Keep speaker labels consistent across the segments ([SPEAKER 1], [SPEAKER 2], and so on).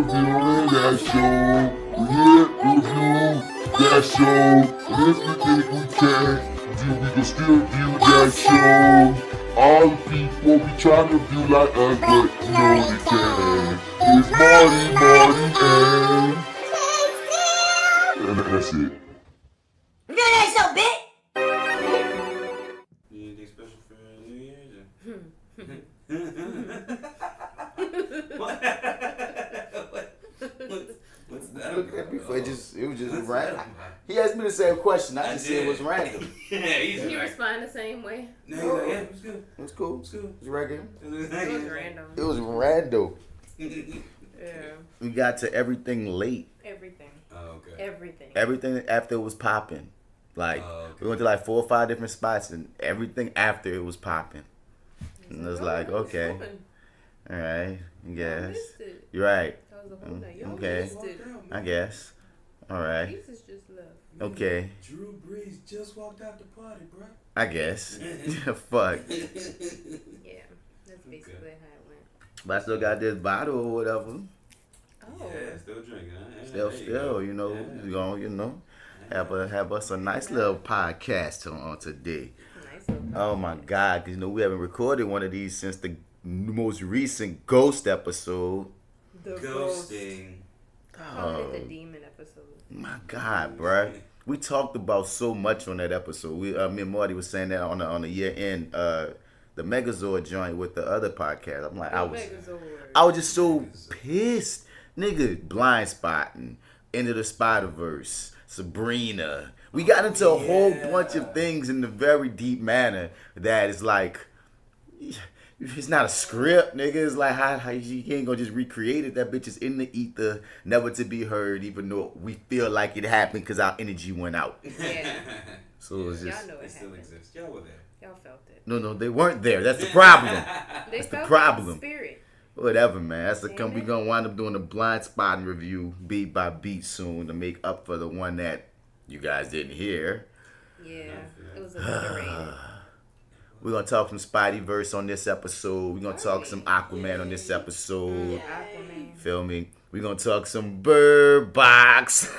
[SPEAKER 1] reviewing that show. We're here to review that show. And if we think we can, we can still review that show. All the people be trying to review like us, but you know they can. It's Marty, and that's it.
[SPEAKER 2] Review that show, bitch!
[SPEAKER 3] You anything special for New Year's? What's that?
[SPEAKER 4] Look at before it was just random. He asked me the same question. I just said it was random.
[SPEAKER 5] Did you respond the same way?
[SPEAKER 3] No, yeah, it was good.
[SPEAKER 4] It was cool.
[SPEAKER 3] It was cool.
[SPEAKER 4] It was regular.
[SPEAKER 5] It was random.
[SPEAKER 4] It was random.
[SPEAKER 5] Yeah.
[SPEAKER 4] We got to everything late.
[SPEAKER 5] Everything.
[SPEAKER 3] Oh, okay.
[SPEAKER 5] Everything.
[SPEAKER 4] Everything after it was popping. Like, we went to like 4 or 5 different spots, and everything after it was popping. And it was like, okay. All right. I guess. You're right.
[SPEAKER 5] That was the whole night.
[SPEAKER 4] Okay. I guess. All right.
[SPEAKER 5] Jesus just left.
[SPEAKER 4] Okay.
[SPEAKER 3] Drew Brees just walked out the party, bro.
[SPEAKER 4] I guess. Fuck.
[SPEAKER 5] Yeah. That's basically how it went.
[SPEAKER 4] But I still got this bottle or whatever.
[SPEAKER 5] Oh.
[SPEAKER 3] Yeah, still drinking, huh?
[SPEAKER 4] Still, you know, we gonna, you know, have us a nice little podcast on today.
[SPEAKER 5] Nice little
[SPEAKER 4] Oh my God, 'cause you know we haven't recorded one of these since the most recent ghost episode.
[SPEAKER 5] The
[SPEAKER 3] Ghosting.
[SPEAKER 5] Probably the demon episode.
[SPEAKER 4] My God, bruh. We talked about so much on that episode. Me and Marty was saying that on the year end, the Megazord joint with the other podcast. I'm like, I was just so pissed. Nigga, Blind Spotting, Into the Spider-Verse, Sabrina. We got into a whole bunch of things in a very deep manner that is like, it's not a script, nigga. It's like how you ain't gonna just recreate it. That bitch is in the ether, never to be heard, even though we feel like it happened because our energy went out.
[SPEAKER 5] Yeah.
[SPEAKER 4] So it was just.
[SPEAKER 5] Y'all know it
[SPEAKER 3] still
[SPEAKER 5] happened.
[SPEAKER 3] exists. Y'all were there.
[SPEAKER 5] Y'all felt it.
[SPEAKER 4] No, they weren't there. That's the problem.
[SPEAKER 5] They
[SPEAKER 4] That's the
[SPEAKER 5] felt
[SPEAKER 4] problem.
[SPEAKER 5] the spirit.
[SPEAKER 4] Whatever, man. That's the
[SPEAKER 5] Damn
[SPEAKER 4] we
[SPEAKER 5] it.
[SPEAKER 4] gonna wind up doing a blind spotting review beat by beat soon to make up for the one that you guys didn't hear.
[SPEAKER 5] Yeah. It was obliterated.
[SPEAKER 4] We're gonna talk some Spideyverse on this episode. We're gonna talk some Aquaman on this episode.
[SPEAKER 5] Aquaman.
[SPEAKER 4] Feel me? We're gonna talk some Bird Box.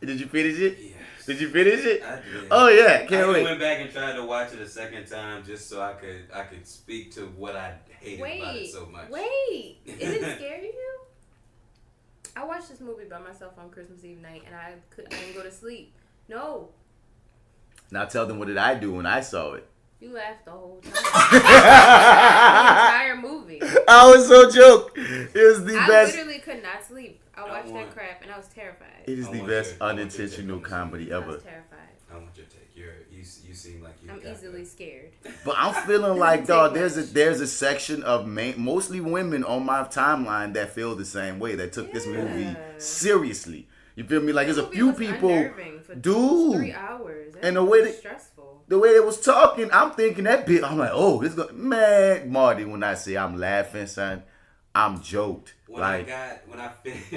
[SPEAKER 4] Did you finish it?
[SPEAKER 3] Yes.
[SPEAKER 4] Did you finish it?
[SPEAKER 3] I did.
[SPEAKER 4] Oh yeah, can't
[SPEAKER 3] I
[SPEAKER 4] wait.
[SPEAKER 3] went back and tried to watch it a second time just so I could speak to what I hated about it so much.
[SPEAKER 5] Wait. It didn't scare you? I watched this movie by myself on Christmas Eve night and I didn't go to sleep. No.
[SPEAKER 4] Now tell them what did I do when I saw it.
[SPEAKER 5] You laughed the whole time. The entire movie.
[SPEAKER 4] I was so joke. It was the
[SPEAKER 5] I
[SPEAKER 4] best.
[SPEAKER 5] literally could not sleep. I watched that crap and I was terrified.
[SPEAKER 4] It is
[SPEAKER 3] I
[SPEAKER 4] the
[SPEAKER 3] want
[SPEAKER 4] best
[SPEAKER 3] your- I want your
[SPEAKER 4] unintentional
[SPEAKER 3] take on
[SPEAKER 4] comedy
[SPEAKER 5] I
[SPEAKER 4] ever.
[SPEAKER 5] was terrified.
[SPEAKER 3] I want your take. You seem like you.
[SPEAKER 5] I'm
[SPEAKER 3] got
[SPEAKER 5] easily
[SPEAKER 3] that.
[SPEAKER 5] scared.
[SPEAKER 4] But I'm feeling like, dog, there's a section of mostly women on my timeline that feel the same way. That took this movie seriously. You feel me? Like there's a
[SPEAKER 5] Movie
[SPEAKER 4] few
[SPEAKER 5] was
[SPEAKER 4] people,
[SPEAKER 5] unnerving for
[SPEAKER 4] dude.
[SPEAKER 5] 3 hours.
[SPEAKER 4] And the way
[SPEAKER 5] was
[SPEAKER 4] that-
[SPEAKER 5] stressful.
[SPEAKER 4] The way they was talking, I'm thinking that bit. I'm like, oh, this going man, Marty. When I say I'm laughing, son, I'm joked.
[SPEAKER 3] When
[SPEAKER 4] like,
[SPEAKER 3] I finished,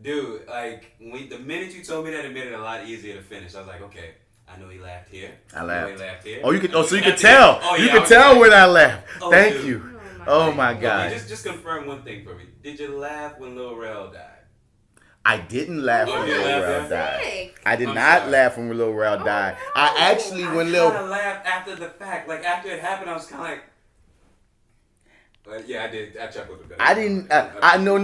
[SPEAKER 3] dude, like the minute you told me that, it made it a lot easier to finish. I was like, okay, I know he laughed here.
[SPEAKER 4] I
[SPEAKER 3] know
[SPEAKER 4] laughed.
[SPEAKER 3] he laughed here.
[SPEAKER 4] Oh, you could. Oh, so you
[SPEAKER 3] He
[SPEAKER 4] could
[SPEAKER 3] laughed
[SPEAKER 4] tell.
[SPEAKER 3] here. Oh,
[SPEAKER 4] You
[SPEAKER 3] yeah,
[SPEAKER 4] could
[SPEAKER 3] I was
[SPEAKER 4] tell
[SPEAKER 3] like,
[SPEAKER 4] when I laughed.
[SPEAKER 3] Oh,
[SPEAKER 4] Thank
[SPEAKER 3] dude.
[SPEAKER 4] you.
[SPEAKER 5] Oh
[SPEAKER 4] Oh my
[SPEAKER 3] Okay,
[SPEAKER 4] God.
[SPEAKER 3] just confirm one thing for me. Did you laugh when Lil Rel died?
[SPEAKER 4] I didn't laugh when
[SPEAKER 3] you
[SPEAKER 4] Lil
[SPEAKER 3] laughed
[SPEAKER 4] Rel
[SPEAKER 3] at
[SPEAKER 4] died.
[SPEAKER 5] Sick.
[SPEAKER 4] I did
[SPEAKER 3] I'm
[SPEAKER 4] not
[SPEAKER 3] sorry.
[SPEAKER 4] laugh when Lil Rel died.
[SPEAKER 5] no.
[SPEAKER 4] I actually, when
[SPEAKER 3] I
[SPEAKER 4] Lil,
[SPEAKER 3] kind of laughed after the fact. Like after it happened, I was kind of like, yeah, I did. I chuckled a bit.
[SPEAKER 4] I didn't. I no.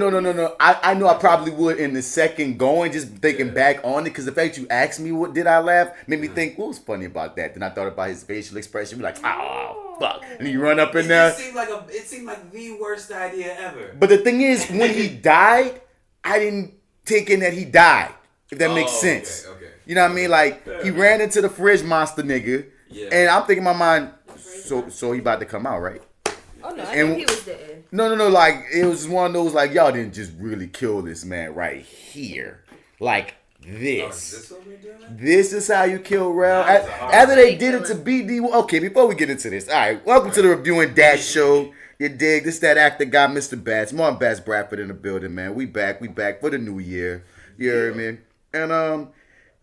[SPEAKER 4] I know I probably would in the second going, just thinking back on it, because the fact you asked me what did I laugh made me think what was funny about that. Then I thought about his facial expression, be like, oh fuck, and you run up in there.
[SPEAKER 3] It seemed like the worst idea ever.
[SPEAKER 4] But the thing is, when he died, I didn't take in that he died. If that makes sense.
[SPEAKER 3] Okay.
[SPEAKER 4] You know what I mean? Like he ran into the fridge monster nigga, and I'm thinking in my mind, so he about to come out, right?
[SPEAKER 5] Oh no, I
[SPEAKER 4] And-
[SPEAKER 5] think he was dead.
[SPEAKER 4] No, like it was one of those like y'all didn't just really kill this man right here, like this.
[SPEAKER 3] Is this what we're doing?
[SPEAKER 4] This is how you kill Rel.
[SPEAKER 3] That was a hard
[SPEAKER 4] After they
[SPEAKER 5] way
[SPEAKER 4] did
[SPEAKER 5] to
[SPEAKER 4] it to
[SPEAKER 5] kill
[SPEAKER 4] BD. Okay, before we get into this, all right. Welcome to the Reviewing Dat Show. You dig? This that actor guy, Mr. Bats, Martin Bats Bradford in the building, man. We back for the new year. You heard me? And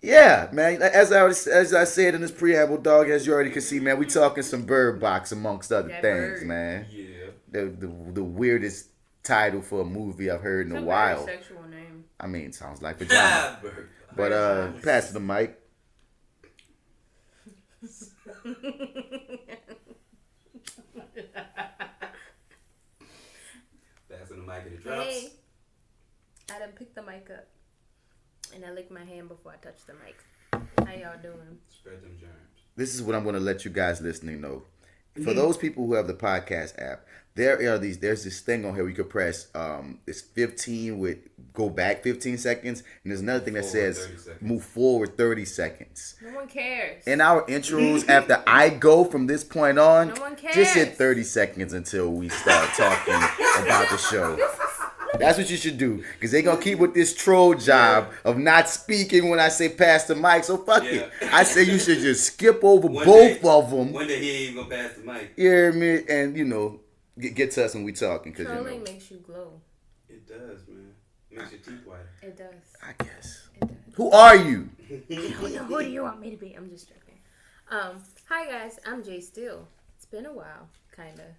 [SPEAKER 4] yeah, man. As I said in this preamble, dog, as you already can see, man, we talking some Bird Box amongst other
[SPEAKER 5] That
[SPEAKER 4] things,
[SPEAKER 5] bird.
[SPEAKER 4] man.
[SPEAKER 3] Yeah.
[SPEAKER 4] The weirdest title for a movie I've heard in a
[SPEAKER 5] It's
[SPEAKER 4] while.
[SPEAKER 5] very sexual name.
[SPEAKER 4] I mean, it sounds like vagina. But pass the mic.
[SPEAKER 3] Passing the mic and it drops.
[SPEAKER 5] Hey, I done picked the mic up, and I licked my hand before I touched the mic. How y'all doing?
[SPEAKER 3] Spread them germs.
[SPEAKER 4] This is what I'm going to let you guys listening know. For those people who have the podcast app, there's this thing on here where you could press it's 15 with go back 15 seconds, and there's another thing that says move forward 30 seconds.
[SPEAKER 5] No one cares.
[SPEAKER 4] In our intros, after I go from this point on,
[SPEAKER 5] No one cares.
[SPEAKER 4] just hit 30 seconds until we start talking about the show. That's what you should do, because they're going to keep with this troll job of not speaking when I say pass the mic, so fuck it. I say you should just skip over both of them.
[SPEAKER 3] One day he ain't going to pass the mic.
[SPEAKER 4] You hear me? And, get to us when we talking. Cause,
[SPEAKER 5] Trolling makes you glow.
[SPEAKER 3] It does, man. Makes your teeth whiter.
[SPEAKER 5] It does.
[SPEAKER 4] I guess. It does. Who are you?
[SPEAKER 5] Who do you want me to be? I'm just joking. Hi guys, I'm J.Steel. It's been a while, kinda.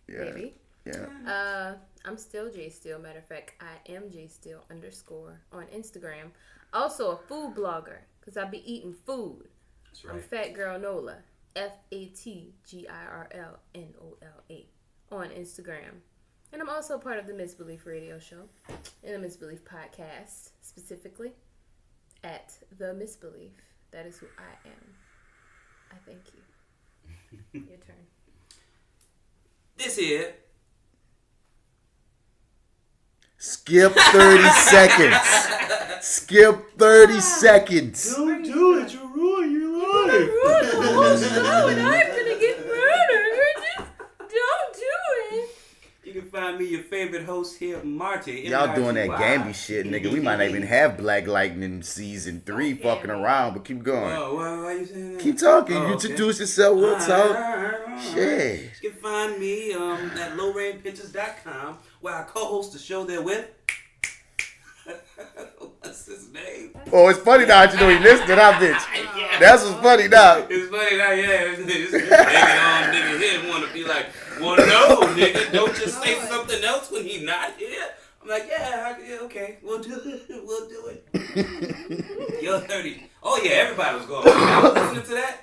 [SPEAKER 4] Yeah.
[SPEAKER 5] Maybe.
[SPEAKER 4] Yeah.
[SPEAKER 5] I'm still J.Steel. Matter of fact, I am J.Steel _, on Instagram. Also a food blogger, because I be eating food.
[SPEAKER 3] That's right.
[SPEAKER 5] I'm FatGirlNola. FatGirlNola on Instagram. And I'm also part of the Misbelief Radio Show and the Misbelief Podcast, specifically at TheMisbelief. That is who I am. I thank you. Your turn.
[SPEAKER 3] This here.
[SPEAKER 4] Skip 30 seconds. Skip 30 seconds.
[SPEAKER 3] Don't do it. You'll ruin your life.
[SPEAKER 5] Oh, and I'm gonna get murdered. Don't do it.
[SPEAKER 3] You can find me your favorite host here, Marty.
[SPEAKER 4] Y'all doing that
[SPEAKER 3] MartyY.
[SPEAKER 4] Gamby shit, nigga. We might not even have Black Lightning season 3 fucking around, but keep going.
[SPEAKER 3] Why you saying that?
[SPEAKER 4] Keep talking.
[SPEAKER 3] Oh,
[SPEAKER 4] You
[SPEAKER 3] okay.
[SPEAKER 4] introduce yourself. We'll talk. Shit.
[SPEAKER 3] You can find me at lowrainpictures.com, where I co-host the show there with. What's his name?
[SPEAKER 4] Oh, it's funny now that you know he listened to that bitch.
[SPEAKER 3] Yeah.
[SPEAKER 4] That's what's funny now.
[SPEAKER 3] It's funny now, yeah. Nigga here want to be like, well, no, nigga, don't just say something else when he's not here. I'm like, yeah, okay, we'll do it. We'll do it. Your30. Oh, yeah, everybody was going. I was listening to that.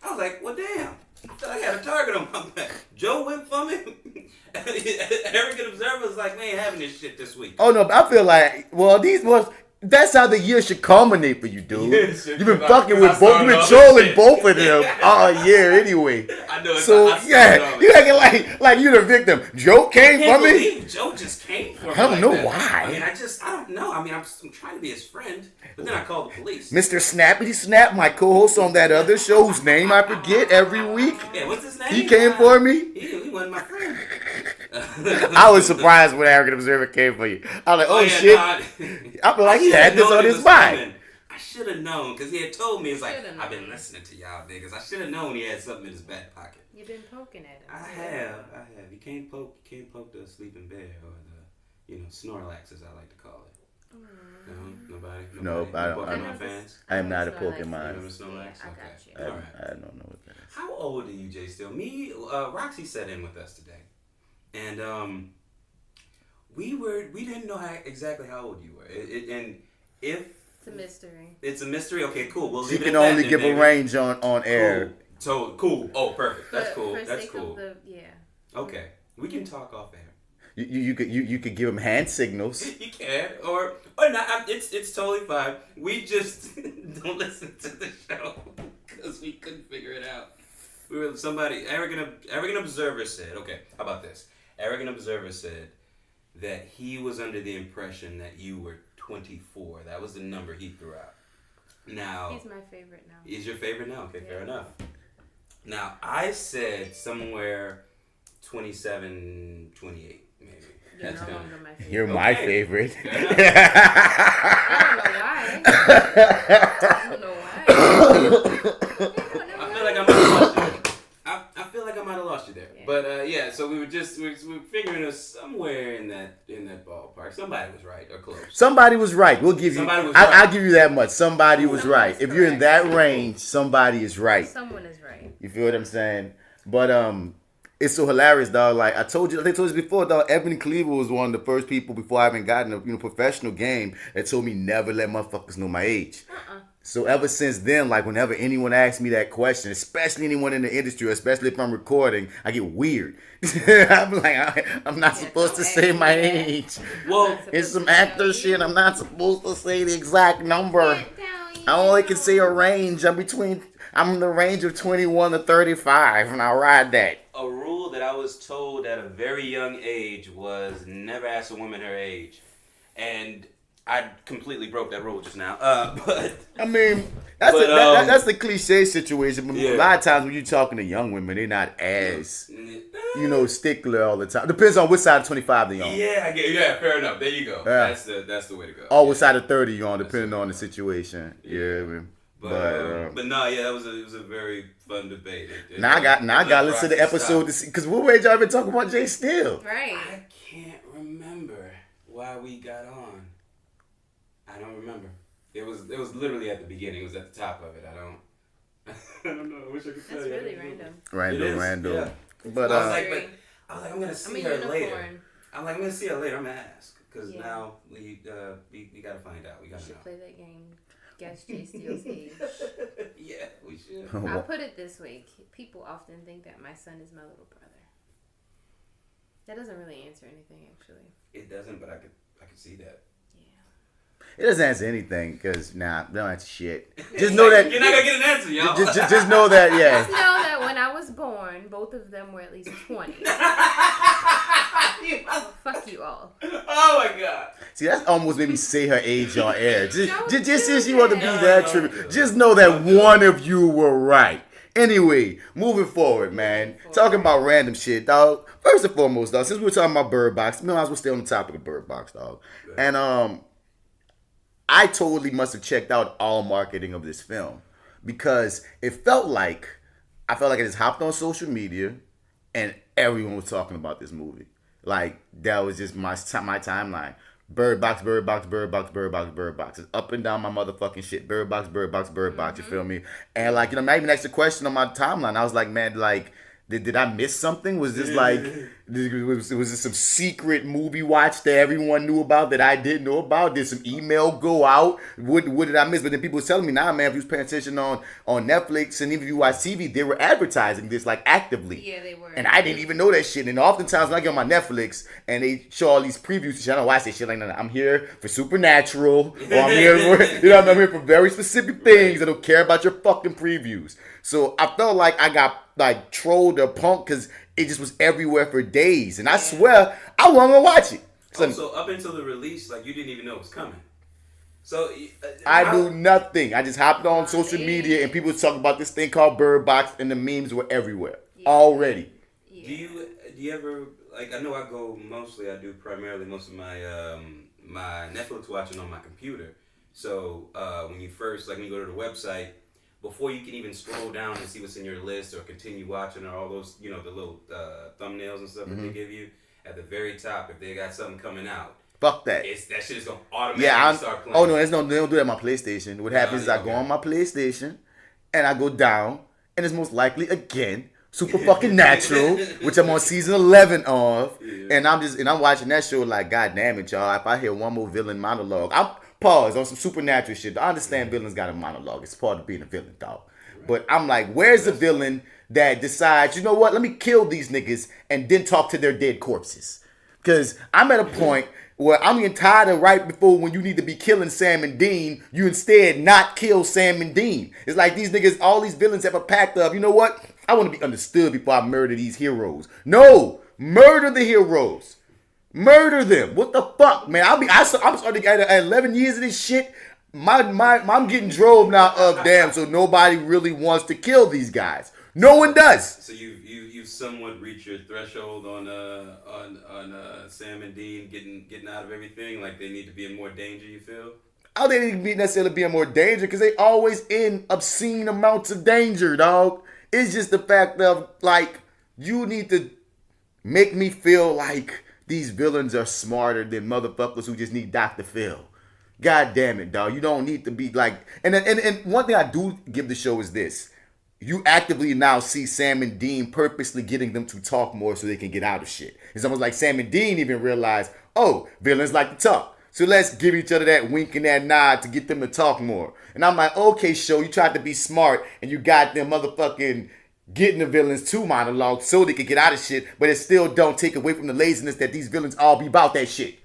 [SPEAKER 3] I was like, well, damn. I feel like I had a target on my back. Joe went for me. Arrogant Observer's like, we ain't having this shit this week.
[SPEAKER 4] Oh, no, I feel like, that's how the year should culminate for you, dude. You've been fucking with both. You've been trolling both of them all year anyway.
[SPEAKER 3] I know.
[SPEAKER 4] So, yeah, you acting like you're the victim. Joe came for me.
[SPEAKER 3] Joe just came for me.
[SPEAKER 4] I don't know
[SPEAKER 3] that.
[SPEAKER 4] why.
[SPEAKER 3] I mean, I don't know. I mean, I'm trying to be his friend, but then I called the police.
[SPEAKER 4] Mr. Snappity Snap, my co-host on that other show whose name I forget every week.
[SPEAKER 3] Yeah, what's his name?
[SPEAKER 4] He came for me.
[SPEAKER 3] He wasn't my friend.
[SPEAKER 4] I was surprised when Arrogant Observer came for you. I was like, oh shit.
[SPEAKER 3] No,
[SPEAKER 4] I feel like he had this on his mind.
[SPEAKER 3] I should have known, because he had told me, it's like,
[SPEAKER 5] Shoulda
[SPEAKER 3] I've been
[SPEAKER 5] known.
[SPEAKER 3] listening to y'all niggas. I should have known he had something in his back pocket.
[SPEAKER 5] You've been poking at him.
[SPEAKER 3] I have. You can't poke the sleeping bear or the, Snorlax, as I like to call it. Nobody?
[SPEAKER 4] Nope, I don't.
[SPEAKER 3] Pokemon fans?
[SPEAKER 4] I am not a
[SPEAKER 3] You
[SPEAKER 4] Pokemon.
[SPEAKER 3] remember Snorlax?
[SPEAKER 5] I got
[SPEAKER 3] Okay.
[SPEAKER 5] you.
[SPEAKER 4] I
[SPEAKER 3] All right.
[SPEAKER 4] don't know what that is.
[SPEAKER 3] How old are you, J.Steel? Me, Roxy sat in with us today, and we didn't know exactly how old you were, and if
[SPEAKER 5] It's a mystery.
[SPEAKER 3] it's a mystery, okay, cool. We'll
[SPEAKER 4] She
[SPEAKER 3] leave it
[SPEAKER 4] can
[SPEAKER 3] at that
[SPEAKER 4] only
[SPEAKER 3] then,
[SPEAKER 4] give a
[SPEAKER 3] baby.
[SPEAKER 4] range on air.
[SPEAKER 3] Cool. So cool. Oh, perfect. That's
[SPEAKER 5] For-
[SPEAKER 3] cool.
[SPEAKER 5] for
[SPEAKER 3] That's
[SPEAKER 5] sake
[SPEAKER 3] cool.
[SPEAKER 5] of
[SPEAKER 3] Okay, we can talk off air.
[SPEAKER 4] You could give him hand signals.
[SPEAKER 3] You can, or not. It's totally fine. We just don't listen to the show because we couldn't figure it out. We were arrogant observer said. Okay, how about this? Arrogant observer said that he was under the impression that you were 24. That was the number he threw out. Now
[SPEAKER 5] He's my favorite now.
[SPEAKER 3] Is your favorite now? Okay, fair
[SPEAKER 5] Yeah.
[SPEAKER 3] enough. Now I said somewhere 27, 28. Maybe.
[SPEAKER 5] You're
[SPEAKER 3] That's
[SPEAKER 5] no
[SPEAKER 3] kinda-
[SPEAKER 5] longer my favorite.
[SPEAKER 4] You're my
[SPEAKER 3] Okay.
[SPEAKER 4] favorite.
[SPEAKER 5] I don't know why.
[SPEAKER 3] I feel like I might have lost you. I feel like I might have lost you there.
[SPEAKER 5] Yeah.
[SPEAKER 3] But yeah, so we were figuring it was somewhere in that ballpark. Somebody was right or close.
[SPEAKER 4] Somebody was right. We'll give you.
[SPEAKER 3] Somebody was
[SPEAKER 4] I'll
[SPEAKER 3] right.
[SPEAKER 4] give you that much. Somebody was
[SPEAKER 5] Someone
[SPEAKER 4] right.
[SPEAKER 5] is
[SPEAKER 4] If you're in that
[SPEAKER 5] correct.
[SPEAKER 4] range, somebody is right.
[SPEAKER 5] Someone is right.
[SPEAKER 4] You feel what I'm saying? But it's so hilarious, dog. Like I told you this before, dog. Ebony Cleaver was one of the first people before I even got in a professional game that told me never let motherfuckers know my age. So ever since then, like whenever anyone asks me that question, especially anyone in the industry, especially if I'm recording, I get weird. I'm like, I'm not supposed to say my age.
[SPEAKER 3] Well,
[SPEAKER 4] It's some actor shit. I'm not supposed to say the exact number. I only can say a range. I'm in the range of 21 to 35, and I'll ride that.
[SPEAKER 3] a rule that I was told at a very young age was never ask a woman her age. And I completely broke that rule just now. But
[SPEAKER 4] I mean, that's the cliche situation. But a lot of times when you're talking to young women, they're not as stickler all the time. Depends on which side of 25 they're on.
[SPEAKER 3] Yeah, fair enough. There you go.
[SPEAKER 4] Yeah.
[SPEAKER 3] That's the way to go.
[SPEAKER 4] Or which side of 30 you're on, depending on the situation. Yeah, man.
[SPEAKER 3] But no, yeah, it was a very fun debate.
[SPEAKER 4] Now I got to listen to the episode to see, because what way y'all been talking about J.Steel?
[SPEAKER 5] Right.
[SPEAKER 3] I can't remember why we got on. I don't remember. It was literally at the beginning. It was at the top of it. I don't know. I wish I could tell
[SPEAKER 5] That's
[SPEAKER 3] you.
[SPEAKER 5] really random.
[SPEAKER 4] Random.
[SPEAKER 3] Yeah.
[SPEAKER 4] But
[SPEAKER 3] I was like, I'm gonna see her
[SPEAKER 5] unicorn.
[SPEAKER 3] later. I'm gonna see her later. I'm gonna ask because
[SPEAKER 5] Yeah.
[SPEAKER 3] now we gotta find out. We gotta know.
[SPEAKER 5] Play that game. Guess J.Steel's age.
[SPEAKER 3] Yeah, we should.
[SPEAKER 5] I'll put it this way. People often think that my son is my little brother. That doesn't really answer anything, actually.
[SPEAKER 3] It doesn't, but I could see that.
[SPEAKER 4] it doesn't answer anything, because don't answer shit. Just know that
[SPEAKER 3] you're not gonna get an answer, y'all.
[SPEAKER 4] Just know that, yeah.
[SPEAKER 5] Just know that when I was born, both of them were at least 20. Fuck you all.
[SPEAKER 3] Oh my god.
[SPEAKER 4] See, that's almost made me say her age on air. Just
[SPEAKER 5] do
[SPEAKER 4] since you want to be that
[SPEAKER 3] No.
[SPEAKER 4] trivial, just know that one of you were right. Anyway, moving forward, man. Talking about random shit, dog. First and foremost, dog, since we were talking about Bird Box, we might as well stay on the topic of Bird Box, dog. And I totally must have checked out all marketing of this film, because I felt like I just hopped on social media and everyone was talking about this movie. Like, that was just my timeline. Bird Box, Bird Box, Bird Box, Bird Box, Bird Box. It's up and down my motherfucking shit. Bird Box, Bird Box, Bird Box. You feel me? And like, I even asked a question on my timeline. I was like, man, like, did I miss something? Was this like, was this some secret movie watch that everyone knew about that I didn't know about? Did some email go out? What did I miss? But then people were telling me, nah, man, if you was paying attention on Netflix and even if you watch TV, they were advertising this like actively.
[SPEAKER 5] Yeah, they were.
[SPEAKER 4] And I didn't even know that shit. And oftentimes when I get on my Netflix and they show all these previews and shit, I don't watch that shit. Like, no, I'm here for Supernatural, or I'm here for, I'm here for very specific things. I don't care about your fucking previews. So I felt like I got like trolled or punked because it just was everywhere for days. And I swear, I wasn't gonna watch it.
[SPEAKER 3] So up until the release, like, you didn't even know it was coming. So
[SPEAKER 4] I knew nothing. I just hopped on social media and people was talking about this thing called Bird Box, and the memes were everywhere already.
[SPEAKER 3] Do you ever, like, I know I do primarily most of my my Netflix watching on my computer. So when you go to the website, before you can even scroll down and see what's in your list or continue watching, or all those, the little thumbnails and stuff that they give you, at the very top, if they got something coming out,
[SPEAKER 4] fuck that.
[SPEAKER 3] that shit is going to automatically start playing.
[SPEAKER 4] Oh, no, they don't do that on my PlayStation. What happens is I go on my PlayStation and I go down, and it's most likely, again, super fucking natural, which I'm on season 11 of, and I'm watching that show like, god damn it, y'all, if I hear one more villain monologue, I'm pause on some supernatural shit. I understand villains got a monologue. It's part of being a villain, dog. But I'm like, where's the villain that decides, you know what, let me kill these niggas and then talk to their dead corpses? Because I'm at a point where I'm getting tired of right before when you need to be killing Sam and Dean, you instead not kill Sam and Dean. It's like these niggas, all these villains have a pact of, you know what, I want to be understood before I murder these heroes. No, murder the heroes. Murder them. What the fuck, man? I'm starting at 11 years of this shit. I'm getting drove now of damn. So nobody really wants to kill these guys. No one does.
[SPEAKER 3] So you somewhat reached your threshold on Sam and Dean getting out of everything. Like, they need to be in more danger. You feel?
[SPEAKER 4] I don't think they need necessarily be in more danger, because they always in obscene amounts of danger, dog. It's just the fact of, like, you need to make me feel like these villains are smarter than motherfuckers who just need Dr. Phil. God damn it, dog. You don't need to be like... And one thing I do give the show is this. you actively now see Sam and Dean purposely getting them to talk more so they can get out of shit. It's almost like Sam and Dean even realize, oh, villains like to talk. So let's give each other that wink and that nod to get them to talk more. And I'm like, okay, show, you tried to be smart and you got them motherfucking getting the villains to monologue so they could get out of shit, but it still don't take away from the laziness that these villains all be about that shit.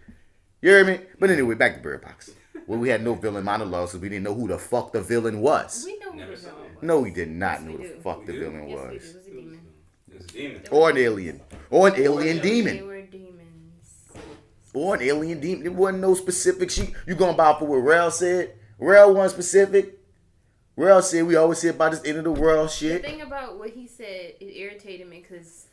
[SPEAKER 4] You hear me? But anyway, back to Bird Box. Well, we had no villain monologues, so we didn't know who the fuck the villain was.
[SPEAKER 5] We know who the villain was.
[SPEAKER 4] No, we did not know who the fuck the villain
[SPEAKER 5] Yes,
[SPEAKER 4] was.
[SPEAKER 5] we do. It was a demon.
[SPEAKER 3] It was a demon.
[SPEAKER 4] Or an alien. Or an alien
[SPEAKER 5] They
[SPEAKER 4] demon.
[SPEAKER 5] were demons.
[SPEAKER 4] Or an alien demon. It wasn't no specific shit. You going by for what Rel said? Rel wasn't specific. Rel said we always say about this end of the world shit.
[SPEAKER 5] The thing about what he said, it irritated me because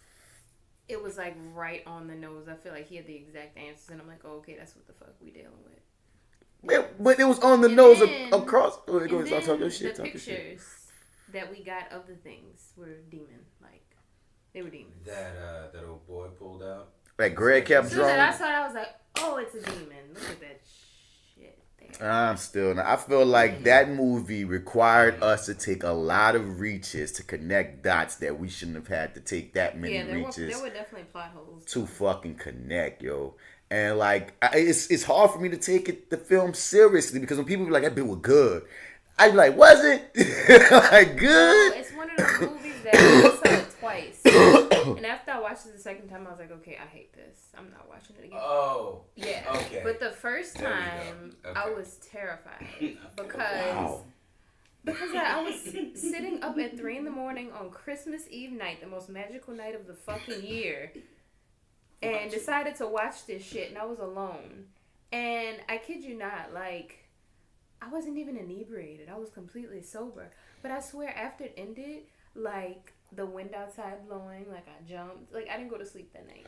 [SPEAKER 5] it was like right on the nose. I feel like he had the exact answers, and I'm like, oh, okay, that's what the fuck we dealing with.
[SPEAKER 4] But it was on the
[SPEAKER 5] And
[SPEAKER 4] nose
[SPEAKER 5] then-
[SPEAKER 4] across. Go
[SPEAKER 5] And
[SPEAKER 4] ahead,
[SPEAKER 5] then
[SPEAKER 4] talk your shit.
[SPEAKER 5] the
[SPEAKER 4] Talk your shit.
[SPEAKER 5] pictures that we got of the things were demon-like. They were demons.
[SPEAKER 3] That old boy pulled out.
[SPEAKER 4] Like Greg kept
[SPEAKER 5] As soon as I
[SPEAKER 4] drawing.
[SPEAKER 5] saw it, I was like, oh, it's a demon. Look at that shit there.
[SPEAKER 4] I'm still not. I feel like that movie required us to take a lot of reaches to connect dots that we shouldn't have had to take that many
[SPEAKER 5] Yeah, there
[SPEAKER 4] reaches
[SPEAKER 5] were definitely plot holes.
[SPEAKER 4] to fucking connect, yo. And like, it's hard for me to take the film seriously because when people be like, that bit was good, I'd be like, was it? Like, good?
[SPEAKER 5] It's one of those movies that I saw it twice. And after I watched it the second time, I was like, okay, I hate this. I'm not watching it again.
[SPEAKER 3] Oh.
[SPEAKER 5] Yeah.
[SPEAKER 3] Okay.
[SPEAKER 5] But the first
[SPEAKER 3] There we
[SPEAKER 5] time,
[SPEAKER 3] go. Okay.
[SPEAKER 5] I was terrified because
[SPEAKER 4] Wow.
[SPEAKER 5] I was sitting up at 3 a.m. on Christmas Eve night, the most magical night of the fucking year, and decided to watch this shit, and I was alone. And I kid you not, like, I wasn't even inebriated. I was completely sober. But I swear, after it ended, like, the wind outside blowing, like, I jumped. Like, I didn't go to sleep that night.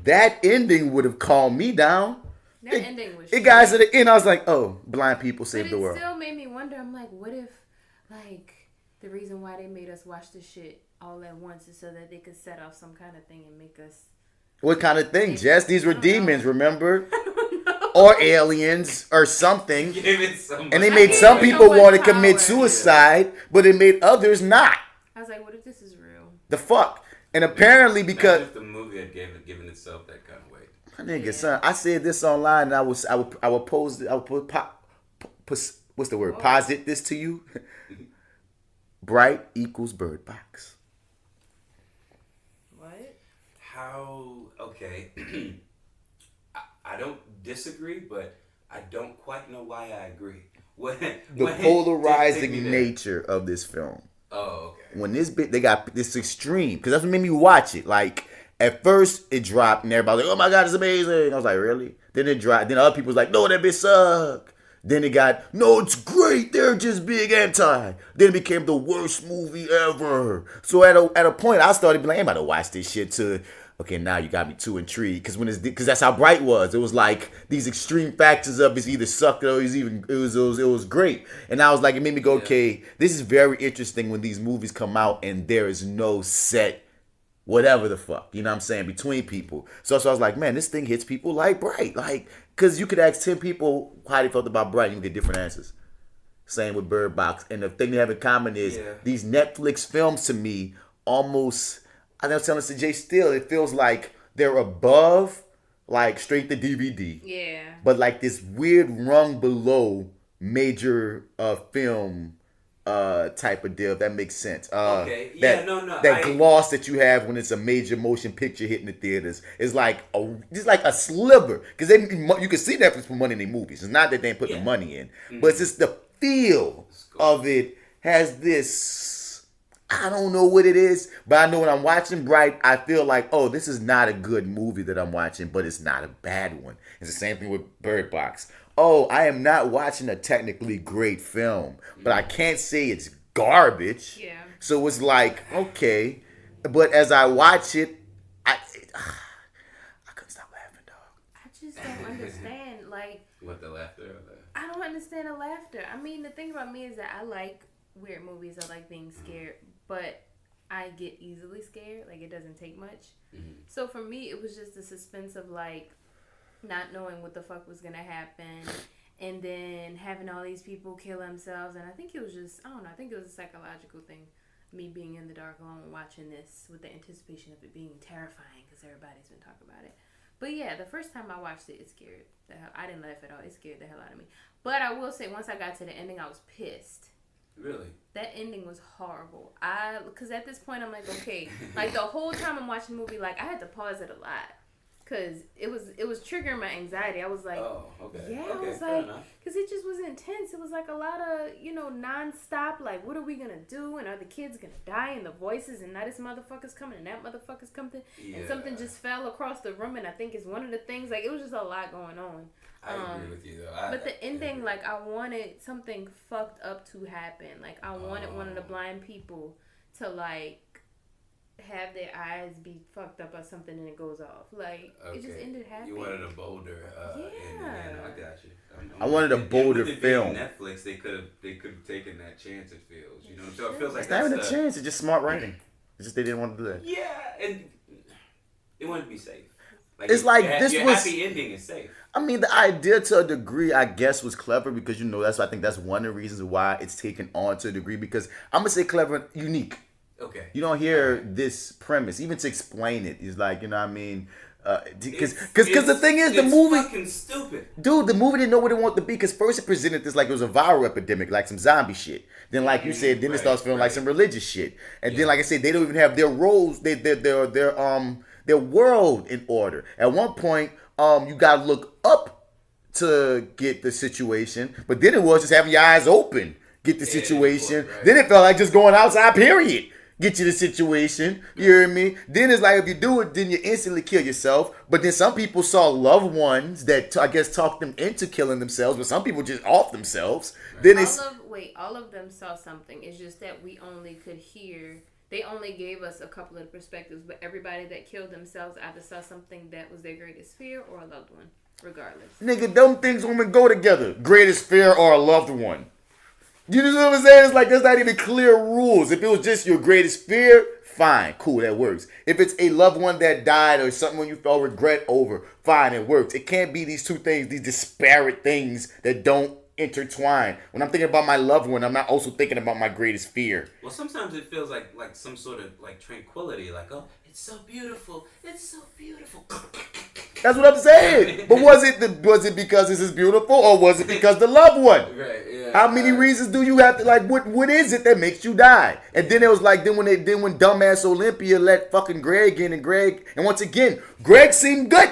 [SPEAKER 4] That ending would have calmed me down.
[SPEAKER 5] That ending was
[SPEAKER 4] It got to the end, I was like, oh, blind people save
[SPEAKER 5] But
[SPEAKER 4] the
[SPEAKER 5] it
[SPEAKER 4] world.
[SPEAKER 5] still made me wonder. I'm like, what if, like, the reason why they made us watch this shit all at once is so that they could set off some kind of thing and make us...
[SPEAKER 4] What kind of thing, Jess? These were
[SPEAKER 5] I don't know.
[SPEAKER 4] demons, remember? Or aliens or something.
[SPEAKER 3] Give it somebody.
[SPEAKER 4] And they made some people want to commit suicide, but it made others not.
[SPEAKER 5] I was like, what if this is real?
[SPEAKER 4] The fuck? And apparently because...
[SPEAKER 3] Imagine if the movie had given itself that kind of weight.
[SPEAKER 4] My nigga, son, I said this online and I would what's the word? Posit this to you. Bright equals Bird Box.
[SPEAKER 5] What?
[SPEAKER 3] How? Okay. I don't disagree, but I don't quite know why I agree.
[SPEAKER 4] The polarizing nature of this film.
[SPEAKER 3] Oh, okay.
[SPEAKER 4] When they got this extreme, because that's what made me watch it. Like, at first it dropped and everybody was like, oh my God, it's amazing. I was like, really? Then it dropped. Then other people was like, no, that bitch suck. Then it got, no, it's great. They're just big anti. Then it became the worst movie ever. So at a point, I started being like, I'm about to watch this shit too. Okay, now you got me too intrigued because that's how Bright was. It was like these extreme factors of it's either sucked or it was great. And I was like, it made me go, okay, this is very interesting when these movies come out and there is no set whatever the fuck, you know what I'm saying, between people. So I was like, man, this thing hits people like Bright. Like, because you could ask 10 people how they felt about Bright and you get different answers. Same with Bird Box. And the thing they have in common is these Netflix films to me almost, I was telling this to J.Steel, it feels like they're above, like, straight to DVD.
[SPEAKER 5] Yeah.
[SPEAKER 4] But like this weird rung below major film type of deal, if that makes sense.
[SPEAKER 3] Okay. Yeah,
[SPEAKER 4] That gloss that you have when it's a major motion picture hitting the theaters is like a sliver. Because you can see Netflix put money in their movies. It's not that they ain't putting the money in. But it's just the feel of it has this, I don't know what it is, but I know when I'm watching Bright, I feel like, oh, this is not a good movie that I'm watching, but it's not a bad one. It's the same thing with Bird Box. Oh, I am not watching a technically great film, but I can't say it's garbage.
[SPEAKER 5] Yeah.
[SPEAKER 4] So it's like, okay. But as I watch it, I couldn't stop laughing, dog.
[SPEAKER 5] I just don't understand, like...
[SPEAKER 3] What, the laughter?
[SPEAKER 5] I don't understand the laughter. I mean, the thing about me is that I like weird movies. I like being scared, but I get easily scared. Like, it doesn't take much. Mm-hmm. So for me, it was just the suspense of, like, not knowing what the fuck was going to happen, and then having all these people kill themselves. And I think it was just, I don't know, I think it was a psychological thing. me being in the dark alone watching this with the anticipation of it being terrifying because everybody's been talking about it. But yeah, the first time I watched it, it scared the hell. I didn't laugh at all. It scared the hell out of me. But I will say, once I got to the ending, I was pissed.
[SPEAKER 3] Really?
[SPEAKER 5] That ending was horrible. Because at this point, I'm like, okay. Like, the whole time I'm watching the movie, like, I had to pause it a lot. Because it was triggering my anxiety. I was like,
[SPEAKER 3] oh, okay.
[SPEAKER 5] Yeah,
[SPEAKER 3] okay,
[SPEAKER 5] I was like, because it just was intense. It was like a lot of, nonstop, like, what are we going to do? And are the kids going to die? And the voices, and now this motherfucker's coming, and that motherfucker's coming.
[SPEAKER 3] Yeah.
[SPEAKER 5] And something just fell across the room, and I think it's one of the things, like, it was just a lot going on.
[SPEAKER 3] I agree with you, though.
[SPEAKER 5] But the ending, like, I wanted something fucked up to happen. Like, I wanted one of the blind people to, like, have their eyes be fucked up or something and it goes off. Like, it just ended happy.
[SPEAKER 3] You wanted a bolder ending. I got you.
[SPEAKER 4] I wanted a bolder film.
[SPEAKER 3] Netflix, they could have taken that chance, it feels. You know what I'm saying? It feels like
[SPEAKER 4] it's not even a chance. It's just smart writing. It's just they didn't want to do that.
[SPEAKER 3] Yeah, and they wanted to be safe. Like,
[SPEAKER 4] it's like this
[SPEAKER 3] your
[SPEAKER 4] was
[SPEAKER 3] happy ending is safe.
[SPEAKER 4] I mean, the idea to a degree, I guess, was clever because I think that's one of the reasons why it's taken on to a degree. Because I'm gonna say clever, and unique.
[SPEAKER 3] Okay.
[SPEAKER 4] You don't hear this premise even to explain it. It's like, you know what I mean? Because the thing is, the movie,
[SPEAKER 3] it's fucking stupid.
[SPEAKER 4] Dude, the movie didn't know what it wanted to be. Because first it presented this like it was a viral epidemic, like some zombie shit. Then, like you said, then it starts feeling like some religious shit. And then, like I said, they don't even have their roles, their world in order. At one point, you gotta look up to get the situation, but then it was just having your eyes open, get the situation. Right. Then it felt like just going outside. Period. Get you the situation. You hear me? Then it's like if you do it, then you instantly kill yourself. But then some people saw loved ones that I guess talked them into killing themselves, but some people just off themselves. Right. Then
[SPEAKER 5] all of them saw something. It's just that we only could hear. They only gave us a couple of perspectives, but everybody that killed themselves either saw something that was their greatest fear or a loved one, regardless.
[SPEAKER 4] Nigga, them things women go together. Greatest fear or a loved one. You know what I'm saying? It's like there's not even clear rules. If it was just your greatest fear, fine, cool, that works. If it's a loved one that died or something when you felt regret over, fine, it works. It can't be these two things, these disparate things that don't intertwine. When I'm thinking about my loved one, I'm not also thinking about my greatest fear.
[SPEAKER 3] Well, sometimes it feels like some sort of like tranquility, like, oh, it's so beautiful, it's so beautiful.
[SPEAKER 4] That's what I'm saying. But was it because this is beautiful, or was it because the loved one?
[SPEAKER 3] Right. Yeah.
[SPEAKER 4] How many reasons do you have to like? What is it that makes you die? And then it was like when dumbass Olympia let fucking Greg in, and once again Greg seemed good.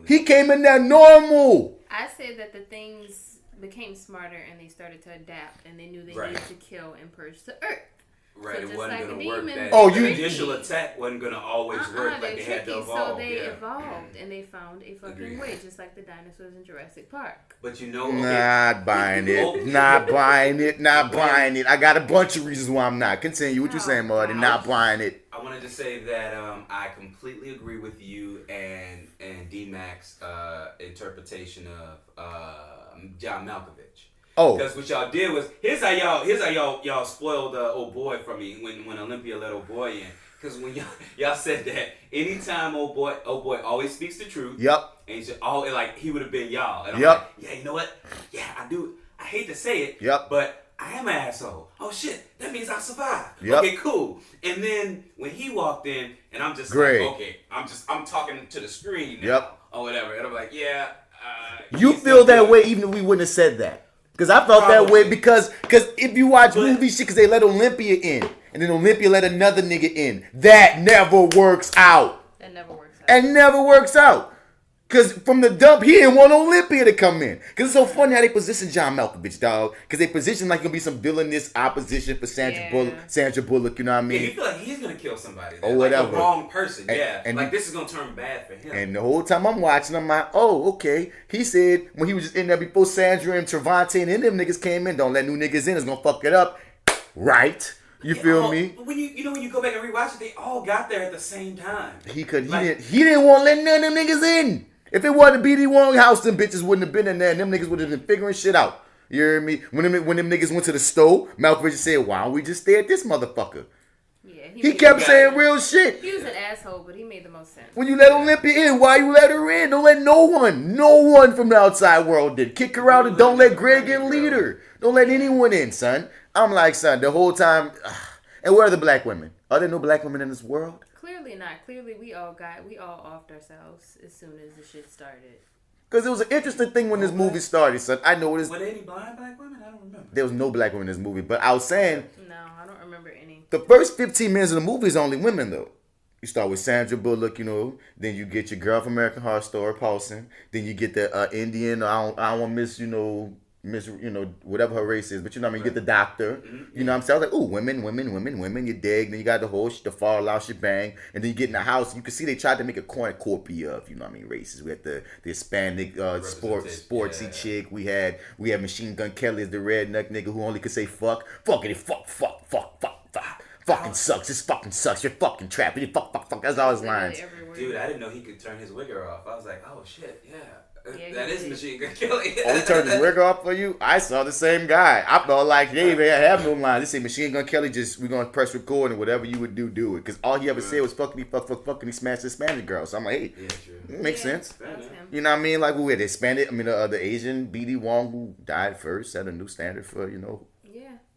[SPEAKER 4] He came in there normal.
[SPEAKER 5] I said that the things became smarter and they started to adapt and they knew they needed to kill and purge the earth.
[SPEAKER 3] Right,
[SPEAKER 5] so
[SPEAKER 3] it wasn't going to work.
[SPEAKER 5] The
[SPEAKER 3] initial attack wasn't going to always work. Like they had to evolve.
[SPEAKER 5] So they evolved and they found a fucking way, just like the dinosaurs in Jurassic Park.
[SPEAKER 3] But you know,
[SPEAKER 4] not buying it. Not buying it. I got a bunch of reasons why I'm not. Continue. What you saying, Marty? Not buying it.
[SPEAKER 3] I wanted to say that I completely agree with you and D-Mac's interpretation of John Malkovich.
[SPEAKER 4] Oh,
[SPEAKER 3] because what y'all did was here's how y'all spoiled old boy from me when Olympia let old boy in. Because when y'all said that anytime old boy always speaks the truth.
[SPEAKER 4] Yep.
[SPEAKER 3] And he said, he would have been y'all. And I'm like, yeah, you know what? Yeah, I do. I hate to say it.
[SPEAKER 4] Yep.
[SPEAKER 3] But I am an asshole. Oh shit, that means I survived.
[SPEAKER 4] Yep.
[SPEAKER 3] Okay, cool. And then when he walked in, and I'm just
[SPEAKER 4] Great.
[SPEAKER 3] like, okay, I'm talking to the screen now,
[SPEAKER 4] yep.
[SPEAKER 3] or whatever. And I'm like, yeah.
[SPEAKER 4] You feel that way even if we wouldn't have said that. Because I felt that way because if you watch movie shit, because they let Olympia in, and then Olympia let another nigga in, that never works out.
[SPEAKER 5] That never works out.
[SPEAKER 4] It never works out. Because from the dump, he didn't want Olympia to come in. Because it's so funny how they position John Malkovich, dog. Because they position like he'll be some villainous opposition for Sandra Bullock, you know what I mean?
[SPEAKER 3] Yeah, you feel like he's going to kill somebody.
[SPEAKER 4] Or whatever.
[SPEAKER 3] Like the wrong person,
[SPEAKER 4] and
[SPEAKER 3] like this is going to turn bad for him.
[SPEAKER 4] And the whole time I'm watching, I'm like, oh, okay. He said when he was just in there before Sandra and Trevante and them niggas came in, don't let new niggas in, it's going to fuck it up. Right. You feel me?
[SPEAKER 3] When you go back and rewatch it, they all got there at the same time.
[SPEAKER 4] He didn't want to let none of them niggas in. If it wasn't a BD Wong house, them bitches wouldn't have been in there, and them niggas would have been figuring shit out. You hear me? When them niggas went to the store, Malkovich said, why don't we just stay at this motherfucker?
[SPEAKER 5] Yeah,
[SPEAKER 4] he kept saying real shit.
[SPEAKER 5] He was an asshole, but he made the most sense.
[SPEAKER 4] When you let Olympia in, why you let her in? Don't let no one from the outside world in. Kick her out and don't let Greg in lead her. Don't let anyone in, son. I'm like, son, the whole time, And where are the black women? Are there no black women in this world?
[SPEAKER 5] Clearly not. Clearly we all offed ourselves as soon as the shit started.
[SPEAKER 4] Because it was an interesting thing when this movie started, son. I know it is.
[SPEAKER 3] Were there any blind black women? I don't remember.
[SPEAKER 4] There was no black women in this movie, but I was saying.
[SPEAKER 5] No, I don't remember any.
[SPEAKER 4] The first 15 minutes of the movie is only women, though. You start with Sandra Bullock, then you get your girl from American Horror Story, Paulson. Then you get the Indian, I don't want to miss, whatever her race is, but you know what I mean? You get the doctor, you know what I'm saying? I was like, ooh, women, you dig. Then you got the fall out shebang. And then you get in the house, you can see they tried to make a cornucopia of, races. We had the Hispanic, sportsy chick. We had Machine Gun Kelly as the redneck nigga who only could say fuck. Fucking fuck. Fucking sucks. This fucking sucks. You're fucking trapped. You fuck. That's all his lines.
[SPEAKER 3] Dude, I didn't know he could turn his wigger off. I was like, oh shit, yeah. That is Machine Gun Kelly.
[SPEAKER 4] Oh, he turned his wigger off for you? I saw the same guy. I felt like, hey, man, I have no lines. They say Machine Gun Kelly we're going to press record and whatever you would do it. Because all he ever said was fuck, and he smashed this Spanish girl. So I'm like, hey, makes sense. You know what I mean? Like, we had Hispanic, the Asian B.D. Wong who died first, set a new standard for,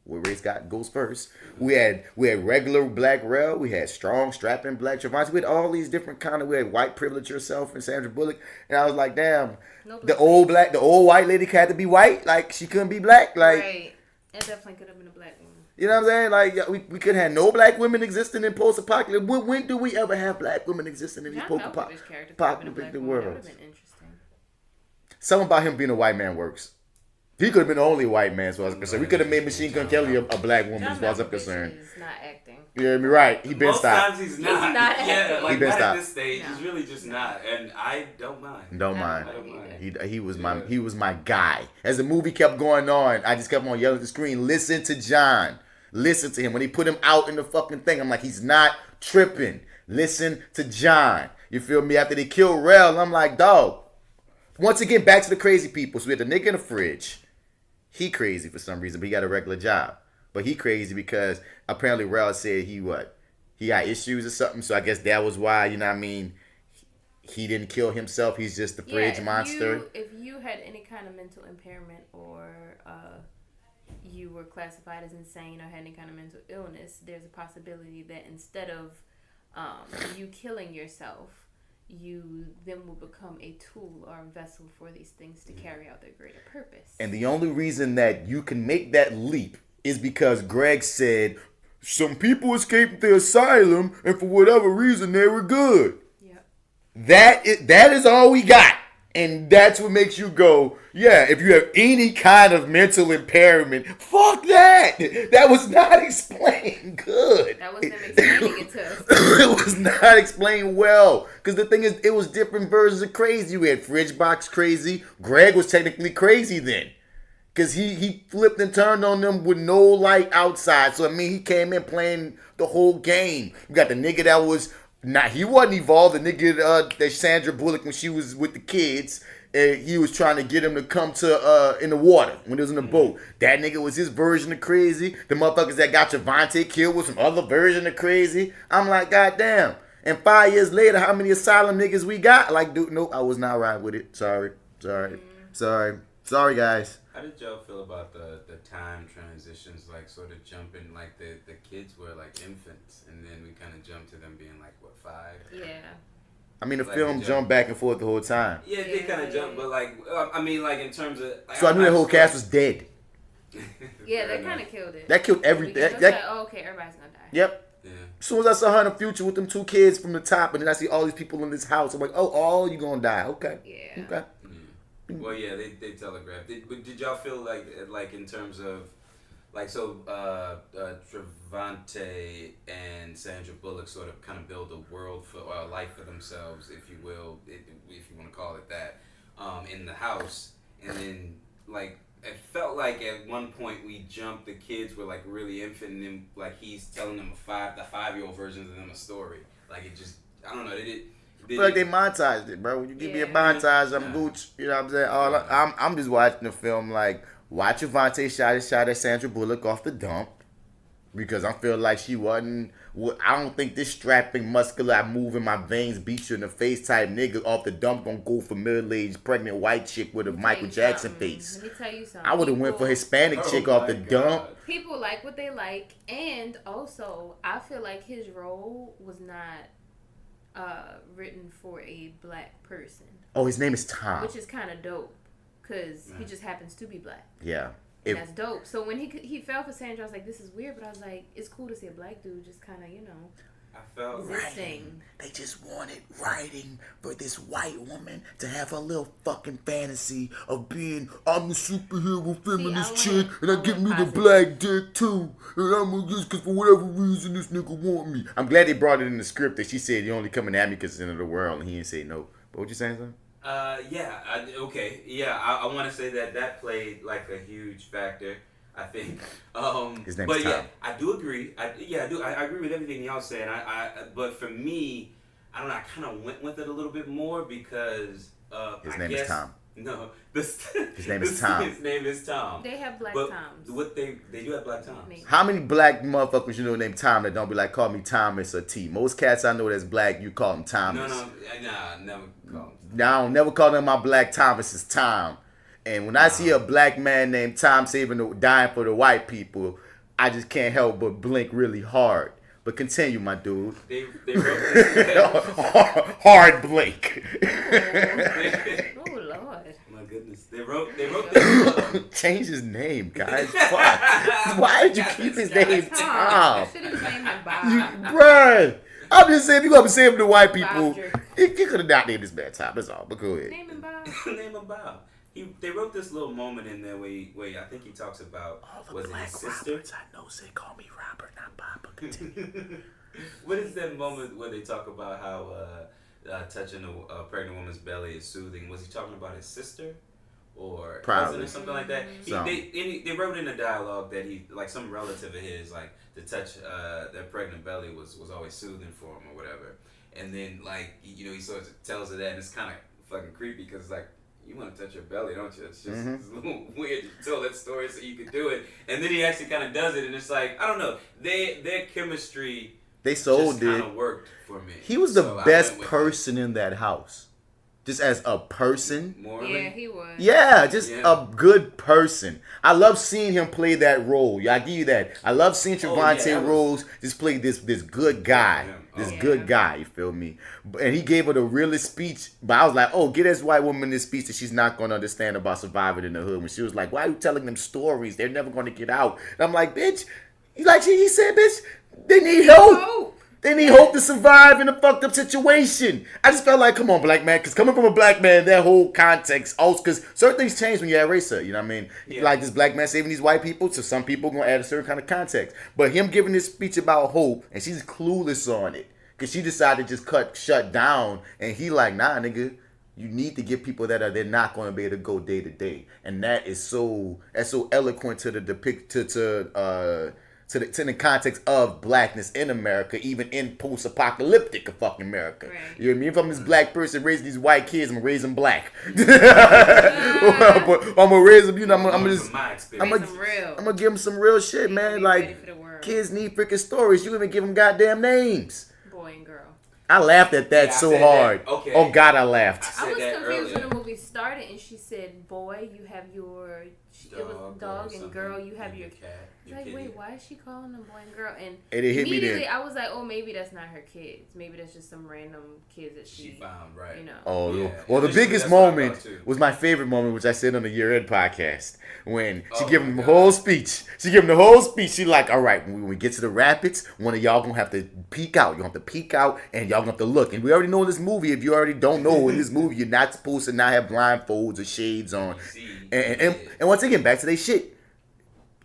[SPEAKER 4] where race goes first. We had regular black Rel. We had strong, strapping black Travanti. We had all these different we had white privilege herself and Sandra Bullock. And I was like, damn, the old white lady had to be white. Like, she couldn't be black. Like,
[SPEAKER 5] right. It definitely could have been a black woman.
[SPEAKER 4] You know what I'm saying? Like, we could have no black women existing in post-apocalypse. When do we ever have black women existing in these post-apocalyptic worlds?
[SPEAKER 5] That would have been interesting.
[SPEAKER 4] Something about him being a white man works. He could have been the only white man, as far as I'm concerned. We could have made Machine Gun Kelly a black woman, as far as I'm concerned.
[SPEAKER 5] He's not acting.
[SPEAKER 4] You hear me? Right. He been stopped.
[SPEAKER 3] Most times he's not.
[SPEAKER 5] Yeah,
[SPEAKER 3] like
[SPEAKER 4] he been
[SPEAKER 3] not
[SPEAKER 4] stopped.
[SPEAKER 3] at this stage. He's really just not. And I don't mind.
[SPEAKER 4] I don't mind. He was my guy. As the movie kept going on, I just kept on yelling at the screen, listen to John. Listen to him. When he put him out in the fucking thing, I'm like, he's not tripping. Listen to John. You feel me? After they killed Rel, I'm like, dog. Once again, back to the crazy people. So we had the nigga in the fridge. He crazy for some reason, but he got a regular job. But he crazy because apparently Rel said he got issues or something. So I guess that was why, you know what I mean, he didn't kill himself. He's just the fridge monster.
[SPEAKER 5] If you had any kind of mental impairment or you were classified as insane or had any kind of mental illness, there's a possibility that instead of you killing yourself, you then will become a tool or a vessel for these things to carry out their greater purpose.
[SPEAKER 4] And the only reason that you can make that leap is because Greg said some people escaped the asylum and for whatever reason they were good.
[SPEAKER 5] Yep.
[SPEAKER 4] That is all we got. And that's what makes you go, yeah, if you have any kind of mental impairment, fuck that. That was not explained good.
[SPEAKER 5] That wasn't explaining it to us.
[SPEAKER 4] It was not explained well. Because the thing is, it was different versions of crazy. We had Fridge Box crazy. Greg was technically crazy then. Because he flipped and turned on them with no light outside. So, I mean, he came in playing the whole game. You got the nigga that was... he wasn't evolved. The nigga that Sandra Bullock, when she was with the kids, he was trying to get him to come to in the water when he was in the boat. That nigga was his version of crazy. The motherfuckers that got Javante killed was some other version of crazy. I'm like, goddamn. And 5 years later, how many asylum niggas we got? Like, dude, nope, I was not right with it. Sorry, guys.
[SPEAKER 3] How did y'all feel about the time transitions, like sort of jumping, like the kids were like infants, and then we kind of jumped to them being like, what, 5?
[SPEAKER 5] Yeah.
[SPEAKER 4] I mean, the film jumped back and forth the whole time.
[SPEAKER 3] Yeah, they kind of jumped, but like, I mean, like in terms of... Like,
[SPEAKER 4] so I knew the whole cast was dead.
[SPEAKER 5] Yeah, they kind of killed it.
[SPEAKER 4] That killed everything.
[SPEAKER 5] Okay, everybody's gonna die.
[SPEAKER 4] Yep.
[SPEAKER 3] Yeah.
[SPEAKER 4] As soon as I saw her in the future with them 2 kids from the top, and then I see all these people in this house, I'm like, oh, all you gonna die. Okay.
[SPEAKER 5] Yeah.
[SPEAKER 4] Okay.
[SPEAKER 3] Well, yeah, they telegraphed. Did y'all feel like in terms of, like, so Travante and Sandra Bullock sort of kind of build a world for, or a life for themselves, if you will, if you want to call it that, in the house, and then, like, it felt like at one point we jumped, the kids were like really infant, and then like he's telling them the 5-year-old versions of them a story. Like, it just, I don't know, I
[SPEAKER 4] feel like they monetized it, bro. When you give me a montage, I'm Gooch. You know what I'm saying? I'm just watching the film like, watch Javante shot at Sandra Bullock off the dump. Because I feel like she wasn't. I don't think this strapping, muscular, I move in my veins, beat you in the face type nigga off the dump gonna go for middle-aged, pregnant white chick with a Michael Jackson face.
[SPEAKER 5] Let me tell you something.
[SPEAKER 4] I would have went for Hispanic chick off the dump.
[SPEAKER 5] People like what they like, and also I feel like his role was not written for a black person.
[SPEAKER 4] Oh, his name is Tom.
[SPEAKER 5] Which is kind of dope, because he just happens to be black.
[SPEAKER 4] Yeah.
[SPEAKER 5] And that's dope. So when he fell for Sandra, I was like, this is weird, but I was like, it's cool to see a black dude just kind of,
[SPEAKER 3] I felt
[SPEAKER 5] existing.
[SPEAKER 4] They just wanted writing for this white woman to have a little fucking fantasy of being, I'm the superhero feminist chick, and I get me the black dick too. And I'm gonna just, because for whatever reason, this nigga want me. I'm glad they brought it in the script that she said, you only coming at me because it's the end of the world, and he didn't say no. But what you saying, son?
[SPEAKER 3] I want to say that played like a huge factor. I think.
[SPEAKER 4] His name
[SPEAKER 3] but
[SPEAKER 4] is Tom.
[SPEAKER 3] yeah, I do agree. I agree with everything y'all saying. But for me, I don't know. I kind of went with it a little bit more because
[SPEAKER 4] his name is Tom.
[SPEAKER 3] No,
[SPEAKER 4] his name is Tom.
[SPEAKER 3] His name is Tom.
[SPEAKER 5] They have black Toms.
[SPEAKER 3] What they do have black Toms.
[SPEAKER 4] How many black motherfuckers you know named Tom that don't be like, call me Thomas or T? Most cats I know that's black, you call them Thomas.
[SPEAKER 3] No, never call them.
[SPEAKER 4] No, I don't never call them my black Thomas is Tom. And when I see a black man named Tom dying for the white people, I just can't help but blink really hard. But continue, my dude.
[SPEAKER 3] They wrote this.
[SPEAKER 4] Hard blink.
[SPEAKER 5] Oh Lord.
[SPEAKER 3] My goodness. They wrote this.
[SPEAKER 4] Change his name, guys. Fuck. Why did you keep his name Tom?
[SPEAKER 5] Should have named him Bob.
[SPEAKER 4] Bruh. I'm just saying, if you're going to say him to white people, you could have not named this man Tom. That's all. But go ahead.
[SPEAKER 5] Name him Bob.
[SPEAKER 3] Name him Bob. They wrote this little moment in there where I think he talks about, was it his sister?
[SPEAKER 4] Roberts I know say call me Robert, not Bob, but continue.
[SPEAKER 3] What is that moment where they talk about how touching a pregnant woman's belly is soothing? Was he talking about his sister? Or
[SPEAKER 4] probably
[SPEAKER 3] or something like that? They wrote in the dialogue that he, like some relative of his, like to touch their pregnant belly was always soothing for him or whatever. And then he sort of tells her that, and it's kind of fucking creepy because like, you want to touch your belly, don't you? It's just it's a little weird to tell that story so you could do it. And then he actually kind of does it, and it's like, I don't know. Their chemistry just kind of worked for me.
[SPEAKER 4] He was the best person in that house. Just as a person.
[SPEAKER 3] Morally.
[SPEAKER 5] Yeah, he was.
[SPEAKER 4] Yeah, a good person. I love seeing him play that role. Yeah, I give you that. I love seeing Trevante Rose just play this good guy. Good guy, you feel me? And he gave her the realest speech. But I was like, get this white woman this speech that she's not going to understand about surviving in the hood. When she was like, why are you telling them stories? They're never going to get out. And I'm like, bitch, he said, bitch, they need help. They need hope to survive in a fucked up situation. I just felt like, come on, black man. Because coming from a black man, that whole context, also, because certain things change when you're a racer. You know what I mean? Yeah. Like this black man saving these white people, so some people are going to add a certain kind of context. But him giving this speech about hope, and she's clueless on it. Because she decided to just shut down. And he like, nah, nigga. You need to give people that they're not going to be able to go day to day. And that's so eloquent to the to the context of blackness in America, even in post-apocalyptic fucking America. Right. You know what I mean? If I'm this black person raising these white kids, I'm going to raise them black. But I'm going to raise them, I'm going to give them some real shit, man. Like, kids need freaking stories. You even give them goddamn names.
[SPEAKER 5] Boy and girl.
[SPEAKER 4] I laughed at that so hard.
[SPEAKER 3] That. Okay.
[SPEAKER 4] Oh, God, I laughed.
[SPEAKER 5] I was confused when the movie started and she said, boy, you have your... It was dog and girl, you have your cat. Like, wait, why is she calling them boy and girl? And
[SPEAKER 4] it hit me then.
[SPEAKER 5] I was like, maybe that's not her kids. Maybe that's just some random kids that she
[SPEAKER 3] found, right?
[SPEAKER 5] You know.
[SPEAKER 4] Oh, yeah. Well, the biggest moment was my favorite moment, which I said on the Your30 Podcast, when she gave him the whole speech. She like, all right, when we get to the rapids, one of y'all gonna have to peek out. You have to peek out, and y'all gonna have to look. And we already know in this movie, if you already don't know, in this movie, you're not supposed to not have blindfolds or shades on. And once again, back to their shit.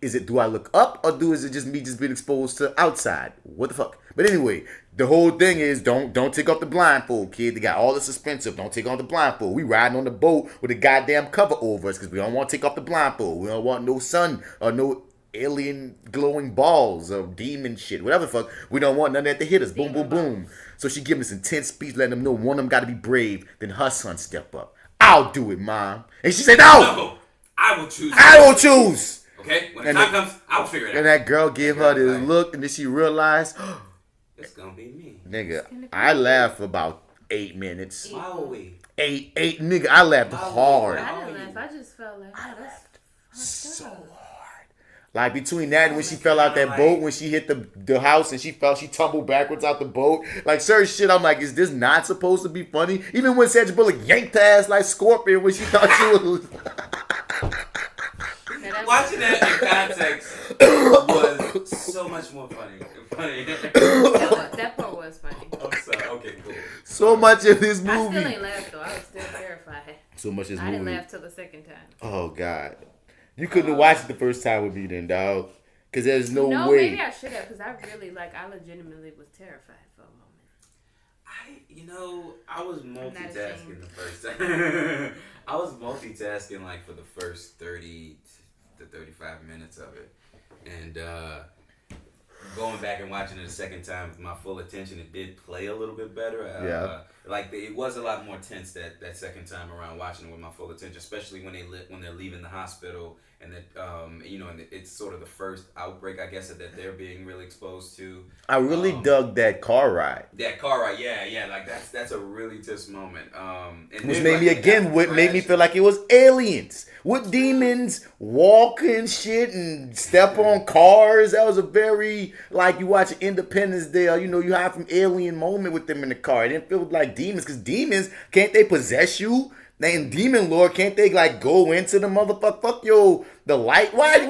[SPEAKER 4] Do I look up or is it just me just being exposed to outside? What the fuck? But anyway, the whole thing is don't take off the blindfold, kid. They got all the suspensive. Don't take off the blindfold. We riding on the boat with a goddamn cover over us because we don't want to take off the blindfold. We don't want no sun or no alien glowing balls or demon shit. Whatever the fuck. We don't want none of that to hit us. Boom, boom, boom. So she giving this intense speech letting them know one of them got to be brave. Then her son step up. I'll do it, Mom. And she said, no.
[SPEAKER 3] I will choose.
[SPEAKER 4] I will choose.
[SPEAKER 3] Okay, when the time comes, I'll figure it out.
[SPEAKER 4] And that girl gave her this look, and then she realized,
[SPEAKER 3] it's gonna be me.
[SPEAKER 4] Nigga, I laughed for about 8 minutes.
[SPEAKER 3] Why were we?
[SPEAKER 4] Eight, nigga, I laughed hard.
[SPEAKER 5] I didn't laugh. I just felt like, oh, that's
[SPEAKER 4] So hard. Like between that and when she fell out that boat, when she hit the house and she tumbled backwards out the boat. Like certain shit, I'm like, is this not supposed to be funny? Even when Sandra Bullock yanked her ass like Scorpion when she thought she was.
[SPEAKER 3] Watching that in context was so much more funny.
[SPEAKER 5] that part was funny.
[SPEAKER 3] I'm sorry. Okay, cool.
[SPEAKER 4] So much of this movie.
[SPEAKER 5] I still ain't laughed though. I was still terrified.
[SPEAKER 4] So much of this
[SPEAKER 5] I
[SPEAKER 4] movie.
[SPEAKER 5] didn't laugh till the second time.
[SPEAKER 4] Oh God, you couldn't have watched it the first time with me then, dog. Because there's no
[SPEAKER 5] No,
[SPEAKER 4] way.
[SPEAKER 5] maybe I should have. Because I really I legitimately was terrified for a moment.
[SPEAKER 3] I was multitasking the first time. I was multitasking like for the first 30 to 35 minutes of it. And going back and watching it a second time with my full attention, it did play a little bit better. It was a lot more tense that second time around watching it with my full attention, especially when they're leaving the hospital and that and it's sort of the first outbreak, I guess, that they're being really exposed to.
[SPEAKER 4] I really dug that car ride.
[SPEAKER 3] That car ride, yeah, like that's a really tense moment.
[SPEAKER 4] Which made me feel like it was aliens with demons walk and shit and step on cars. That was a very like you watch Independence Day, you have some alien moment with them in the car. It didn't feel like demons because demons can't they possess you? In demon lore, can't they like go into the motherfucker? Fuck the light. Why?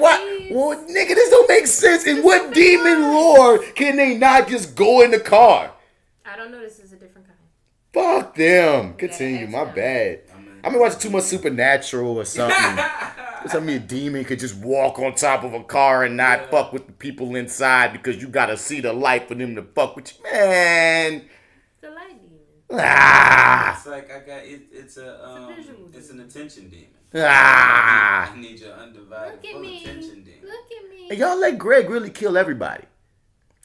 [SPEAKER 4] Well, nigga, this don't make sense. In what demon lore can they not just go in the car?
[SPEAKER 5] I don't know. This is a different kind.
[SPEAKER 4] Fuck them. Continue. My bad. I've been watching too much Supernatural or something. Tell me a demon could just walk on top of a car and not fuck with the people inside because you gotta see the light for them to fuck with you, man.
[SPEAKER 5] The light demon.
[SPEAKER 4] Ah.
[SPEAKER 3] It's like it's an attention demon.
[SPEAKER 4] Ah.
[SPEAKER 3] I need your undivided full attention demon.
[SPEAKER 5] Look at me.
[SPEAKER 4] And y'all let Greg really kill everybody.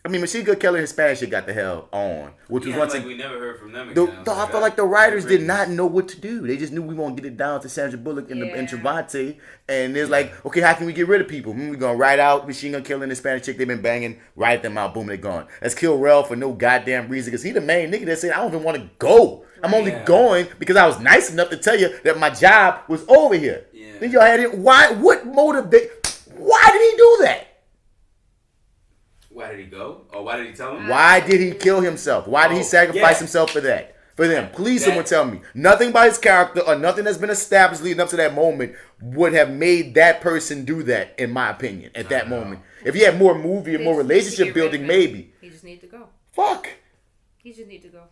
[SPEAKER 4] I mean, Machine Gun Kelly Hispanic shit got the hell on. Which was once
[SPEAKER 3] we never heard from them again.
[SPEAKER 4] I felt like the writers did not know what to do. They just knew we won't get it down to Sandra Bullock and Trevante. And it's like, okay, how can we get rid of people? We're going to write out Machine Gun Kelly and Hispanic chick they've been banging, write them out, boom, they're gone. Let's kill Rel for no goddamn reason because he the main nigga that said, I don't even want to go. I'm only going because I was nice enough to tell you that my job was over here. Yeah. Then y'all had it. Why did he do that?
[SPEAKER 3] Why did he go? Or why did he tell him?
[SPEAKER 4] Why did he kill himself? Why did he sacrifice himself for that? For them. Please someone tell me. Nothing by his character or nothing that's been established leading up to that moment would have made that person do that, in my opinion, at that moment. If he had more movie and more relationship building, maybe.
[SPEAKER 5] He just need to go.
[SPEAKER 4] Fuck.
[SPEAKER 5] He just need to go.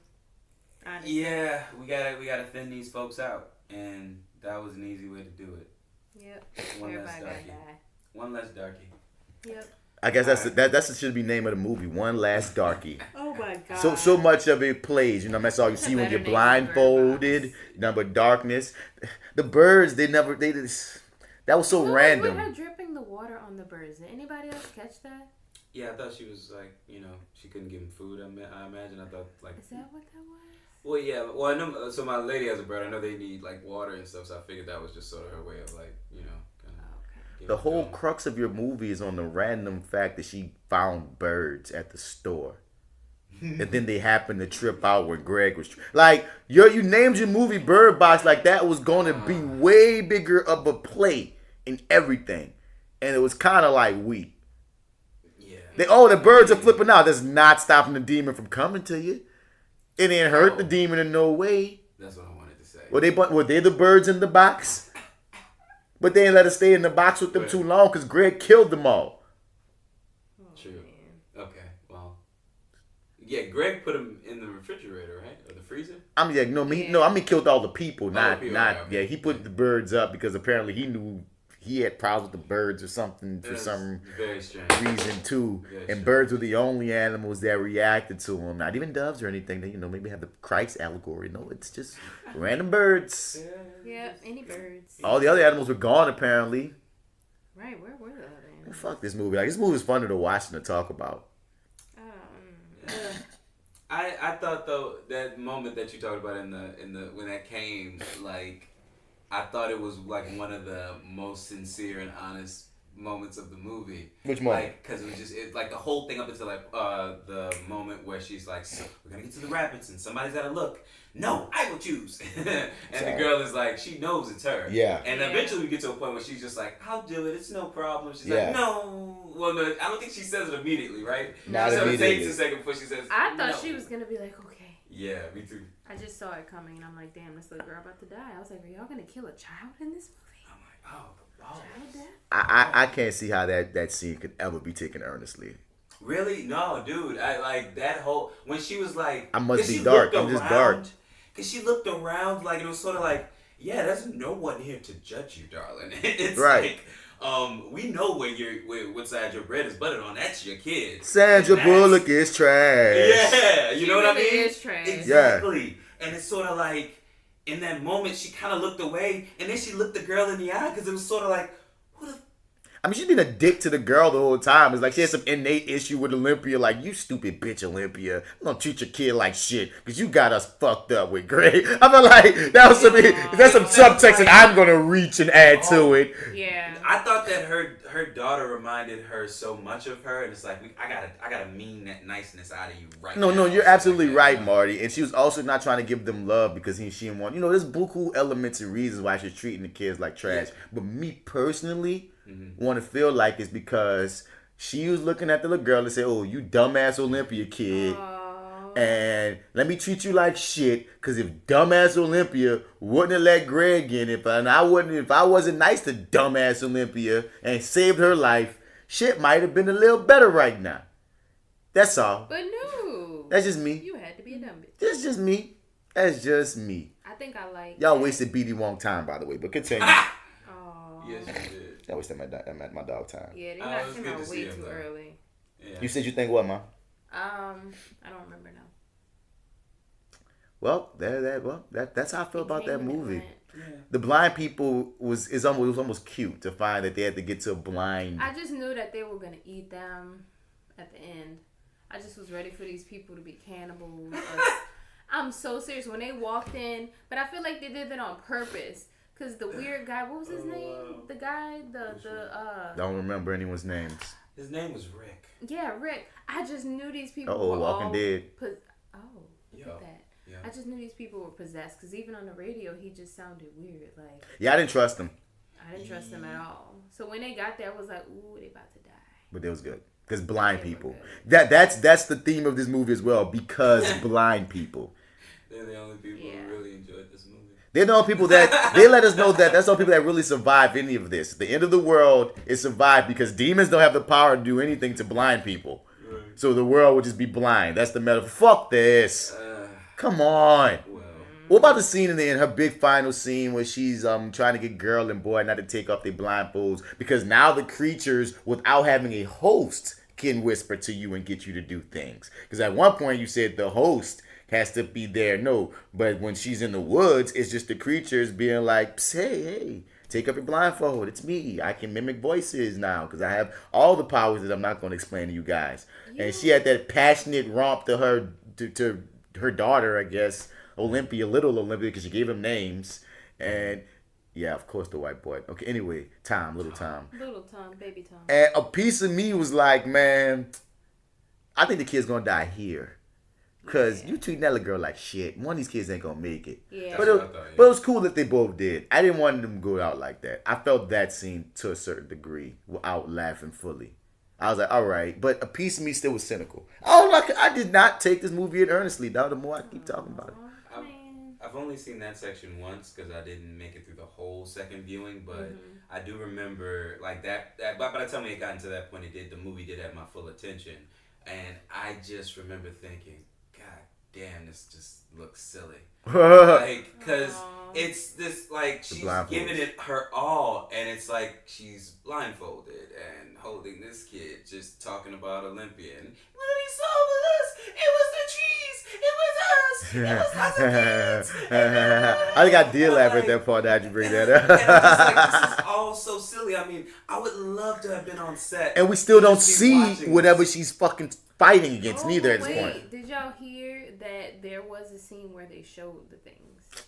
[SPEAKER 5] Honestly.
[SPEAKER 3] Yeah, we gotta thin these folks out. And that was an easy way to do it.
[SPEAKER 5] Yep.
[SPEAKER 3] One less
[SPEAKER 5] Everybody
[SPEAKER 3] darky.
[SPEAKER 5] gotta die.
[SPEAKER 3] One less darky.
[SPEAKER 5] Yep.
[SPEAKER 4] I guess that should be the name of the movie. One Last Darky.
[SPEAKER 5] Oh my god.
[SPEAKER 4] So much of it plays. That's all you see when you're blindfolded. Number darkness. The birds. That was so random.
[SPEAKER 5] With her dripping the water on the birds. Did anybody else catch that?
[SPEAKER 3] Yeah, I thought she was like, she couldn't give him food. I imagine. I thought like.
[SPEAKER 5] Is that what that was?
[SPEAKER 3] Well, yeah. Well, I know. So my lady has a bird. I know they need like water and stuff. So I figured that was just sort of her way of like,
[SPEAKER 4] The whole crux of your movie is on the random fact that she found birds at the store. And then they happened to trip out when Greg was... Like, you named your movie Bird Box like that was going to be way bigger of a play in everything. And it was kind of like weak. Yeah. The birds are flipping out. That's not stopping the demon from coming to you. It didn't hurt the demon in no way.
[SPEAKER 3] That's what I wanted to say.
[SPEAKER 4] Were they the birds in the box? But they didn't let us stay in the box with them too long because Greg killed them all.
[SPEAKER 3] True. Okay. Well. Yeah, Greg put them in the refrigerator, right? Or the freezer?
[SPEAKER 4] He killed all the people,
[SPEAKER 3] Okay.
[SPEAKER 4] He put the birds up because apparently he knew he had problems with the birds or something for some reason too. And birds were the only animals that reacted to him. Not even doves or anything. They, maybe have the Christ allegory. No, it's just random birds.
[SPEAKER 5] Yeah, any birds.
[SPEAKER 4] All the other animals were gone apparently.
[SPEAKER 5] Right, where were the other animals?
[SPEAKER 4] Fuck this movie. Like, this movie is funner to watch than to talk about.
[SPEAKER 3] I thought though that moment that you talked about in the when that came, like, I thought it was like one of the most sincere and honest moments of the movie.
[SPEAKER 4] Which moment?
[SPEAKER 3] Like, because it was just like the whole thing up until like the moment where she's like, so we're gonna get to the rapids and somebody's gotta look. No, I will choose. And the girl is like, she knows it's her.
[SPEAKER 4] Yeah.
[SPEAKER 3] And eventually we get to a point where she's just like, I'll do it. It's no problem. She's like, no. Well, no, I don't think she says it immediately, right?
[SPEAKER 4] Not
[SPEAKER 3] so
[SPEAKER 4] immediately.
[SPEAKER 3] it takes a second before she says.
[SPEAKER 5] I thought
[SPEAKER 3] no.
[SPEAKER 5] she was gonna be like, okay.
[SPEAKER 3] Yeah, me too.
[SPEAKER 5] I just saw it coming, and I'm like, damn, this little girl about to die. I was like, are y'all gonna kill a child in this movie?
[SPEAKER 3] I'm like, oh, the balls.
[SPEAKER 5] Child death?
[SPEAKER 4] I can't see how that scene could ever be taken earnestly.
[SPEAKER 3] Really? No, dude. I like that whole when she was like,
[SPEAKER 4] I must be dark. I'm just dark.
[SPEAKER 3] Because she looked around like it was sort of like, yeah, there's no one here to judge you, darling. It's
[SPEAKER 4] right.
[SPEAKER 3] Like, we know what side your bread is buttered on. That's your kid.
[SPEAKER 4] Sandra Bullock is trash.
[SPEAKER 3] Yeah, you know what I mean?
[SPEAKER 5] Is trash.
[SPEAKER 3] Exactly. Yeah. And it's sort of like, in that moment, she kind of looked away, and then she looked the girl in the eye because it was sort of like, who the.
[SPEAKER 4] I mean, she's been a dick to the girl the whole time. It's like she had some innate issue with Olympia. Like, you stupid bitch, Olympia. I'm gonna treat your kid like shit because you got us fucked up with Greg. I feel like that's some subtext that I'm gonna reach and add to it.
[SPEAKER 5] Yeah.
[SPEAKER 3] I thought that her daughter reminded her so much of her, and it's like I gotta mean that niceness out of you right now.
[SPEAKER 4] No, you're absolutely right, Marty. And she was also not trying to give them love because she didn't want. There's buku elements and reasons why she's treating the kids like trash. Yeah. But me personally. Want to feel like it's because she was looking at the little girl and say, "Oh, you dumbass Olympia kid, and let me treat you like shit." Because if dumbass Olympia wouldn't have let Greg in, if I wasn't nice to dumbass Olympia and saved her life, shit might have been a little better right now. That's all.
[SPEAKER 5] But no,
[SPEAKER 4] that's just me.
[SPEAKER 5] You had to be a dumb bitch.
[SPEAKER 4] That's just me. That's just me.
[SPEAKER 5] I think I like.
[SPEAKER 4] Y'all wasted BD Wong time, by the way, but continue.
[SPEAKER 3] Yes, you did.
[SPEAKER 4] I wasted my dog time.
[SPEAKER 5] Yeah, they knocked him out way too early.
[SPEAKER 4] Yeah. You said you think what, Ma?
[SPEAKER 5] I don't remember now.
[SPEAKER 4] Well, that's how I feel about that movie. Yeah. The blind people was almost cute to find that they had to get to a blind.
[SPEAKER 5] I just knew that they were gonna eat them at the end. I just was ready for these people to be cannibals. I'm so serious when they walked in, but I feel like they did that on purpose. Cause the weird guy, what was his name? The guy,
[SPEAKER 4] Don't remember anyone's names.
[SPEAKER 3] His name was Rick.
[SPEAKER 5] Yeah, Rick. I just knew these people
[SPEAKER 4] were
[SPEAKER 5] Walking
[SPEAKER 4] Dead.
[SPEAKER 5] Look at that. Yeah. I just knew these people were possessed. Cause even on the radio, he just sounded weird. Like.
[SPEAKER 4] Yeah, I didn't trust him.
[SPEAKER 5] I didn't trust him at all. So when they got there, I was like, ooh, they about to die.
[SPEAKER 4] But it was good. Cause blind people. That's the theme of this movie as well. Because blind people.
[SPEAKER 3] They're the only people who really enjoyed this movie.
[SPEAKER 4] They're the only people that, they let us know that that's the only people that really survive any of this. The end of the world is survived because demons don't have the power to do anything to blind people. Right. So the world would just be blind. That's the metaphor. Fuck this. Come on. Well. What about the scene in the end, her big final scene where she's trying to get girl and boy not to take off their blindfolds because now the creatures, without having a host, can whisper to you and get you to do things. Because at one point you said the host has to be there. No, but when she's in the woods, it's just the creatures being like, hey, take up your blindfold. It's me. I can mimic voices now because I have all the powers that I'm not going to explain to you guys. Yeah. And she had that passionate romp to her daughter, I guess, little Olympia, because she gave him names. And yeah, of course, the white boy. Okay, anyway, little Tom.
[SPEAKER 5] Little Tom, baby Tom.
[SPEAKER 4] And a piece of me was like, man, I think the kid's going to die here. Because you treating that little girl like shit. One of these kids ain't going to make it. Yeah. But it was cool that they both did. I didn't want them to go out like that. I felt that scene to a certain degree without laughing fully. I was like, all right. But a piece of me still was cynical. I did not take this movie in earnestly. Now the more I keep talking about it.
[SPEAKER 3] I've only seen that section once because I didn't make it through the whole second viewing. But I do remember like that by the time it got into that point, the movie did have my full attention. And I just remember thinking, damn, this just looks silly. Like, because it's this, like, she's giving it her all, and it's like she's blindfolded and holding this kid, just talking about Olympia. And what he saw with us, it was the trees, it was us, it was lots of kids.
[SPEAKER 4] I think I did laugh at that part. How'd you bring that up?
[SPEAKER 3] And I'm just like, this is all so silly. I mean, I would love to have been on set.
[SPEAKER 4] And we still don't see whatever she's fucking fighting against neither at this point.
[SPEAKER 5] Did y'all hear that there was a scene where they showed the things?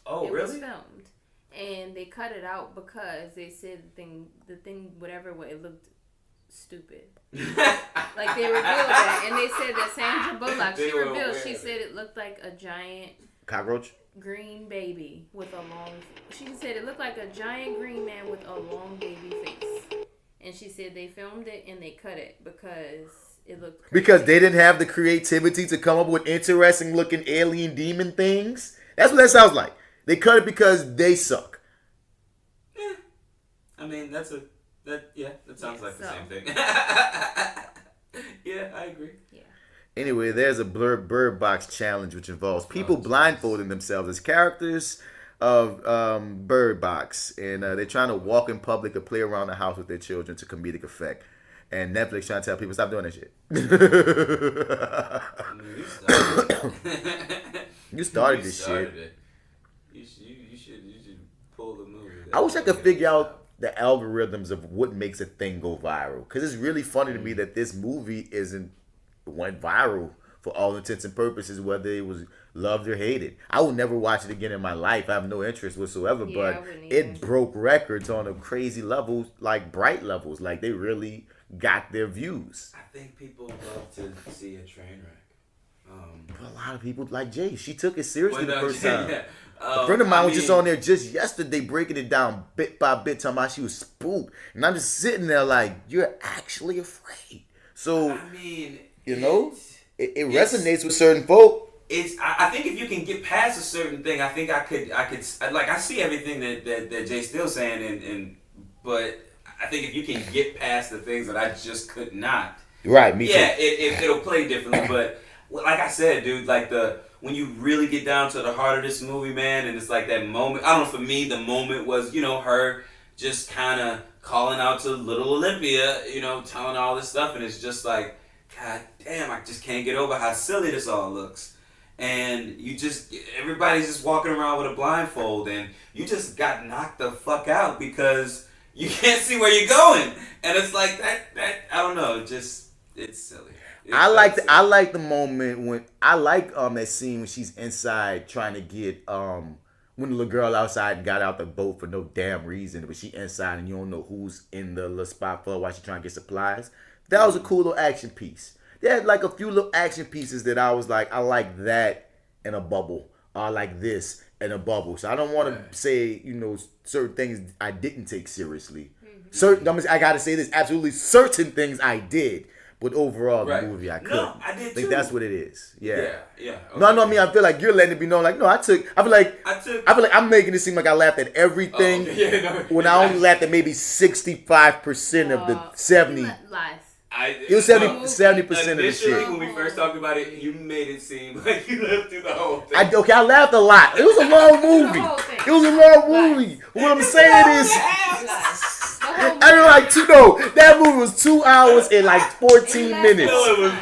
[SPEAKER 3] Oh,
[SPEAKER 5] it
[SPEAKER 3] really?
[SPEAKER 5] Was filmed. and they cut it out because they said the thing, whatever way, it looked stupid. Like they revealed that, and they said that Sandra Bullock, she said it looked like a giant
[SPEAKER 4] cockroach,
[SPEAKER 5] green baby with a long. She said it looked like a giant green man with a long baby face, and she said they filmed it and they cut it because it looked crazy.
[SPEAKER 4] Because they didn't have the creativity to come up with interesting looking alien demon things. That's what that sounds like. They cut it because they suck.
[SPEAKER 3] Yeah. I mean, that sounds like the same thing. Yeah, I agree. Yeah.
[SPEAKER 4] Anyway, there's a bird box challenge which involves people blindfolding themselves as characters of Bird Box, and they're trying to walk in public or play around the house with their children to comedic effect. And Netflix trying to tell people stop doing that shit. You started this shit.
[SPEAKER 3] You should pull the movie.
[SPEAKER 4] I wish I could figure out the algorithms of what makes a thing go viral. Because it's really funny to me that this movie went viral for all intents and purposes, whether it was loved or hated. I will never watch it again in my life. I have no interest whatsoever, but it broke records on a crazy level, like bright levels. Like they really got their views.
[SPEAKER 3] I think people love to see a train wreck.
[SPEAKER 4] But a lot of people, like Jay, she took it seriously the first time.
[SPEAKER 3] Yeah.
[SPEAKER 4] A friend of mine was just on there just yesterday breaking it down bit by bit, talking about she was spooked. And I'm just sitting there like, you're actually afraid. So,
[SPEAKER 3] I mean,
[SPEAKER 4] it resonates with certain folk.
[SPEAKER 3] I think if you can get past a certain thing, I think I could like, I see everything that J.Steel's saying, but I think if you can get past the things that I just could not.
[SPEAKER 4] Right, me too.
[SPEAKER 3] Yeah, it'll play differently, but like I said, dude, like when you really get down to the heart of this movie, man, and it's like that moment, I don't know, for me, the moment was, her just kind of calling out to little Olympia, telling all this stuff, and it's just like, God damn, I just can't get over how silly this all looks. And everybody's just walking around with a blindfold, and you just got knocked the fuck out because you can't see where you're going. And it's like, that I don't know, it's silly.
[SPEAKER 4] I like the moment when that scene when she's inside trying to get when the little girl outside got out the boat for no damn reason, but she inside and you don't know who's in the little spot for her while she's trying to get supplies. That was a cool little action piece. They had like a few little action pieces that I was like, I like that in a bubble. I like this in a bubble. So I don't want to say, certain things I didn't take seriously. I gotta say this, absolutely certain things I did. But overall, the movie I couldn't.
[SPEAKER 3] No, I did too.
[SPEAKER 4] Think that's what it is. Yeah.
[SPEAKER 3] Okay.
[SPEAKER 4] No, I mean, I feel like you're letting it be known. Like, no, I feel like I'm making it seem like I laughed at everything. When I only laughed at maybe 65% of the 70.
[SPEAKER 5] Lies.
[SPEAKER 4] It was 70% of the shit.
[SPEAKER 3] When we first talked about it, you made it seem like you lived through the whole thing.
[SPEAKER 4] I laughed a lot. It was a long movie. What I'm saying is, that movie was 2 hours and like 14 minutes.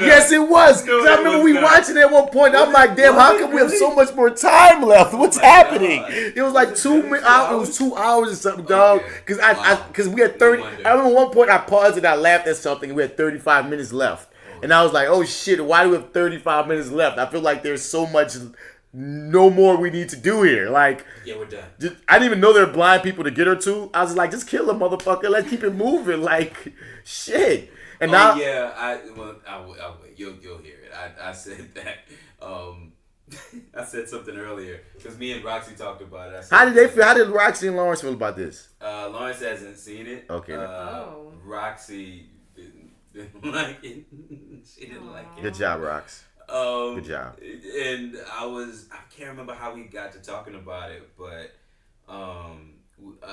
[SPEAKER 4] Yes, it was. Because I remember we watching it at one point. I'm like, damn, how come we have so much more time left? What's happening? It was like 2 minutes. It was 2 hours or something, dog. Because we had 30. I remember one point I paused and I laughed at something. And we had 35 minutes left. And I was like, oh shit, why do we have 35 minutes left? I feel like there's so much, no more we need to do here. Like,
[SPEAKER 3] yeah, we're done.
[SPEAKER 4] I didn't even know there were blind people to get her to. I was like, just kill her, motherfucker. Let's keep it moving. Like, shit. And now,
[SPEAKER 3] I'll wait. You'll hear it. I said that. I said something earlier because me and Roxy talked about it.
[SPEAKER 4] How did they feel? How did Roxy and Lawrence feel about this?
[SPEAKER 3] Lawrence hasn't seen it.
[SPEAKER 4] Okay.
[SPEAKER 3] Roxy didn't like it. She didn't like it.
[SPEAKER 4] Good job, Rox. Good job.
[SPEAKER 3] And I can't remember how we got to talking about it, but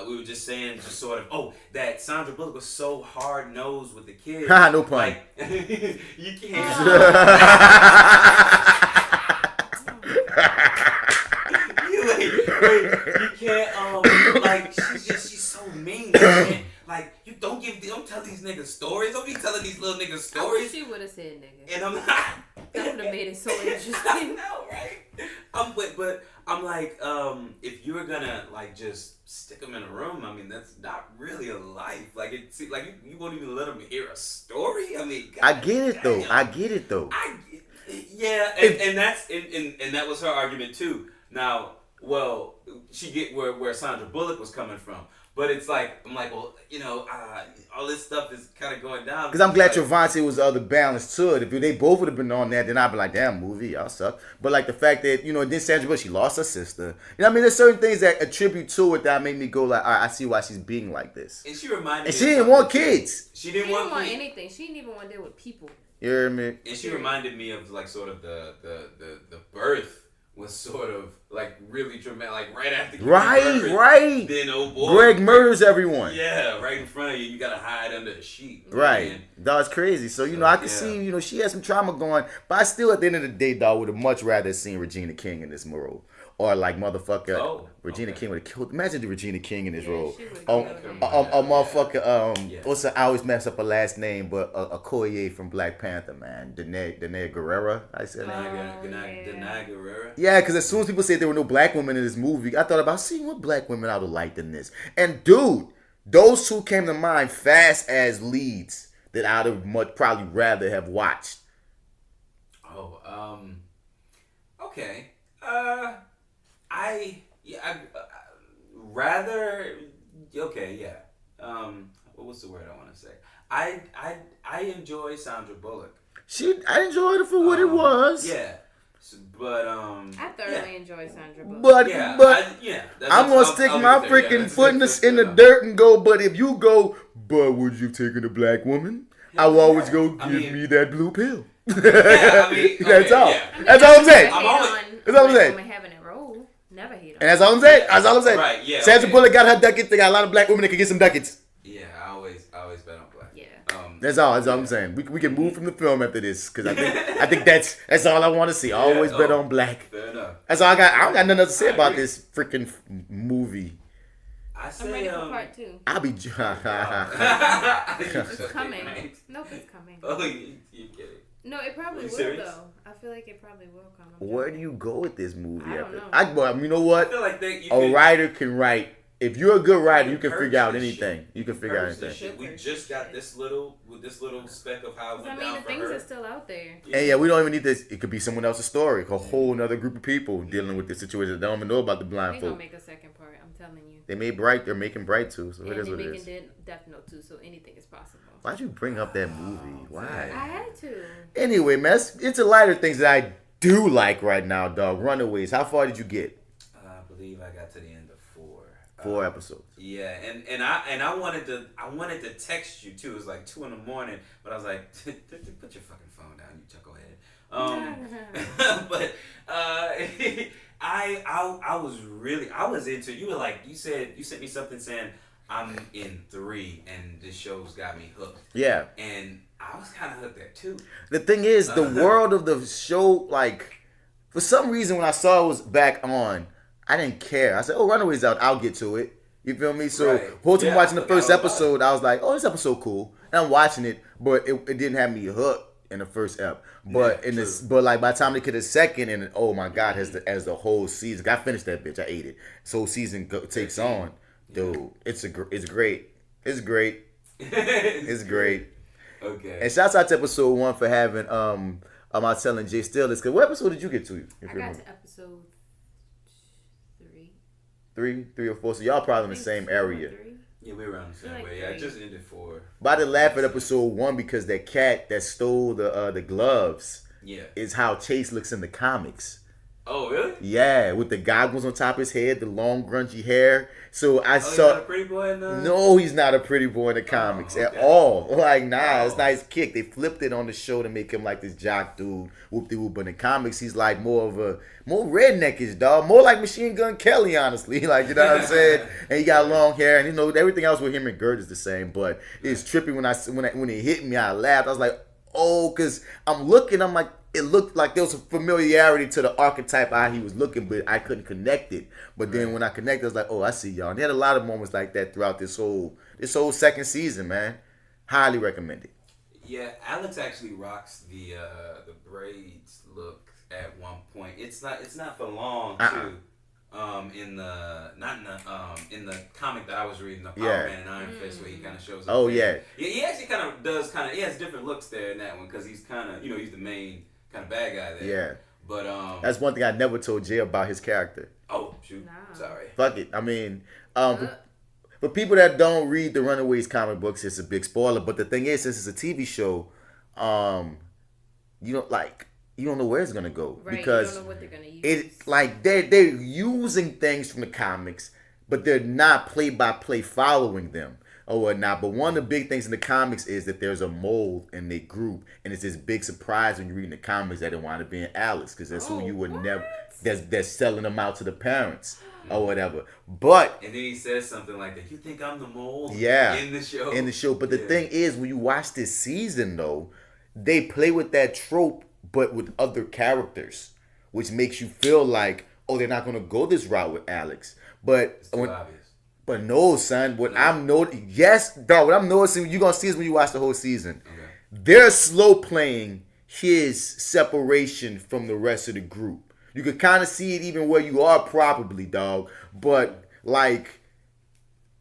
[SPEAKER 3] we were just saying, just sort of, that Sandra Bullock was so hard nosed with the kids.
[SPEAKER 4] No pun.
[SPEAKER 3] Like, you can't. You can't. Like she's so mean. Man. Like you don't tell these niggas stories. Don't be telling these little niggas stories.
[SPEAKER 5] She would have said nigga.
[SPEAKER 3] And I'm not.
[SPEAKER 5] That would have made it so interesting.
[SPEAKER 3] I know, right? But I'm like, if you were gonna like just stick them in a room, I mean, that's not really a life. Like you won't even let them hear a story. I mean, God,
[SPEAKER 4] I get it though.
[SPEAKER 3] Yeah, and that was her argument too. Now, well, she get where Sandra Bullock was coming from. But it's like, I'm like, well, all this stuff is kind of going down.
[SPEAKER 4] Because I'm glad Travanti was the other balance to it. If they both would have been on that, then I'd be like, damn, movie, y'all suck. But like the fact that, then Sandra Bullock, she lost her sister. There's certain things that attribute to it that made me go like, all right, I see why she's being like this.
[SPEAKER 3] And she reminded me.
[SPEAKER 4] And she didn't want kids.
[SPEAKER 3] She didn't want
[SPEAKER 5] anything. She didn't even want to deal with people.
[SPEAKER 4] You hear me?
[SPEAKER 3] And she reminded me of like sort of the birth was sort of like really dramatic, like right after you birth,
[SPEAKER 4] right.
[SPEAKER 3] Then oh boy,
[SPEAKER 4] Greg murders everyone.
[SPEAKER 3] Yeah, right in front of you. You gotta hide under a sheet.
[SPEAKER 4] Right,
[SPEAKER 3] Man.
[SPEAKER 4] that's crazy. So I can see, she has some trauma going, but I still at the end of the day, dog, would have much rather seen Regina King in this role. Or like motherfucker, Regina King would have killed. Imagine the Regina King in this role. Motherfucker. I always mess up her last name, but Okoye from Black Panther, man. Danai Gurira. I said
[SPEAKER 3] Danai Gurira.
[SPEAKER 4] Yeah, because as soon as people say there were no black women in this movie, I thought about seeing what black women I would have liked in this. And dude, those two came to mind fast as leads that I'd have much probably rather have watched.
[SPEAKER 3] Okay. Rather. Okay, yeah. What was the word I want to say? I enjoy Sandra Bullock.
[SPEAKER 4] I enjoyed it for what it was.
[SPEAKER 3] Yeah. But
[SPEAKER 5] I thoroughly enjoy Sandra Bullock.
[SPEAKER 4] But I'm gonna stick my freaking foot in the dirt and go. But if you go, but would you take in a black woman? I will always go. Give me that blue pill. That's all. That's all I'm saying. That's all I'm saying.
[SPEAKER 5] Never hate on.
[SPEAKER 4] And that's all I'm saying. That's all I'm saying.
[SPEAKER 3] Right, yeah.
[SPEAKER 4] Sandra Bullock got her ducats. They got a lot of black women that can get some ducats.
[SPEAKER 3] Yeah, I always bet on black.
[SPEAKER 5] Yeah.
[SPEAKER 4] That's all I'm saying. We can move from the film after this because I think that's all I want to see. Always bet on black.
[SPEAKER 3] Fair enough.
[SPEAKER 4] That's all I got. I don't got nothing else to say about this freaking movie.
[SPEAKER 5] I'm ready for part 2.
[SPEAKER 4] I'll be.
[SPEAKER 5] It's coming. Nope, it's coming.
[SPEAKER 3] Oh, you kidding?
[SPEAKER 5] No, it probably will
[SPEAKER 3] serious?
[SPEAKER 5] though. I feel like it probably will come.
[SPEAKER 4] Where do you go with this movie?
[SPEAKER 5] I don't know.
[SPEAKER 4] You know what?
[SPEAKER 3] I feel like
[SPEAKER 4] a writer can write. If you're a good writer, you can figure out anything. You can figure out anything.
[SPEAKER 3] We just got this little speck of how it went down
[SPEAKER 5] the things are still out there.
[SPEAKER 4] And we don't even need this. It could be someone else's story. A whole other group of people dealing with this situation that don't even know about the blind
[SPEAKER 5] They
[SPEAKER 4] folk.
[SPEAKER 5] gonna make a second part. I'm telling you.
[SPEAKER 4] They made Bright. They're making Bright too. So
[SPEAKER 5] and
[SPEAKER 4] it is what it is.
[SPEAKER 5] they're making Death Note too. So anything is possible.
[SPEAKER 4] Why'd you bring up that movie? Why?
[SPEAKER 5] I had to.
[SPEAKER 4] Anyway, man, it's a lighter things that I do like right now, dog. Runaways. How far did you get?
[SPEAKER 3] I believe I got to the end of 4.
[SPEAKER 4] 4 episodes.
[SPEAKER 3] Yeah, and I wanted to text you too. It was like 2 a.m, but I was like, put your fucking phone down, you chucklehead. But I was into. You were like, you sent me something saying I'm in 3 and this show's got me hooked. Yeah, and I was kind of hooked there too.
[SPEAKER 4] The thing is, the world of the show, like, for some reason when I saw it was back on, I didn't care. I said, "Oh, Runaways out. I'll get to it." You feel me? So, whole time watching the first episode, I was like, "Oh, this episode cool." And I'm watching it, but it didn't have me hooked in the first ep. But but like by the time they get a second, and oh my God, as the whole season, I finished that bitch. I ate it. So season takes on, dude. It's great. It's great. It's great.
[SPEAKER 3] Okay.
[SPEAKER 4] And shouts out to episode 1 for having I was telling J.Steel this. Cause what episode did you get to?
[SPEAKER 5] I got to episode 3.
[SPEAKER 4] 3 or 4. So y'all probably in the same area.
[SPEAKER 3] Yeah, we were around the same way. Yeah, I just ended 4.
[SPEAKER 4] But I did laugh at episode 1 because that cat that stole the gloves is how Chase looks in the comics.
[SPEAKER 3] Oh, really?
[SPEAKER 4] Yeah, with the goggles on top of his head, the long grungy hair. So I saw.
[SPEAKER 3] He's not a pretty boy in the...
[SPEAKER 4] No, he's not a pretty boy in the comics at all. Like, nah, it's nice kick. They flipped it on the show to make him like this jock dude, whoop-de-whoop. But in the comics, he's like more redneckish, dog. More like Machine Gun Kelly, honestly. Like, you know what I'm saying? And he got long hair, and everything else with him and Gert is the same. But it's trippy when it hit me. I laughed. I was like, oh, because I'm like. It looked like there was a familiarity to the archetype how he was looking, but I couldn't connect it. But then when I connected, I was like, oh, I see y'all. And they had a lot of moments like that throughout this whole second season, man. Highly recommended.
[SPEAKER 3] Yeah, Alex actually rocks the braids look at one point. It's not for long too. In the comic that I was reading, the Power Man and Iron Fist, where he kind of shows up.
[SPEAKER 4] Oh there.
[SPEAKER 3] He actually kind of does he has different looks there in that one because he's kind of he's the main kind of bad guy there.
[SPEAKER 4] Yeah.
[SPEAKER 3] But
[SPEAKER 4] that's one thing I never told Jay about his character.
[SPEAKER 3] Oh, shoot.
[SPEAKER 5] Nah.
[SPEAKER 3] Sorry.
[SPEAKER 4] Fuck it. I mean, for people that don't read the Runaways comic books, it's a big spoiler. But the thing is, since it's a TV show, you don't know where it's gonna go,
[SPEAKER 5] right,
[SPEAKER 4] because
[SPEAKER 5] you don't know what they're gonna use.
[SPEAKER 4] it's like they're using things from the comics, but they're not play by play following them or whatnot. But one of the big things in the comics is that there's a mole in their group, and it's this big surprise when you're reading the comics that it wound up being Alex, because that's who you would never. They're selling them out to the parents or whatever. But
[SPEAKER 3] and then he says something like that. You think I'm the mole?
[SPEAKER 4] Yeah,
[SPEAKER 3] in the show.
[SPEAKER 4] In the show, but the thing is, when you watch this season, though, they play with that trope, but with other characters, which makes you feel like, oh, they're not gonna go this route with Alex. But
[SPEAKER 3] it's too obvious.
[SPEAKER 4] But no, son. What I'm noticing, yes, dog. What I'm noticing, you're gonna see is when you watch the whole season. Okay. They're slow playing his separation from the rest of the group. You could kind of see it even where you are, probably, dog. But like,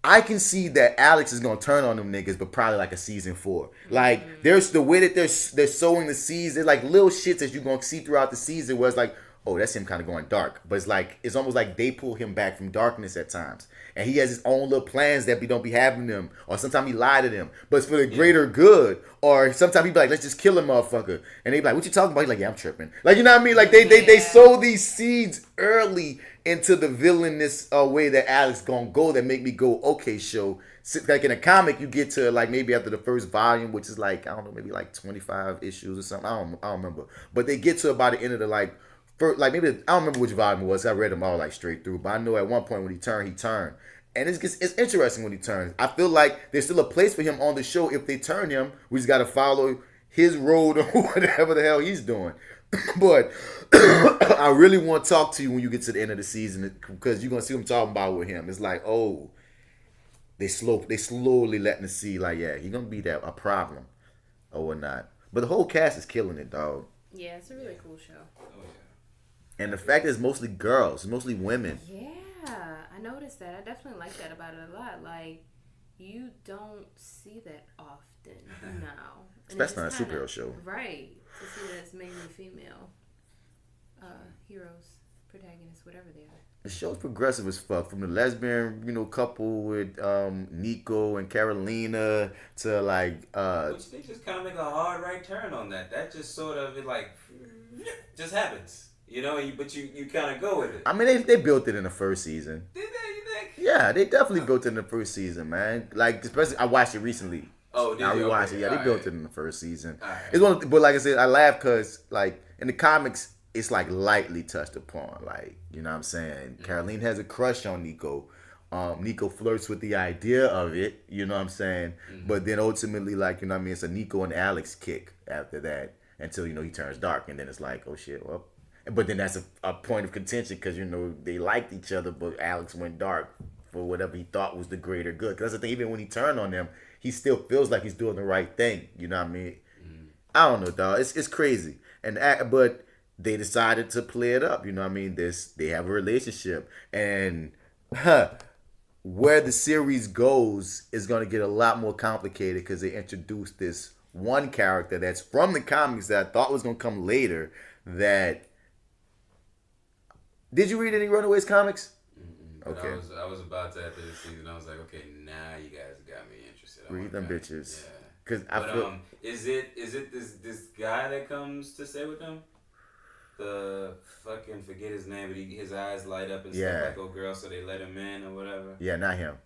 [SPEAKER 4] I can see that Alex is gonna turn on them niggas, but probably like a season 4. Like, there's the way that they're sowing the seeds. There's like little shits that you're gonna see throughout the season where it's like, oh, that's him kind of going dark. But it's almost like they pull him back from darkness at times. And he has his own little plans that we don't be having them. Or sometimes he lie to them. But it's for the greater good. Or sometimes he be like, let's just kill a motherfucker. And they be like, what you talking about? He's like, yeah, I'm tripping. Like, you know what I mean? Like, they sow these seeds early into the villainous way that Alex gonna go that make me go, okay, show. Like in a comic, you get to like maybe after the first volume, which is like, I don't know, maybe like 25 issues or something. I don't remember. But they get to about the end of the I don't remember which volume it was. I read them all like straight through. But I know at one point when he turned. And it's interesting when he turns. I feel like there's still a place for him on the show if they turn him. We just got to follow his road or whatever the hell he's doing. But I really want to talk to you when you get to the end of the season, because you're going to see what I'm talking about with him. It's like, oh, they slowly letting us see, like, yeah, he's going to be a problem or whatnot. But the whole cast is killing it, dog.
[SPEAKER 5] Yeah, it's a really cool show.
[SPEAKER 3] Oh, yeah.
[SPEAKER 4] And the fact that it's mostly girls, mostly women.
[SPEAKER 5] Yeah, I noticed that. I definitely like that about it a lot. Like, you don't see that often now.
[SPEAKER 4] Especially on a superhero show.
[SPEAKER 5] Right. To see that it's mainly female heroes, protagonists, whatever they are.
[SPEAKER 4] The show's progressive as fuck. From the lesbian, couple with Nico and Carolina to like...
[SPEAKER 3] Which they just kind of make a hard right turn on that. That just sort of, just happens. But you kind of go with it.
[SPEAKER 4] I mean, they built it in the first season.
[SPEAKER 3] Did they, you think?
[SPEAKER 4] Yeah, they definitely built it in the first season, man. Like, especially, I watched it recently.
[SPEAKER 3] Oh, did you?
[SPEAKER 4] I rewatched it. Yeah, they built
[SPEAKER 3] right.
[SPEAKER 4] it in the first season.
[SPEAKER 3] Right.
[SPEAKER 4] It's but like I said, I laugh because, like, in the comics, it's, like, lightly touched upon. Like, you know what I'm saying? Mm-hmm. Caroline has a crush on Nico. Nico flirts with the idea of it, you know what I'm saying? Mm-hmm. But then ultimately, like, you know what I mean? It's a Nico and Alex kick after that until, he turns dark. And then it's like, oh, shit, well... But then that's a point of contention because, they liked each other, but Alex went dark for whatever he thought was the greater good. Because that's the thing, even when he turned on them, he still feels like he's doing the right thing. You know what I mean? Mm. I don't know, dog. It's crazy. But they decided to play it up. You know what I mean? They have a relationship. And where the series goes is going to get a lot more complicated because they introduced this one character that's from the comics that I thought was going to come later that... Did you read any Runaways comics?
[SPEAKER 3] Mm-mm. Okay. I was about to after this season. I was like, okay, now you guys got me interested.
[SPEAKER 4] Read them bitches.
[SPEAKER 3] Yeah.
[SPEAKER 4] Cause I feel.
[SPEAKER 3] Is it this guy that comes to stay with them? The fucking forget his name, but his eyes light up and stuff like old girl, so they let him in or whatever.
[SPEAKER 4] Yeah, not him.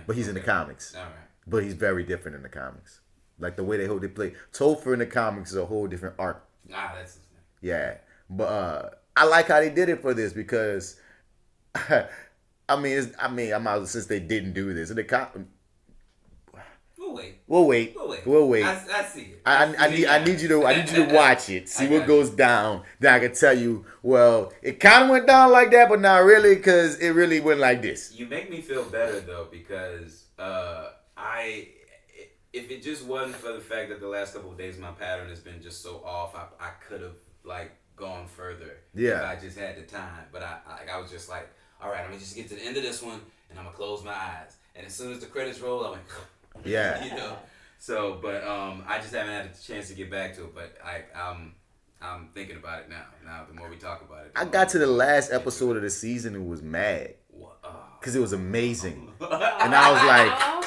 [SPEAKER 4] But he's in the comics.
[SPEAKER 3] All right.
[SPEAKER 4] But he's very different in the comics. Like the way they play. Topher in the comics is a whole different art.
[SPEAKER 3] That's his name.
[SPEAKER 4] Yeah, but I like how they did it for this because, since they didn't do this in the We'll wait.
[SPEAKER 3] I see it.
[SPEAKER 4] I need you to watch it. See what goes down. Then I can tell you. Well, it kind of went down like that, but not really, because it really went like this.
[SPEAKER 3] You make me feel better though, because if it just wasn't for the fact that the last couple of days my pattern has been just so off, I could have gone further if I just had the time. But I was just like, all right, let me just get to the end of this one, and I'm gonna close my eyes. And as soon as the credits roll, I'm like,
[SPEAKER 4] yeah.
[SPEAKER 3] So, but I just haven't had a chance to get back to it. But I'm thinking about it now. Now, the more we talk about it,
[SPEAKER 4] I got to the last episode of the season and was mad because it was amazing, and I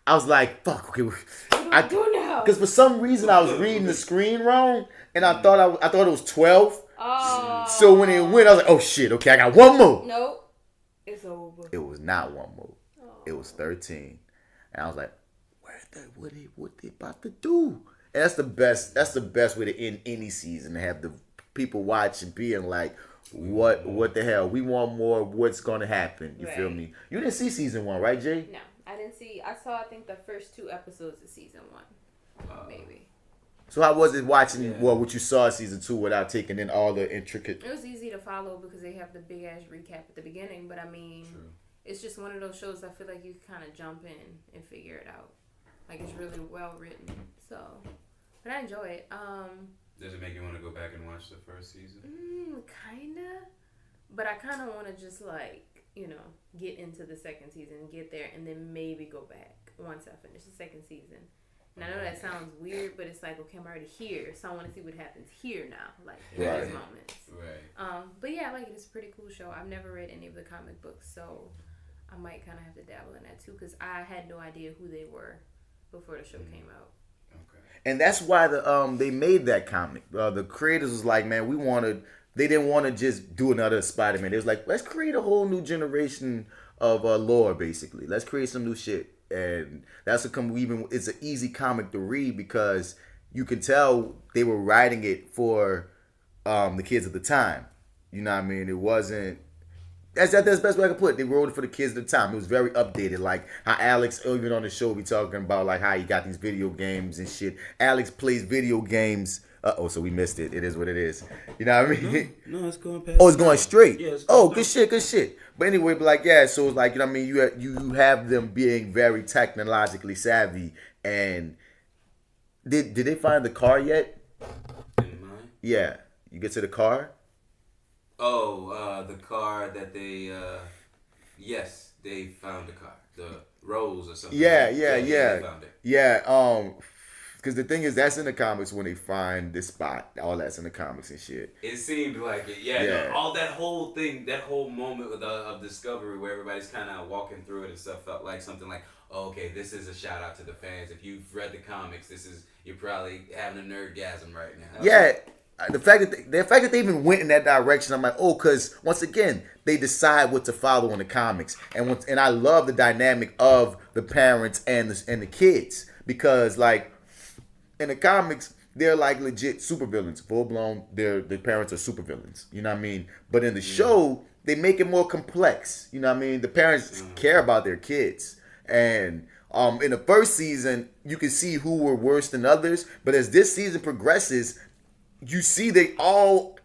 [SPEAKER 4] was like, fuck, okay. Because for some reason I was reading the screen wrong, and I thought it was 12.
[SPEAKER 5] Oh.
[SPEAKER 4] So when it went, I was like, oh shit, okay, I got one more.
[SPEAKER 5] Nope, it's over.
[SPEAKER 4] It was not one more. It was 13, and I was like, what they about to do? And that's the best. That's the best way to end any season, to have the people watching being like, what the hell? We want more. What's gonna happen? You feel me? You didn't see season 1, right, Jay?
[SPEAKER 5] No, I didn't see. I saw, I think, the first 2 episodes of season 1, maybe.
[SPEAKER 4] So how was it watching what you saw in season 2 without taking in all the intricate?
[SPEAKER 5] It was easy to follow because they have the big ass recap at the beginning. But I mean, it's just one of those shows I feel like you kind of jump in and figure it out. Like, it's really well written. So, but I enjoy it.
[SPEAKER 3] Does it make you want to go back and watch the first season?
[SPEAKER 5] Kinda. But I kind of want to just, like, get into the second season, get there, and then maybe go back once I finish the second season. And I know that sounds weird, but it's like, okay, I'm already here, so I want to see what happens here now, like, in these moments.
[SPEAKER 3] Right.
[SPEAKER 5] But yeah, I like it. It's a pretty cool show. I've never read any of the comic books, so I might kind of have to dabble in that too, because I had no idea who they were before the show came out.
[SPEAKER 4] Okay. And that's why they made that comic. The creators was like, man, they didn't want to just do another Spider-Man. They was like, let's create a whole new generation of lore, basically. Let's create some new shit. And that's it's an easy comic to read because you can tell they were writing it for the kids at the time. You know what I mean? It wasn't. That's the best way I can put it. They wrote it for the kids at the time. It was very updated. Like how Alex, even on the show, be talking about like how he got these video games and shit. Alex plays video games. So we missed it. It is what it is. You know what I mean?
[SPEAKER 3] No, it's going past.
[SPEAKER 4] Oh, it's going straight.
[SPEAKER 3] Yeah, it's going
[SPEAKER 4] good shit. But anyway, so it's like, you know what I mean? You have them being very technologically savvy. And did they find the car yet?
[SPEAKER 3] In mine?
[SPEAKER 4] Yeah. You get to the car?
[SPEAKER 3] Oh, the car that they, yes, they found the car. The Rose or something.
[SPEAKER 4] Yeah.
[SPEAKER 3] They found it.
[SPEAKER 4] Yeah, because the thing is, that's in the comics when they find this spot. All that's in the comics and shit.
[SPEAKER 3] It seemed like it. Yeah. No, all that whole thing, that whole moment of discovery where everybody's kind of walking through it and stuff felt like something like, oh, okay, this is a shout out to the fans. If you've read the comics, you're probably having a nerdgasm right now.
[SPEAKER 4] Yeah. The fact that they even went in that direction, I'm like, because once again, they decide what to follow in the comics, and I love the dynamic of the parents and the kids, because like in the comics they're like legit supervillains, full blown. The parents are supervillains, you know what I mean? But in the show they make it more complex, you know what I mean? The parents care about their kids, and in the first season you can see who were worse than others, but as this season progresses, you see they all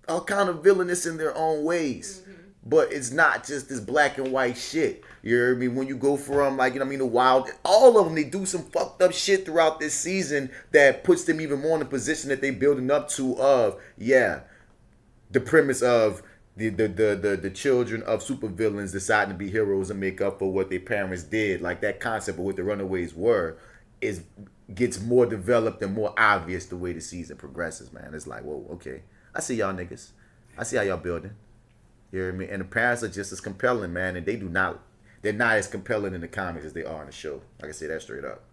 [SPEAKER 4] are kind of villainous in their own ways. Mm-hmm. But it's not just this black and white shit. You hear me? When you go from, like, you know what I mean, the wild, all of them, they do some fucked up shit throughout this season that puts them even more in the position that they building up to of, the premise of the children of supervillains deciding to be heroes and make up for what their parents did. Like that concept of what the Runaways were gets more developed and more obvious the way the season progresses, man. It's like, whoa, okay. I see y'all niggas. I see how y'all building. You hear me? And the parents are just as compelling, man, and they're not as compelling in the comics as they are in the show. I can say that straight up.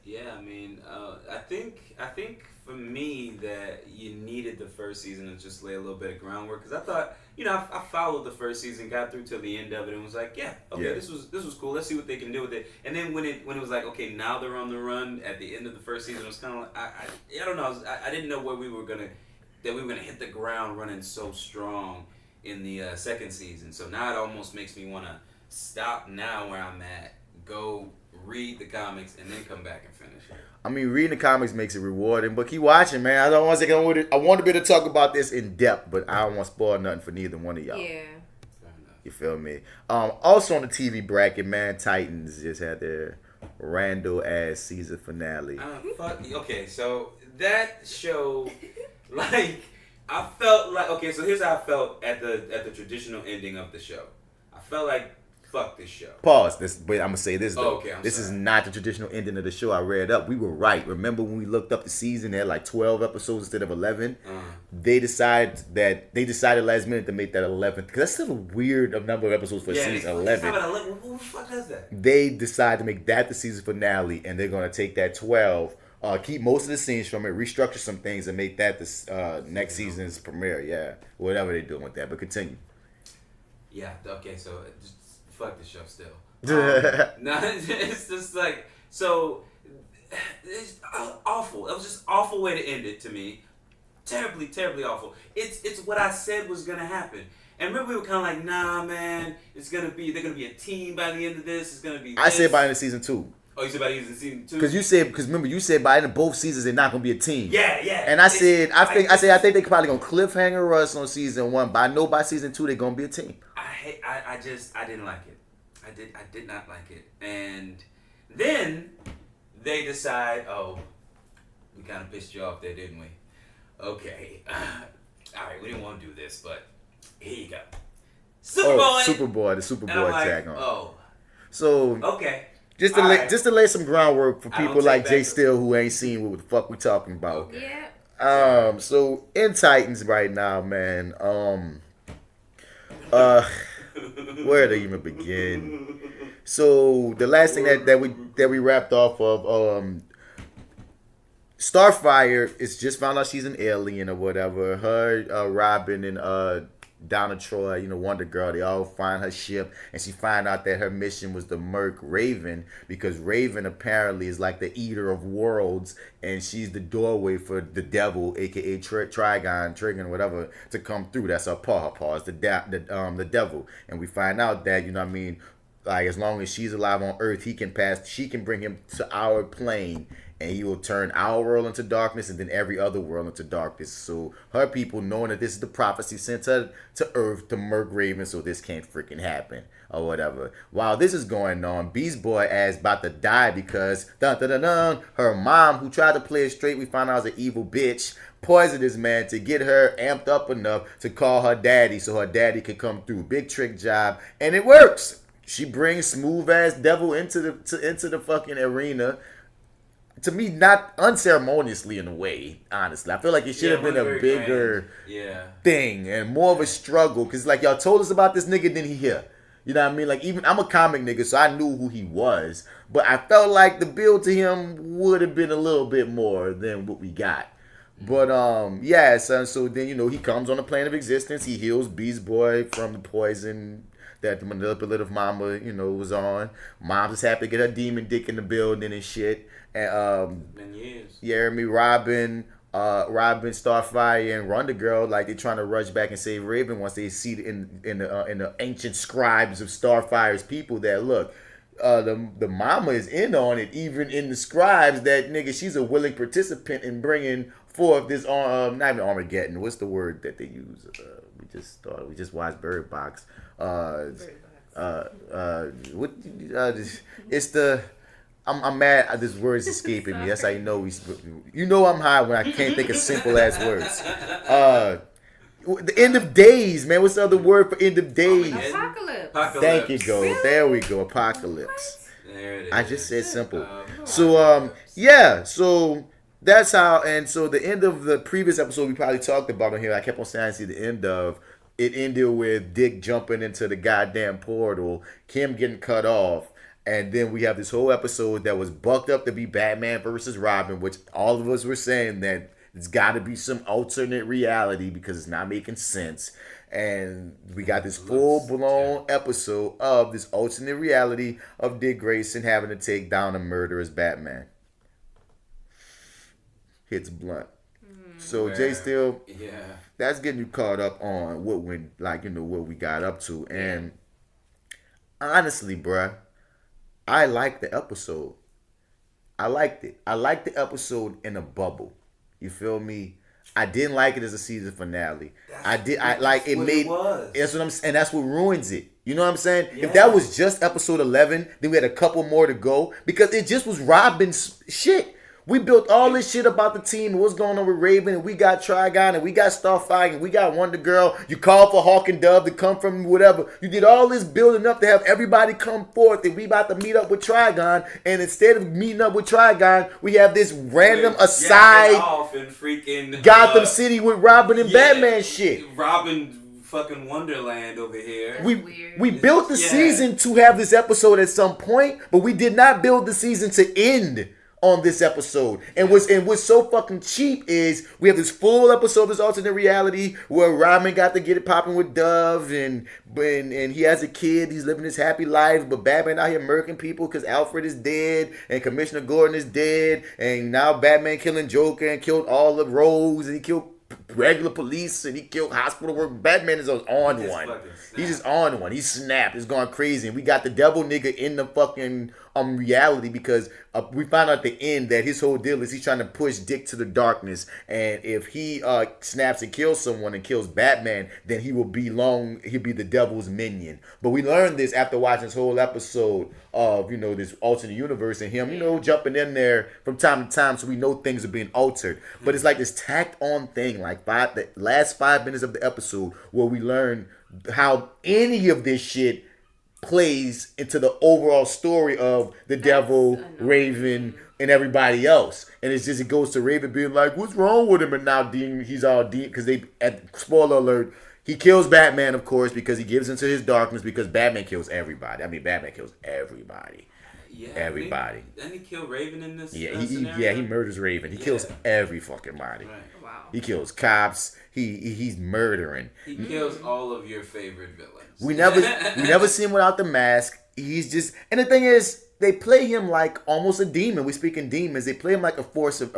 [SPEAKER 3] Yeah, I mean, I think for me that you needed the first season to just lay a little bit of groundwork, because I thought, I followed the first season, got through till the end of it, and was like, this was cool. Let's see what they can do with it. And then when it was like, okay, now they're on the run at the end of the first season, it was kind of like, I don't know, I didn't know where we were gonna hit the ground running so strong in the second season. So now it almost makes me want to stop now where I'm at, go read the comics, and then come back and finish it.
[SPEAKER 4] I mean, reading the comics makes it rewarding, but keep watching, man. I want to be able to talk about this in depth, but I don't want to spoil nothing for neither one of y'all.
[SPEAKER 5] Yeah.
[SPEAKER 4] You feel me? Also on the TV bracket, man, Titans just had their random ass season finale.
[SPEAKER 3] Okay, so that show, like, I felt like, okay, so here's how I felt at the traditional ending of the show. I felt like fuck this show.
[SPEAKER 4] Pause. But I'm gonna say this though.
[SPEAKER 3] Okay,
[SPEAKER 4] this is not the traditional ending of the show. I read up. We were right. Remember when we looked up the season? They had like 12 episodes instead of 11. They decided last minute to make that 11th because that's still a weird number of episodes for season 11.
[SPEAKER 3] Who the fuck does that?
[SPEAKER 4] They decided to make that the season finale, and they're gonna take that 12. Keep most of the scenes from it, restructure some things, and make that the next season's premiere. Yeah, whatever they're doing with that. But continue.
[SPEAKER 3] Yeah. Okay. So just fuck the show still. No, it's just like so. It's awful. It was just awful way to end it to me. Terribly, terribly awful. It's what I said was gonna happen. And remember, we were kind of like, nah, man. They're gonna be a team by the end of this. It's gonna be.
[SPEAKER 4] I said by the end of season 2.
[SPEAKER 3] Oh, you said by the end of season 2?
[SPEAKER 4] Because remember you said by the end of both seasons they're not gonna be a team.
[SPEAKER 3] Yeah.
[SPEAKER 4] And I think they probably gonna cliffhanger us on season 1, but I know by season 2 they're gonna be a team.
[SPEAKER 3] I didn't like it. I did not like it. And then they decide, oh, we kind of pissed you off there, didn't we? Okay. All right, we didn't want to do this, but here you go.
[SPEAKER 4] Superboy, the Superboy tag on.
[SPEAKER 3] Oh.
[SPEAKER 4] So
[SPEAKER 3] okay.
[SPEAKER 4] Just to lay some groundwork for people like J.Steel who ain't seen what the fuck we talking about.
[SPEAKER 3] Okay.
[SPEAKER 5] Yeah.
[SPEAKER 4] So in Titans right now, man. Where to even begin? So the last thing that we wrapped off of, Starfire is just found out she's an alien or whatever. Her, Robin and Donna Troy, Wonder Girl, they all find her ship, and she find out that her mission was to murk Raven, because Raven apparently is like the eater of worlds, and she's the doorway for the devil, aka Trigon, whatever, to come through. That's her paw. Her paw is the devil, and we find out that like as long as she's alive on Earth, she can bring him to our plane. And he will turn our world into darkness and then every other world into darkness. So her people, knowing that this is the prophecy, sent her to Earth to murk Raven, so this can't freaking happen or whatever. While this is going on, Beast Boy is about to die because her mom, who tried to play it straight, we found out was an evil bitch, poisoned this man to get her amped up enough to call her daddy so her daddy could come through. Big trick job, and it works. She brings smooth ass devil into the fucking arena. To me, not unceremoniously in a way, honestly. I feel like it should have been a bigger thing and more of a struggle. Because, like, y'all told us about this nigga, then he here. You know what I mean? Like, even I'm a comic nigga, so I knew who he was. But I felt like the build to him would have been a little bit more than what we got. But, yeah, son, so then, he comes on the plane of existence. He heals Beast Boy from the poison that the manipulative mama, was on. Mom's just happy to get her demon dick in the building and shit. And Robin, Starfire, and Wonder Girl, like they're trying to rush back and save Raven once they see in the ancient scribes of Starfire's people that look, the mama is in on it, even in the scribes that nigga she's a willing participant in bringing forth this not even Armageddon. What's the word that they use? We just watched Bird Box. It's the. I'm mad. This word's escaping me. That's how you know I'm high when I can't think of simple ass words. The end of days, man. What's the other word for end of days?
[SPEAKER 5] Apocalypse.
[SPEAKER 4] Thank you, go. Really? There we go. Apocalypse.
[SPEAKER 3] There it is.
[SPEAKER 4] I just said simple. So that's how. And so the end of the previous episode we probably talked about on here. I kept on saying I see the end of. It ended with Dick jumping into the goddamn portal, Kim getting cut off. And then we have this whole episode that was bucked up to be Batman versus Robin, which all of us were saying that it's got to be some alternate reality because it's not making sense. And we got this full-blown episode of this alternate reality of Dick Grayson having to take down a murderous Batman. Hits blunt. So J.Steel, that's getting you caught up on what we got up to. And honestly, bruh, I liked the episode. I liked it. I liked the episode in a bubble. You feel me? I didn't like it as a season finale. That's what ruins it. You know what I'm saying? Yeah. If that was just episode 11, then we had a couple more to go because it just was Robin's shit. We built all this shit about the team and what's going on with Raven, and we got Trigon, and we got Starfire, and we got Wonder Girl. You called for Hawk and Dove to come from whatever. You did all this building up to have everybody come forth, and we about to meet up with Trigon, and instead of meeting up with Trigon, we have this random aside
[SPEAKER 3] off in freaking
[SPEAKER 4] Gotham City with Robin and Batman shit.
[SPEAKER 3] Robin fucking Wonderland over here.
[SPEAKER 4] We built the season to have this episode at some point, but we did not build the season to end on this episode. And what's so fucking cheap is we have this full episode of this alternate reality where Robin got to get it popping with Dove, and he has a kid. He's living his happy life, but Batman out here murking people because Alfred is dead and Commissioner Gordon is dead, and now Batman killing Joker and killed all of Rose, and he killed regular police, and he killed hospital work. Batman is on one. He's just on one. He snapped. It's gone crazy. And we got the devil nigga in the fucking reality because we found out at the end that his whole deal is he's trying to push Dick to the darkness. And if he snaps and kills someone and kills Batman, then he'll be the devil's minion. But we learned this after watching this whole episode of, this alternate universe and him, jumping in there from time to time so we know things are being altered. But it's like this tacked on thing, like the last 5 minutes of the episode where we learn how any of this shit plays into the overall story of the devil, Raven, and everybody else. And it goes to Raven being like, what's wrong with him? And now he's all deep because spoiler alert, he kills Batman, of course, because he gives into his darkness because Batman kills everybody. I mean, Batman kills everybody.
[SPEAKER 3] Yeah,
[SPEAKER 4] everybody.
[SPEAKER 3] Didn't he kill Raven in this?
[SPEAKER 4] Yeah, he murders Raven. He kills every fucking body.
[SPEAKER 3] Right.
[SPEAKER 5] Wow.
[SPEAKER 4] He kills cops. He's murdering.
[SPEAKER 3] He kills all of your favorite villains.
[SPEAKER 4] We never see him without the mask. He's just, and the thing is, they play him like almost a demon. We speak in demons. They play him like a force of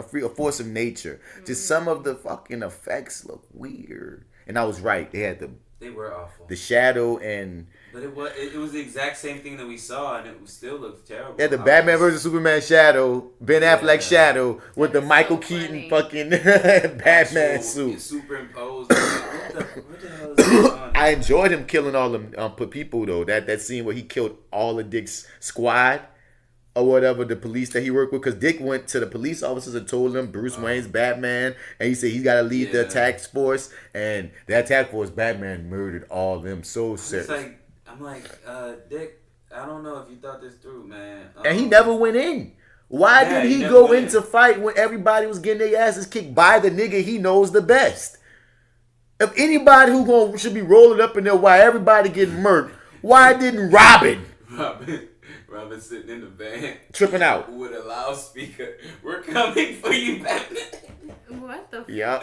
[SPEAKER 4] nature. Mm-hmm. Just some of the fucking effects look weird. And I was right. They
[SPEAKER 3] were awful.
[SPEAKER 4] The shadow and.
[SPEAKER 3] But it was the exact same thing that we saw, and it still looked terrible.
[SPEAKER 4] Yeah, the Batman versus Superman shadow, Ben Affleck shadow with the Michael Keaton fucking Batman suit.
[SPEAKER 3] Superimposed. What the hell is going on?
[SPEAKER 4] I enjoyed him killing all them people though. That scene where he killed all of Dick's squad or whatever, the police that he worked with, because Dick went to the police officers and told them Bruce Wayne's Batman, and he said he's got to lead the attack force, and the attack force, Batman murdered all of them so serious.
[SPEAKER 3] I'm like, Dick, I don't know if you thought this through, man.
[SPEAKER 4] And he never went in. Why did he go in to fight when everybody was getting their asses kicked by the nigga he knows the best? If anybody should be rolling up in there while everybody getting murked, why didn't Robin
[SPEAKER 3] sitting in the van
[SPEAKER 4] tripping out
[SPEAKER 3] with a loudspeaker? We're coming for you, Batman.
[SPEAKER 5] What the?
[SPEAKER 4] Yeah.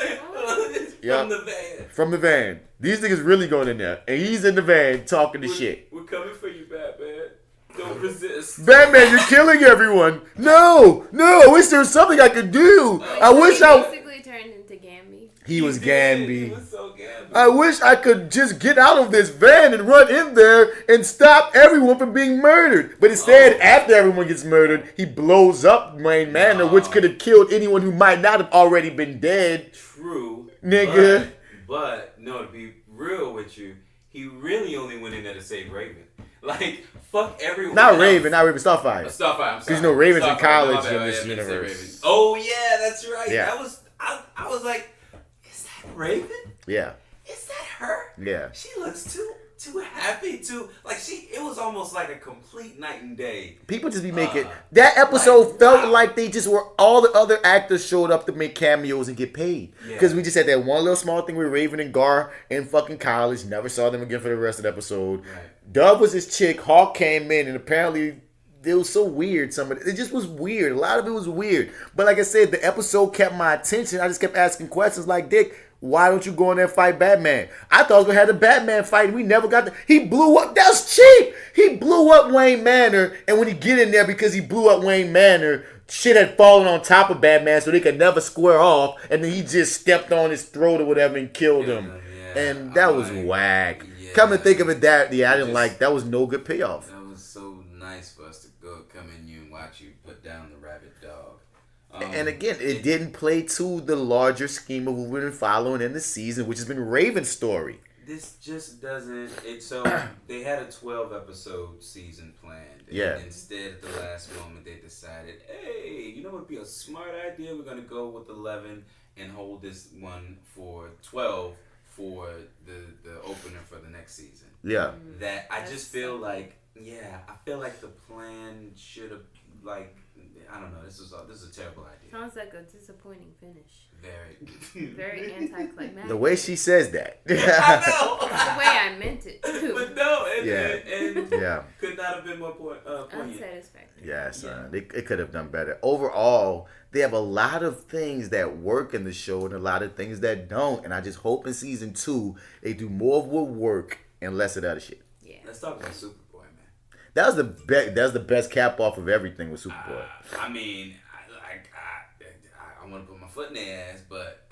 [SPEAKER 3] From
[SPEAKER 4] the van. These niggas really going in there, and he's in the van talking to shit.
[SPEAKER 3] We're coming for you, Batman. Don't resist.
[SPEAKER 4] Batman, you're killing everyone. No. I wish there was something I could do.
[SPEAKER 5] Basically turned into Gamby.
[SPEAKER 4] He was Gamby.
[SPEAKER 3] He was so Gamby.
[SPEAKER 4] I wish I could just get out of this van and run in there and stop everyone from being murdered. But instead, after everyone gets murdered, he blows up Wayne Manor, which could have killed anyone who might not have already been dead.
[SPEAKER 3] True.
[SPEAKER 4] Nigga.
[SPEAKER 3] But no, to be real with you, he really only went in there to save Raven. Like, fuck everyone.
[SPEAKER 4] Not Raven, Starfire.
[SPEAKER 3] Starfire,
[SPEAKER 4] because Raven's in college in this universe.
[SPEAKER 3] Oh, yeah, that's right.
[SPEAKER 4] Yeah.
[SPEAKER 3] I was like, is that Raven?
[SPEAKER 4] Yeah.
[SPEAKER 3] Is that her?
[SPEAKER 4] Yeah.
[SPEAKER 3] She looks too happy, it was almost like a complete night and day.
[SPEAKER 4] People just be making, that episode felt like they just were, all the other actors showed up to make cameos and get paid. Because we just had that one little small thing with Raven and Gar in fucking college, never saw them again for the rest of the episode. Right. Dove was his chick, Hawk came in, and apparently it was so weird. It just was weird. A lot of it was weird. But like I said, the episode kept my attention. I just kept asking questions like, Dick, why don't you go in there and fight Batman? I thought I was going to have the Batman fight, and we never got he blew up. That's cheap. He blew up Wayne Manor, and when he get in there, because he blew up Wayne Manor, shit had fallen on top of Batman, so they could never square off, and then he just stepped on his throat or whatever and killed him. Yeah. And that was whack. Yeah. Come to think of it, I didn't like, that was no good payoff.
[SPEAKER 3] That was so nice for us to come in you and watch you put down the rabid dog.
[SPEAKER 4] And again, it didn't play to the larger scheme of what we've been following in the season, which has been Raven's story.
[SPEAKER 3] This just doesn't. So they had a 12-episode season planned. And instead, at the last moment, they decided, hey, know what would be a smart idea? We're gonna go with 11 and hold this one for 12 for the opener for the next season.
[SPEAKER 4] Yeah.
[SPEAKER 3] That I just feel like, I feel like the plan should have, like, I don't know. This is a terrible idea.
[SPEAKER 5] Sounds like a disappointing finish.
[SPEAKER 3] Very.
[SPEAKER 5] Very anticlimactic.
[SPEAKER 4] The way she says that.
[SPEAKER 3] I know.
[SPEAKER 5] The way I meant it too.
[SPEAKER 3] But no, and
[SPEAKER 4] Yeah.
[SPEAKER 3] could not have been more poignant.
[SPEAKER 5] Unsatisfactory.
[SPEAKER 4] Yeah, son. It could have done better. Overall, they have a lot of things that work in the show and a lot of things that don't. And I just hope in season 2 they do more of what work and less of that other shit.
[SPEAKER 5] Yeah.
[SPEAKER 3] Let's talk about Superboy, man.
[SPEAKER 4] That was the best cap off of everything with Superboy.
[SPEAKER 3] I mean, I want to put my foot in their ass, but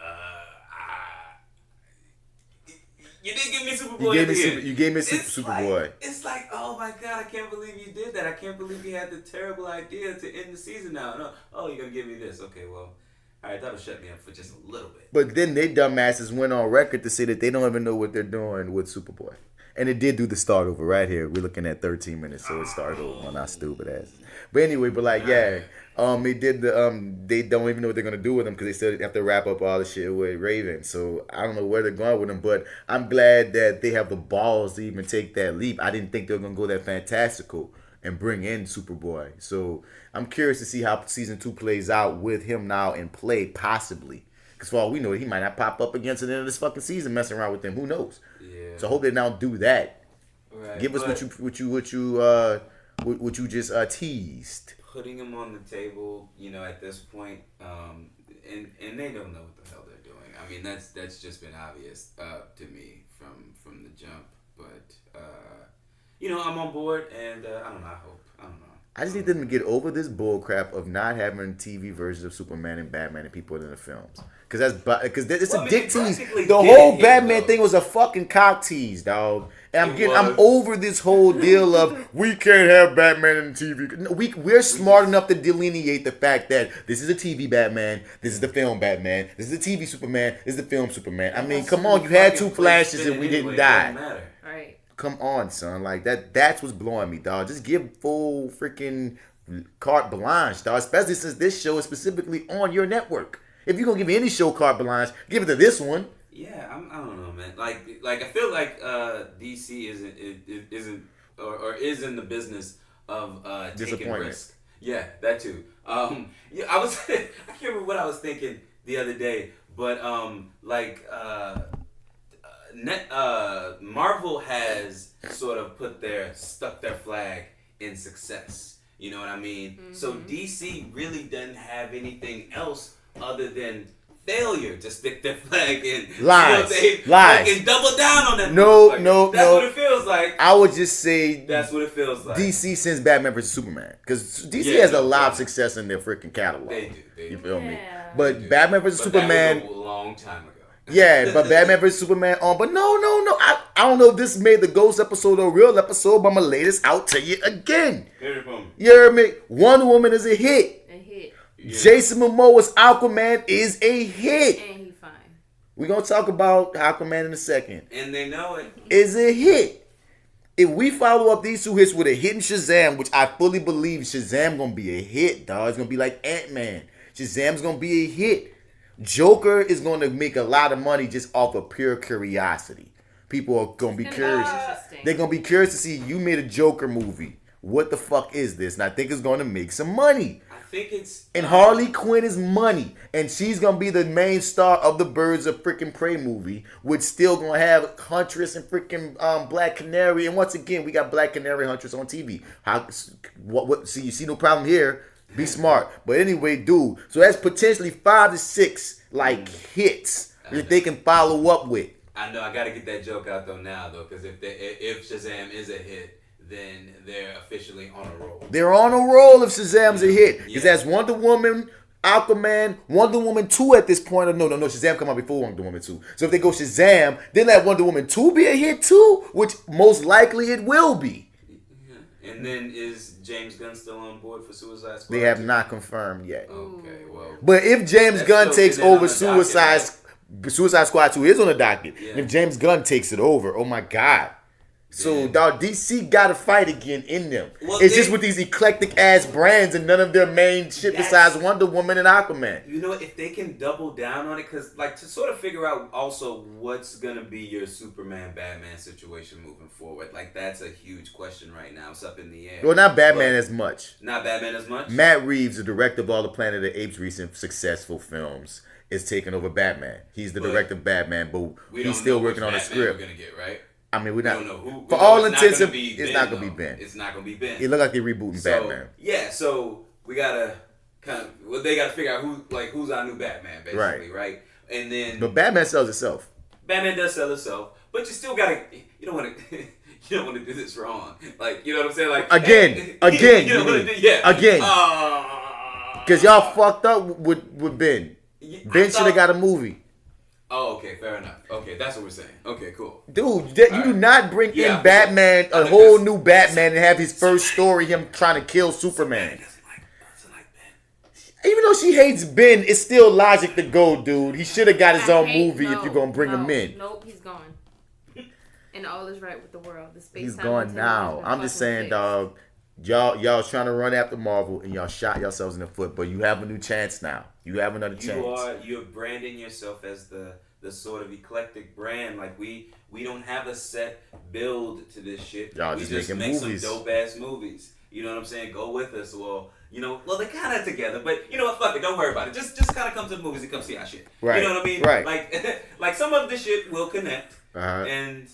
[SPEAKER 3] you did give me Superboy.
[SPEAKER 4] You gave me Superboy.
[SPEAKER 3] It's like, oh my God, I can't believe you did that. I can't believe you had the terrible idea to end the season now. No, oh, you're gonna give me this? Okay, well, all right, that'll shut me up for just a little bit.
[SPEAKER 4] But then they dumbasses went on record to say that they don't even know what they're doing with Superboy. And it did do the start over right here. We're looking at 13 minutes, so it started over on our stupid asses. But anyway, they did they don't even know what they're gonna do with him because they still have to wrap up all the shit with Raven. So I don't know where they're going with him, but I'm glad that they have the balls to even take that leap. I didn't think they were gonna go that fantastical and bring in Superboy. So I'm curious to see how season 2 plays out with him now in play, possibly. Because for all we know, he might not pop up against the end of this fucking season messing around with them. Who knows?
[SPEAKER 3] Yeah.
[SPEAKER 4] So I hope they now do that.
[SPEAKER 3] Right.
[SPEAKER 4] Give us what you just teased.
[SPEAKER 3] Putting him on the table, at this point, and they don't know what the hell they're doing. I mean, that's just been obvious to me from the jump. But I'm on board, and I don't know. I don't know.
[SPEAKER 4] I just need them to get over this bullcrap of not having TV versions of Superman and Batman and people in the films. Because it's a dick tease. The whole Batman thing was a fucking cock tease, dog. And I'm over this whole deal of we can't have Batman in TV. No, we're smart enough to delineate the fact that this is a TV Batman, this is the film Batman, this is the TV Superman, this is the film Superman. I mean, come on, you had 2 flashes and we didn't die.
[SPEAKER 5] Right.
[SPEAKER 4] Come on, son. Like that's what's blowing me, dog. Just give full freaking carte blanche, dog. Especially since this show is specifically on your network. If you're gonna give any show carte blanche, give it to this one.
[SPEAKER 3] Yeah, I don't know, man. Like I feel like DC isn't or is in the business of taking risk. Yeah, that too. I can't remember what I was thinking the other day, but Marvel has sort of stuck their flag in success. You know what I mean? Mm-hmm. So DC really doesn't have anything else other than failure to stick their flag in.
[SPEAKER 4] Lies. Lies.
[SPEAKER 3] And double down on that.
[SPEAKER 4] No.
[SPEAKER 3] That's what it feels like.
[SPEAKER 4] I would just say
[SPEAKER 3] that's what it feels like.
[SPEAKER 4] DC since Batman vs Superman, because DC has a lot of success in their freaking catalog.
[SPEAKER 3] They do.
[SPEAKER 4] You feel me? But Batman vs Superman.
[SPEAKER 3] That was a long time ago.
[SPEAKER 4] Yeah, but Batman vs Superman on. But no. I don't know if this made the ghost episode or real episode, but I'm gonna lay this out to you again. You heard me? Wonder Woman is a hit. Yeah. Jason Momoa's Aquaman is a hit.
[SPEAKER 5] And he fine.
[SPEAKER 4] We're going to talk about Aquaman in a second.
[SPEAKER 3] And they know it.
[SPEAKER 4] Is a hit. If we follow up these 2 hits with a hit in Shazam, which I fully believe Shazam going to be a hit, dog. It's going to be like Ant-Man. Shazam's going to be a hit. Joker is going to make a lot of money just off of pure curiosity. People are going to be curious. They're going to be curious to see you made a Joker movie. What the fuck is this? And I think it's going to make some money. And Harley Quinn is money. And she's going to be the main star of the Birds of freaking Prey movie, which still going to have Huntress and freaking Black Canary. And once again, we got Black Canary Huntress on TV. See, you see no problem here. Be smart. But anyway, dude. So that's potentially 5 to 6 hits that they can follow up with.
[SPEAKER 3] I know. I got to get that joke out though, because if Shazam is a hit, then they're officially on a roll.
[SPEAKER 4] They're on a roll if Shazam's a hit. Because that's Wonder Woman, Aquaman, Wonder Woman 2 at this point. Or no, Shazam come out before Wonder Woman 2. So if they go Shazam, then let Wonder Woman 2 be a hit too, which most likely it will be.
[SPEAKER 3] Yeah. And then is James Gunn still on board for Suicide Squad?
[SPEAKER 4] They have not confirmed yet.
[SPEAKER 3] Okay, well.
[SPEAKER 4] But if James Gunn takes over Suicide Squad 2 is on the docket. Yeah. And if James Gunn takes it over, oh my God. So, dog, DC got to fight again in them.
[SPEAKER 3] Well,
[SPEAKER 4] it's just with these eclectic ass brands and none of their main shit besides Wonder Woman and Aquaman.
[SPEAKER 3] You know, if they can double down on it, because, like, to sort of figure out also what's going to be your Superman, Batman situation moving forward, like, that's a huge question right now. It's up in the air.
[SPEAKER 4] Well, not Batman as much.
[SPEAKER 3] Not Batman as much?
[SPEAKER 4] Matt Reeves, the director of all the Planet of the Apes recent successful films, is taking over Batman. He's the director of Batman, but he's still working on a script.
[SPEAKER 3] We're going to get, right?
[SPEAKER 4] I mean, we
[SPEAKER 3] don't know who.
[SPEAKER 4] For all intents, it's not gonna be Ben.
[SPEAKER 3] It's not gonna be Ben.
[SPEAKER 4] It look like they're rebooting Batman.
[SPEAKER 3] Yeah, so we gotta they gotta figure out who's our new Batman, basically, right? And then,
[SPEAKER 4] but Batman sells itself.
[SPEAKER 3] Batman does sell itself, but you still gotta. You don't want to. You don't want to do this wrong. Like, you know what I'm saying? Like
[SPEAKER 4] again.
[SPEAKER 3] You don't want to do, yeah.
[SPEAKER 4] Again. Because y'all fucked up with Ben. Ben should have got a movie.
[SPEAKER 3] Oh, okay, fair enough. Okay, that's what we're saying. Okay, cool.
[SPEAKER 4] Dude, you do not bring in Batman, a whole new Batman, and have his first story, him trying to kill Superman.
[SPEAKER 3] Doesn't like Ben.
[SPEAKER 4] Even though she hates Ben, it's still logic to go, dude. He should have got his own movie if you're going to bring him in.
[SPEAKER 5] Nope, he's gone. And all is right with the world. The space
[SPEAKER 4] He's gone now. I'm just saying, dog. Y'all trying to run after Marvel, and y'all shot yourselves in the foot, but you have a new chance now. You have another chance.
[SPEAKER 3] You're branding yourself as the sort of eclectic brand. Like we don't have a set build to this shit.
[SPEAKER 4] Y'all
[SPEAKER 3] we
[SPEAKER 4] just making
[SPEAKER 3] make
[SPEAKER 4] movies.
[SPEAKER 3] Some dope ass movies. You know what I'm saying? Go with us. Well, they're kind of together, but you know what? Fuck it. Don't worry about it. Just kind of come to the movies and come see our shit.
[SPEAKER 4] Right.
[SPEAKER 3] You know what I mean?
[SPEAKER 4] Right.
[SPEAKER 3] Like some of the shit will connect,
[SPEAKER 4] Uh-huh.
[SPEAKER 3] and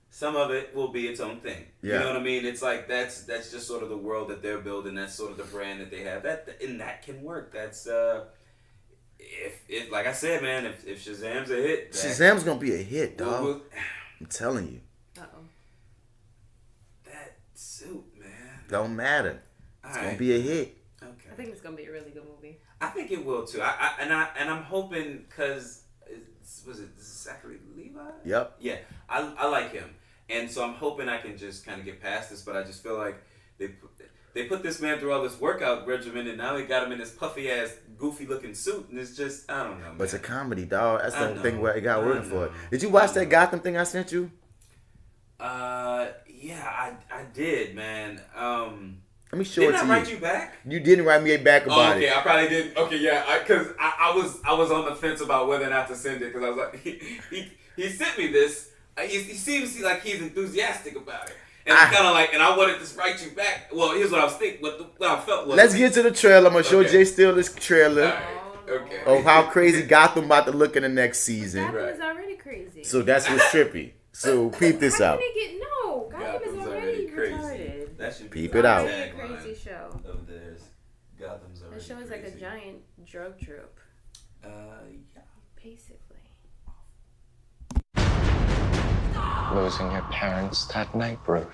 [SPEAKER 3] some of it will be its own thing.
[SPEAKER 4] Yeah.
[SPEAKER 3] You know what I mean? It's like that's just sort of the world that they're building. That's sort of the brand that they have. That can work. That's if like I said, man, if Shazam's a hit,
[SPEAKER 4] Shazam's gonna be a hit, dog. I'm telling you.
[SPEAKER 3] That suit, man.
[SPEAKER 4] Don't matter. It's gonna be a hit.
[SPEAKER 3] Okay.
[SPEAKER 5] I think it's gonna be a really good movie.
[SPEAKER 3] I think it will too. I'm hoping because was it Zachary Levi?
[SPEAKER 4] Yep.
[SPEAKER 3] Yeah, I like him, and so I'm hoping I can just kind of get past this. But I just feel like they put this man through all this workout regimen, and now they got him in this puffy ass, goofy looking suit, and it's just I don't know. Man.
[SPEAKER 4] But it's a comedy, dog. That's the only thing where it got working for it. Did you watch that Gotham thing I sent you?
[SPEAKER 3] Yeah, I did, man.
[SPEAKER 4] Let me show it to you.
[SPEAKER 3] Didn't I write you back?
[SPEAKER 4] You didn't write me back about it.
[SPEAKER 3] Okay, I probably did. Okay, yeah, because I was on the fence about whether or not to send it because I was like, he sent me this. He seems like he's enthusiastic about it, and I'm kind of like, and I wanted to write you back. Well, here's what I was thinking. What I felt was.
[SPEAKER 4] Let's get to the trailer. I'm gonna show J.Steel this trailer
[SPEAKER 3] Okay.
[SPEAKER 4] of how crazy Gotham about to look in the next season.
[SPEAKER 5] Gotham is already crazy.
[SPEAKER 4] So that's what's trippy. So peep this out.
[SPEAKER 5] Gotham is already retarded.
[SPEAKER 3] That should
[SPEAKER 4] Peep it out.
[SPEAKER 5] It's a crazy show.
[SPEAKER 3] Of theirs. Gotham's already
[SPEAKER 5] The show is like a giant drug trip.
[SPEAKER 3] Yeah.
[SPEAKER 5] Basically.
[SPEAKER 6] Losing your parents that night, Bruce.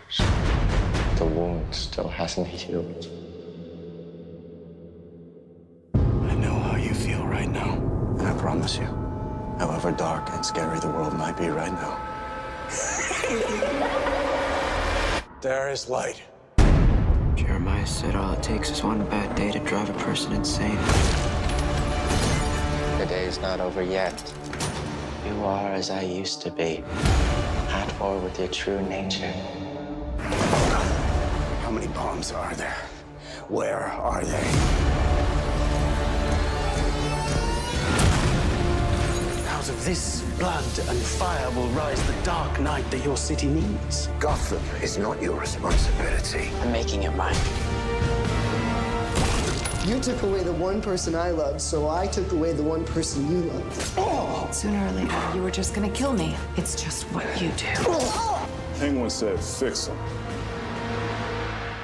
[SPEAKER 6] The wound still hasn't healed.
[SPEAKER 7] I know how you feel right now. And I promise you, however dark and scary the world might be right now, there is light.
[SPEAKER 8] Jeremiah said all it takes is one bad day to drive a person insane.
[SPEAKER 6] The day is not over yet.
[SPEAKER 8] You are as I used to be, at war with your true nature.
[SPEAKER 7] How many bombs are there? Where are they? Out of this blood and fire will rise the dark night that your city needs.
[SPEAKER 9] Gotham is not your responsibility.
[SPEAKER 8] I'm making it mine.
[SPEAKER 10] You took away the one person I loved, so I took away the one person you loved.
[SPEAKER 11] Oh. Sooner or later, you were just gonna kill me. It's just what you do.
[SPEAKER 12] Penguin said fix him.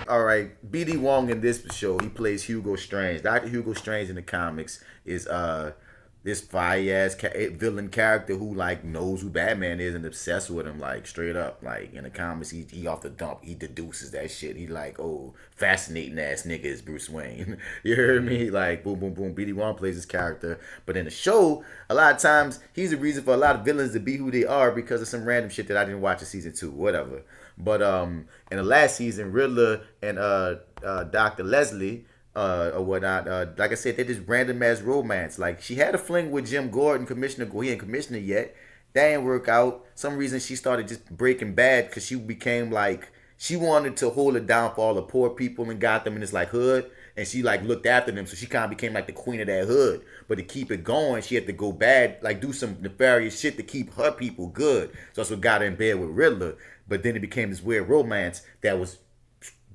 [SPEAKER 4] All right, B.D. Wong in this show, he plays Hugo Strange. Dr. Hugo Strange in the comics is this fire-ass villain character who, like, knows who Batman is and obsessed with him, like, straight up. Like, in the comics, he off the dump. He deduces that shit. He like, oh, fascinating-ass nigga is Bruce Wayne. You heard me? Like, boom, boom, boom. B.D. Wong plays this character. But in the show, a lot of times, he's the reason for a lot of villains to be who they are because of some random shit that I didn't watch in season 2, whatever. But in the last season, Riddler and Dr. Leslie... or whatnot. Like I said, they just random ass romance. Like she had a fling with Jim Gordon, Commissioner. He ain't commissioner yet, That didn't work out. Some reason she started just breaking bad because she became like, she wanted to hold it down for all the poor people in Gotham in this like hood. And she like looked after them. So she kind of became like the queen of that hood. But to keep it going, she had to go bad, like do some nefarious shit to keep her people good. So that's what got her in bed with Riddler. But then it became this weird romance that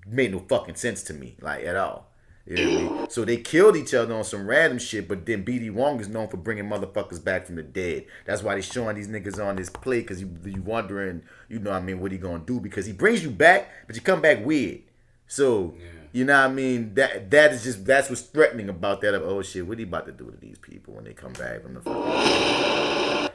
[SPEAKER 4] made no fucking sense to me, like at all. You know what I mean? So they killed each other on some random shit, but then B.D. Wong is known for bringing motherfuckers back from the dead. That's why they showing these niggas on this play, because you wondering, you know what I mean, what he gonna do, because he brings you back, but you come back weird. So, you know what I mean? That's what's threatening about that. Oh shit, what he about to do to these people when they come back from the fucking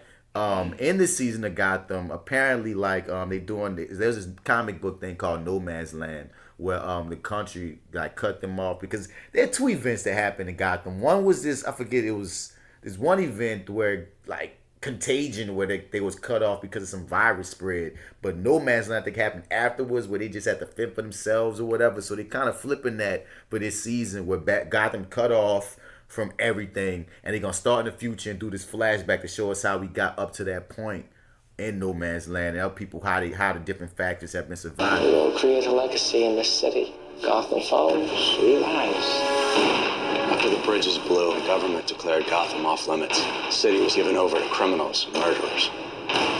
[SPEAKER 4] in this season of Gotham, apparently like there's this comic book thing called No Man's Land, where the country like cut them off because there are two events that happened in Gotham. One was this, I forget, it was this one event where like Contagion, where they was cut off because of some virus spread, but No Man's Land I think happened afterwards where they just had to fend for themselves or whatever. So they kind of flipping that for this season where Gotham cut off from everything, and they're gonna start in the future and do this flashback to show us how we got up to that point in No Man's Land and help people how the different factors have been survived.
[SPEAKER 8] We will create a legacy in this city. Gotham falls, we rise.
[SPEAKER 7] After the bridges blew, the government declared Gotham off limits. The city was given over to criminals and murderers.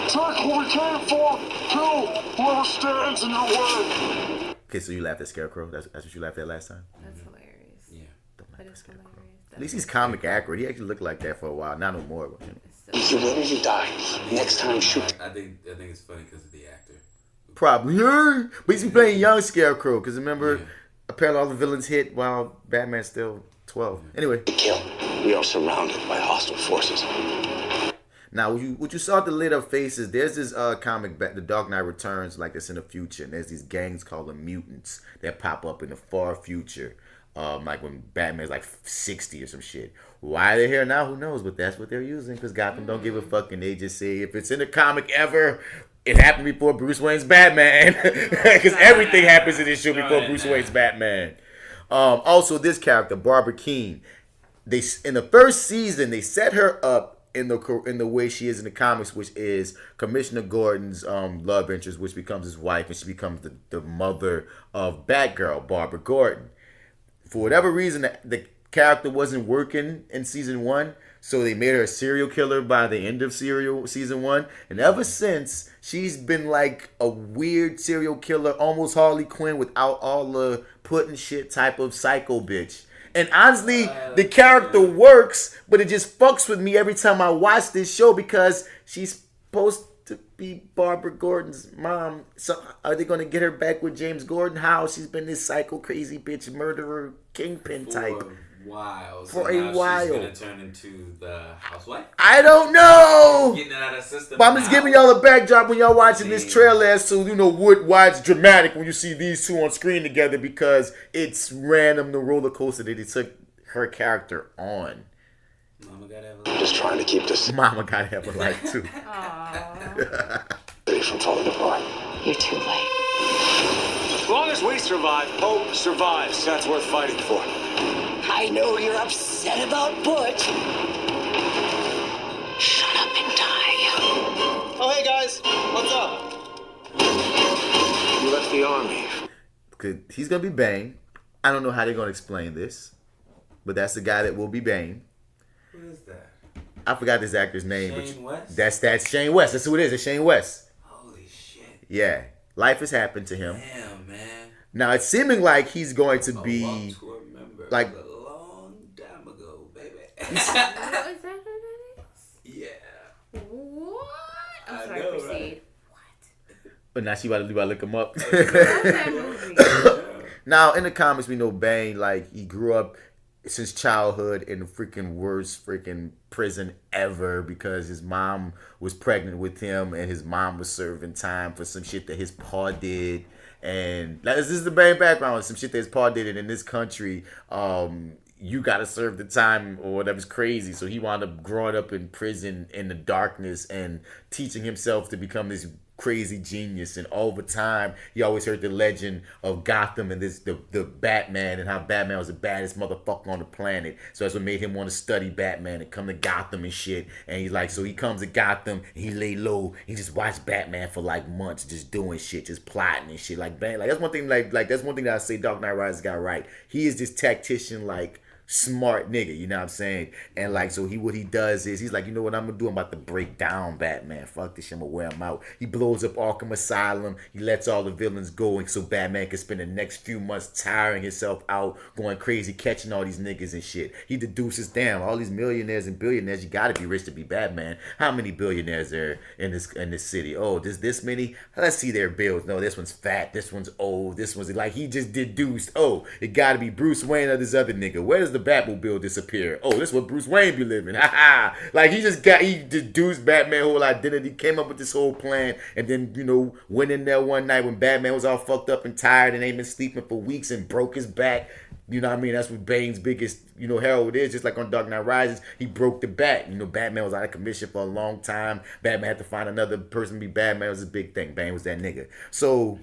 [SPEAKER 12] Take what we came for. Kill whoever stands in your way.
[SPEAKER 4] Okay, so you laughed at Scarecrow? That's what you laughed at last time?
[SPEAKER 5] That's hilarious.
[SPEAKER 3] Yeah.
[SPEAKER 5] That is hilarious.
[SPEAKER 4] At least he's comic accurate. He actually looked like that for a while. Not no more. But, you know.
[SPEAKER 7] You win or you die. Next time, shoot.
[SPEAKER 3] I think it's funny because of the actor.
[SPEAKER 4] Probably. Yeah. But he's been playing young Scarecrow. Because remember, apparently all the villains hit while Batman's still 12. Anyway.
[SPEAKER 7] Kill. We are surrounded by hostile forces.
[SPEAKER 4] Now, what you saw at the lit up faces, there's this comic, The Dark Knight Returns, like this in the future. And there's these gangs called the Mutants that pop up in the far future. Like when Batman's like 60 or some shit. Why they're here now, who knows? But that's what they're using because Gotham don't give a fuck, and they just say if it's in the comic ever, it happened before Bruce Wayne's Batman. Because everything happens in this show before Bruce Wayne's Batman. Also, this character, Barbara Keene, in the first season they set her up in the way she is in the comics, which is Commissioner Gordon's love interest, which becomes his wife, and she becomes the mother of Batgirl, Barbara Gordon. For whatever reason, the character wasn't working in season 1, so they made her a serial killer by the end of season 1. And ever since, she's been like a weird serial killer, almost Harley Quinn without all the putting shit type of psycho bitch. And honestly, the character works, but it just fucks with me every time I watch this show because she's supposed to be Barbara Gordon's mom. So are they going to get her back with James Gordon? How? She's been this psycho crazy bitch murderer kingpin type. For a while.
[SPEAKER 3] She's going to turn into the housewife?
[SPEAKER 4] I don't know.
[SPEAKER 3] Getting it out of system.
[SPEAKER 4] But I'm just giving y'all a backdrop when y'all watching this trailer so you know why it's dramatic when you see these two on screen together because it's random, the roller coaster that they took her character on.
[SPEAKER 3] Mama gotta have a
[SPEAKER 7] I'm just trying to keep this.
[SPEAKER 4] Mama gotta have a life too.
[SPEAKER 7] From falling apart.
[SPEAKER 11] You're too late.
[SPEAKER 12] As long as we survive, hope survives. That's worth fighting for.
[SPEAKER 2] I know you're upset about Butch.
[SPEAKER 11] Shut up and die.
[SPEAKER 13] Oh, hey guys, what's up?
[SPEAKER 7] You left the army.
[SPEAKER 4] He's gonna be Bane. I don't know how they're gonna explain this, but that's the guy that will be Bane.
[SPEAKER 3] Who is that?
[SPEAKER 4] I forgot this actor's name.
[SPEAKER 3] Shane West?
[SPEAKER 4] That's Shane West. That's who it is. It's Shane West.
[SPEAKER 3] Holy shit.
[SPEAKER 4] Yeah. Life has happened to him.
[SPEAKER 3] Damn, man.
[SPEAKER 4] Now it's seeming like he's going to be like
[SPEAKER 3] a long time ago, baby.
[SPEAKER 5] Is that who that is?
[SPEAKER 3] Yeah.
[SPEAKER 5] What? I'm
[SPEAKER 3] I
[SPEAKER 5] sorry,
[SPEAKER 3] know,
[SPEAKER 5] proceed.
[SPEAKER 3] right?
[SPEAKER 4] But now she about to look him up.
[SPEAKER 5] What's that movie?
[SPEAKER 4] Now in the comics we know Bane, like he grew up since childhood in the freaking worst freaking prison ever because his mom was pregnant with him and his mom was serving time for some shit that his pa did. And this is the Bane background, some shit that his pa did. And in this country, you gotta serve the time or whatever's crazy. So he wound up growing up in prison in the darkness and teaching himself to become this crazy genius, and over time you always heard the legend of Gotham and the Batman, and how Batman was the baddest motherfucker on the planet. So that's what made him want to study Batman and come to Gotham and shit. And he's like, so he comes to Gotham and he lay low. He just watched Batman for like months, just doing shit, just plotting and shit. Like that's one thing. Like that's one thing that I say Dark Knight Rises got right. He is this tactician, like, smart nigga, you know what I'm saying? And like, so what he does is he's like, you know what I'm gonna do? I'm about to break down Batman. Fuck this shit, I'm gonna wear him out. He blows up Arkham Asylum. He lets all the villains go, and so Batman can spend the next few months tiring himself out, going crazy, catching all these niggas and shit. He deduces, damn, all these millionaires and billionaires, you gotta be rich to be Batman. How many billionaires are in this city? Oh, there's this many? Let's see their bills. No, this one's fat, this one's old, this one's like, he just deduced, oh, it gotta be Bruce Wayne or this other nigga. Where does the Batmobile disappear? Oh, this is what Bruce Wayne be living. Ha ha. Like, he deduced Batman's whole identity, came up with this whole plan, and then, you know, went in there one night when Batman was all fucked up and tired and ain't been sleeping for weeks and broke his back. You know what I mean? That's what Bane's biggest, you know, herald is. Just like on Dark Knight Rises, he broke the back. You know, Batman was out of commission for a long time. Batman had to find another person to be Batman. It was a big thing. Bane was that nigga. So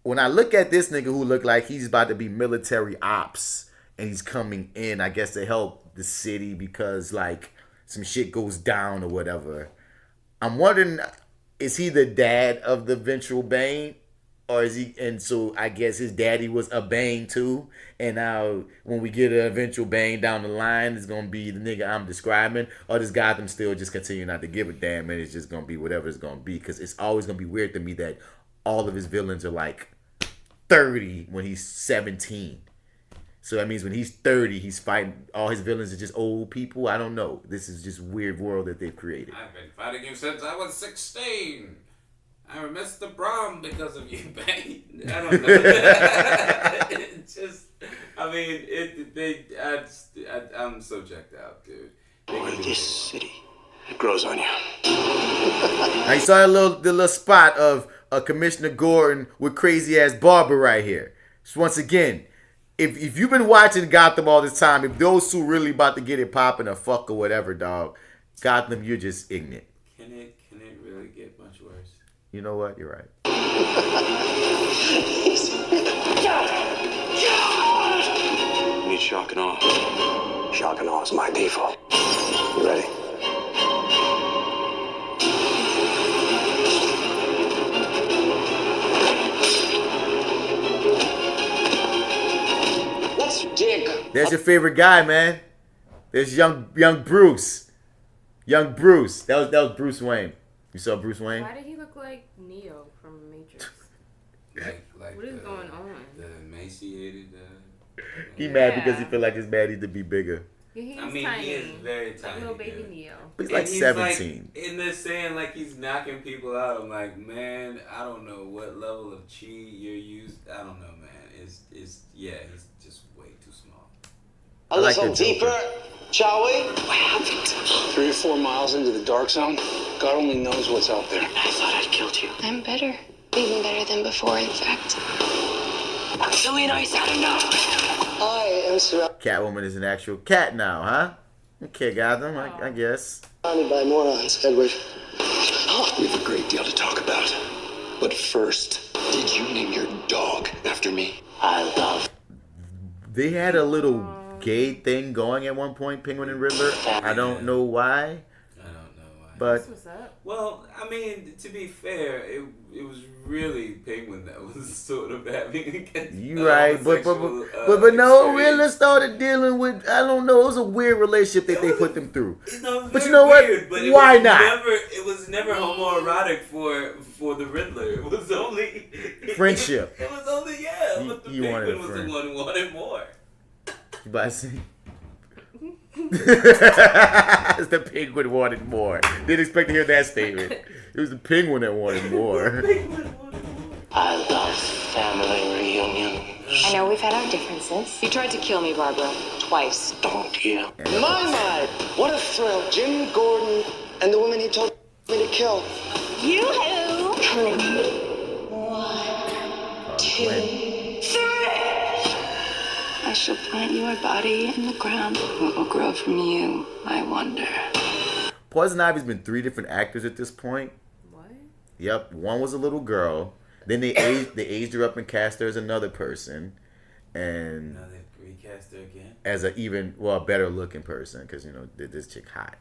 [SPEAKER 4] when I look at this nigga who look like he's about to be military ops, and he's coming in, I guess, to help the city because, like, some shit goes down or whatever. I'm wondering, is he the dad of the eventual Bane? Or is he, and so I guess his daddy was a Bane too. And now when we get an eventual Bane down the line, it's going to be the nigga I'm describing. Or does Gotham still just continue not to give a damn and it's just going to be whatever it's going to be? Because it's always going to be weird to me that all of his villains are like 30 when he's 17. So that means when he's 30, he's fighting, all his villains are just old people. I don't know. This is just a weird world that they've created.
[SPEAKER 3] I've been fighting you since I was 16. I'm Mr. Braum because of you, Bane. I don't know. It's just, I mean, I'm so checked out, dude.
[SPEAKER 9] Boy, this city, it grows on you.
[SPEAKER 4] I saw the little spot of Commissioner Gordon with crazy ass Barber right here. So once again, if you've been watching Gotham all this time, if those two really about to get it popping or fuck or whatever, dog, Gotham, you're just ignorant.
[SPEAKER 3] Can it really get much worse?
[SPEAKER 4] You know what? You're right.
[SPEAKER 9] You need shock and awe. Shock and awe is my default. You ready?
[SPEAKER 13] Let's dig.
[SPEAKER 4] There's your favorite guy, man. There's young Bruce. Young Bruce. That was Bruce Wayne. You saw Bruce Wayne?
[SPEAKER 5] Why did he look like Neo from Matrix?
[SPEAKER 3] like
[SPEAKER 5] what is going on?
[SPEAKER 3] The emaciated.
[SPEAKER 4] He mad because he feel like his bad need to be bigger.
[SPEAKER 5] He's
[SPEAKER 3] tiny. He is very tiny.
[SPEAKER 5] Like little baby Neo.
[SPEAKER 4] But he's like 17.
[SPEAKER 3] Like, in this saying, like, he's knocking people out. I'm like, man, I don't know what level of chi you're used. I don't know, man. He's just way too small.
[SPEAKER 13] A little deeper, shall we?
[SPEAKER 9] What happened? 3 or 4 miles into the dark zone, God only knows what's out there.
[SPEAKER 2] I thought I'd killed you. I'm better. Even better than before, in fact. So we know he's had enough.
[SPEAKER 13] I am surrounded
[SPEAKER 4] Catwoman is an actual cat now, huh? Okay, Gotham, I guess.
[SPEAKER 13] by morons, Edward.
[SPEAKER 9] We have a great deal to talk about. But first, did you name your dog after me?
[SPEAKER 13] I love.
[SPEAKER 4] They had a little gay thing going at one point, Penguin and Riddler. I don't know why. But
[SPEAKER 3] well, I mean, to be fair, it was really Penguin that was sort of having against.
[SPEAKER 4] You right, but no, Riddler started dealing with, I don't know, it was a weird relationship that they put them through. But you know
[SPEAKER 3] weird,
[SPEAKER 4] what? Why not?
[SPEAKER 3] It was never homoerotic for the Riddler. It was only
[SPEAKER 4] friendship.
[SPEAKER 3] It was only but the Penguin was the one who wanted more.
[SPEAKER 4] You about to say? The Penguin wanted more. Didn't expect to hear that statement. It was the Penguin that wanted more.
[SPEAKER 8] I love family reunions.
[SPEAKER 11] I know we've had our differences. You tried to kill me, Barbara. Twice.
[SPEAKER 8] Don't you?
[SPEAKER 13] My, what a thrill. Jim Gordon and the woman he told me to kill.
[SPEAKER 2] You-hoo!
[SPEAKER 11] 1,
[SPEAKER 2] 2, 3! I shall plant your body in the ground. What will grow from you, I wonder.
[SPEAKER 4] Poison Ivy's been 3 different actors at this point.
[SPEAKER 5] What?
[SPEAKER 4] Yep, one was a little girl. Then they aged her up and cast her as another person, and
[SPEAKER 3] now they recast her again
[SPEAKER 4] as a better looking person because this chick hot.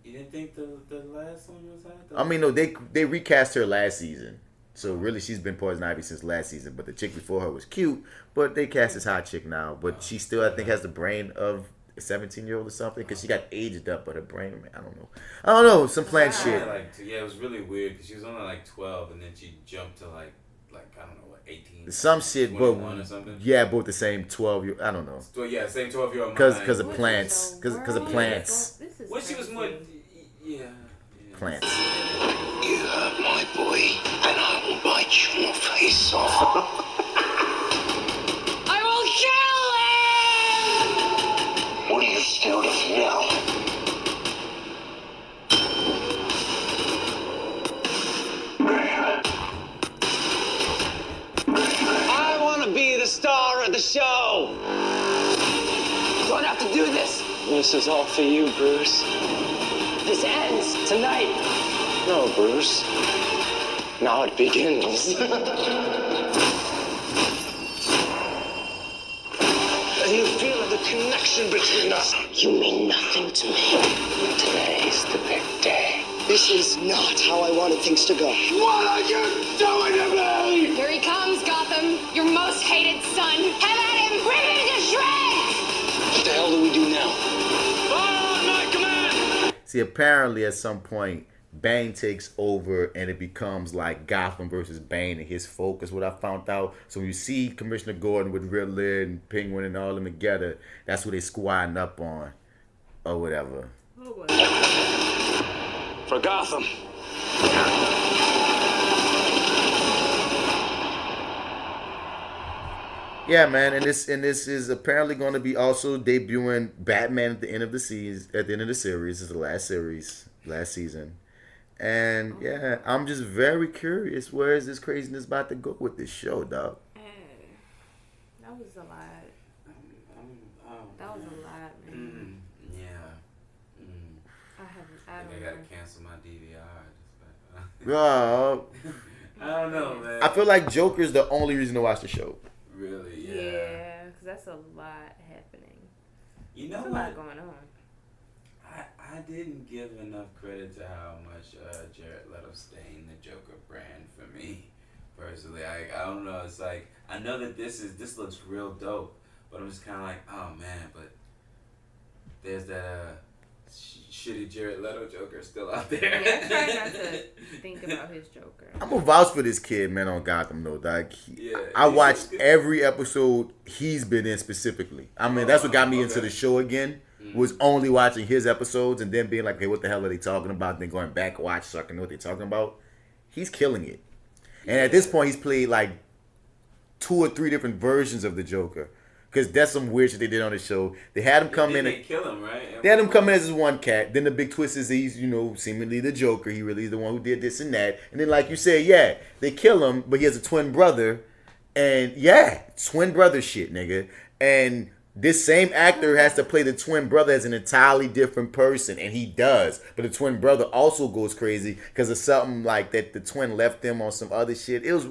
[SPEAKER 3] You didn't think the last one was hot?
[SPEAKER 4] I mean, no, they recast her last season, so really she's been Poison Ivy since last season. But the chick before her was cute, but they cast this hot chick now. But she still, I think, has the brain of a 17-year-old or something because she got aged up, but her brain, man, I don't know, some plant shit.
[SPEAKER 3] Yeah, it was really weird because she was only like 12, and then she jumped to like I don't know what 18.
[SPEAKER 4] Some shit, but
[SPEAKER 3] or something.
[SPEAKER 4] Yeah, both the same 12-year. I don't know.
[SPEAKER 3] Yeah, same 12-year-old.
[SPEAKER 4] Because of plants. Because of plants.
[SPEAKER 3] Well, she was more. Yeah.
[SPEAKER 4] Plants.
[SPEAKER 9] You hurt my boy, and I will bite your face off.
[SPEAKER 2] I will kill him!
[SPEAKER 9] What are you scared of now?
[SPEAKER 13] I want to be the star of the show.
[SPEAKER 2] You don't have to do this.
[SPEAKER 13] This is all for you, Bruce.
[SPEAKER 2] This ends tonight.
[SPEAKER 13] No, Bruce. Now it begins. Do you feel the connection between us?
[SPEAKER 9] You mean nothing to me. Today's the big day.
[SPEAKER 10] This is not how I wanted things to go.
[SPEAKER 12] What are you doing to me?
[SPEAKER 2] Here he comes, Gotham. Your most hated son. Have at him. Rip him to shreds.
[SPEAKER 13] What the hell do we do now?
[SPEAKER 12] Follow my command.
[SPEAKER 4] See, apparently at some point, Bane takes over and it becomes like Gotham versus Bane and his folk is what I found out. So when you see Commissioner Gordon with Riddler and Penguin and all them together, that's what they squatting up on or whatever.
[SPEAKER 13] For Gotham.
[SPEAKER 4] Yeah, man, and this is apparently going to be also debuting Batman at the end of the season. At the end of the series, this is the last season. And yeah, I'm just very curious. Where is this craziness about to go with this show, dog?
[SPEAKER 5] That was a lot. That was a lot, man.
[SPEAKER 3] I gotta cancel my DVR.
[SPEAKER 4] I
[SPEAKER 3] don't know, man.
[SPEAKER 4] I feel like Joker's the only reason to watch the show.
[SPEAKER 3] Really?
[SPEAKER 5] Yeah, because that's a lot happening.
[SPEAKER 3] You know
[SPEAKER 5] There's
[SPEAKER 3] what?
[SPEAKER 5] a lot going on.
[SPEAKER 3] I didn't give enough credit to how much Jared Leto stained the Joker brand for me. Personally, I don't know. It's like I know that this looks real dope, but I'm just kind of like, oh man, but there's that shitty Jared Leto Joker still out there.
[SPEAKER 5] Yeah, I'm trying not to think about his Joker.
[SPEAKER 4] I'm gonna vouch for this kid, man, on Gotham though, dog. I watched every episode he's been in specifically. I mean, that's what got me into the show again. Was only watching his episodes and then being like, hey, what the hell are they talking about? And then going back and watch so I can know what they're talking about. He's killing it. And at this point, he's played like 2 or 3 different versions of the Joker. Because that's some weird shit they did on the show. They had him come in.
[SPEAKER 3] They kill him, right?
[SPEAKER 4] They had him come in as this one cat. Then the big twist is he's, seemingly the Joker. He really is the one who did this and that. And then, like you said, yeah, they kill him, but he has a twin brother. And yeah, twin brother shit, nigga. And this same actor has to play the twin brother as an entirely different person, and he does. But the twin brother also goes crazy because of something like that the twin left him on some other shit. It was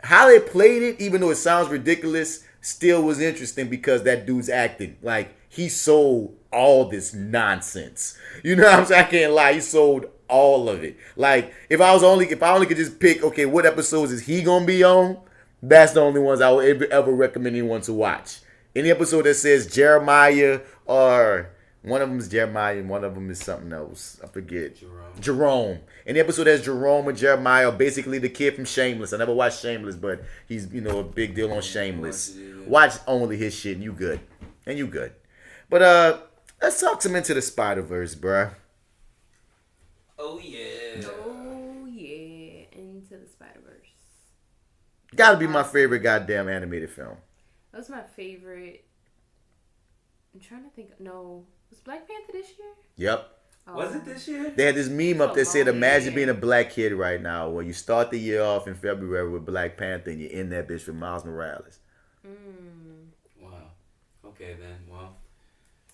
[SPEAKER 4] how they played it, even though it sounds ridiculous, still was interesting because that dude's acting. Like, he sold all this nonsense. You know what I'm saying? I can't lie. He sold all of it. Like, if I only could just pick, okay, what episodes is he gonna be on? That's the only ones I would ever recommend anyone to watch. Any episode that says Jeremiah, or one of them is Jeremiah and one of them is something else. I forget. Jerome. Any episode that has Jerome and Jeremiah, basically the kid from Shameless. I never watched Shameless, but he's, a big deal on Shameless. Watch only his shit and you good. But let's talk some Into the Spider-Verse, bruh.
[SPEAKER 3] Oh yeah.
[SPEAKER 5] Oh yeah. Into the Spider-Verse.
[SPEAKER 4] Gotta be my favorite goddamn animated film.
[SPEAKER 5] That was my favorite. I'm trying to think. No. Was Black Panther this year?
[SPEAKER 4] Yep.
[SPEAKER 5] Oh.
[SPEAKER 3] Was it this year?
[SPEAKER 4] They had this meme up that said, imagine being a black kid right now where you start the year off in February with Black Panther and you end that bitch with Miles Morales.
[SPEAKER 3] Wow. Okay then. Well.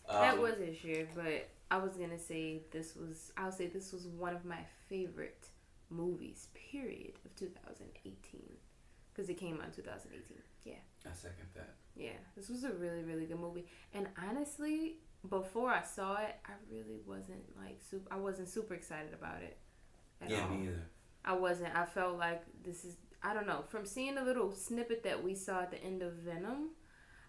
[SPEAKER 5] That was this year, but I was going to say this was one of my favorite movies, period, of 2018. Because it came out in 2018. Yeah.
[SPEAKER 3] I second that.
[SPEAKER 5] Yeah. This was a really, really good movie. And honestly, before I saw it, I really wasn't like I wasn't super excited about it at all.
[SPEAKER 3] Me either.
[SPEAKER 5] I wasn't. I felt like this is, I don't know, from seeing the little snippet that we saw at the end of Venom,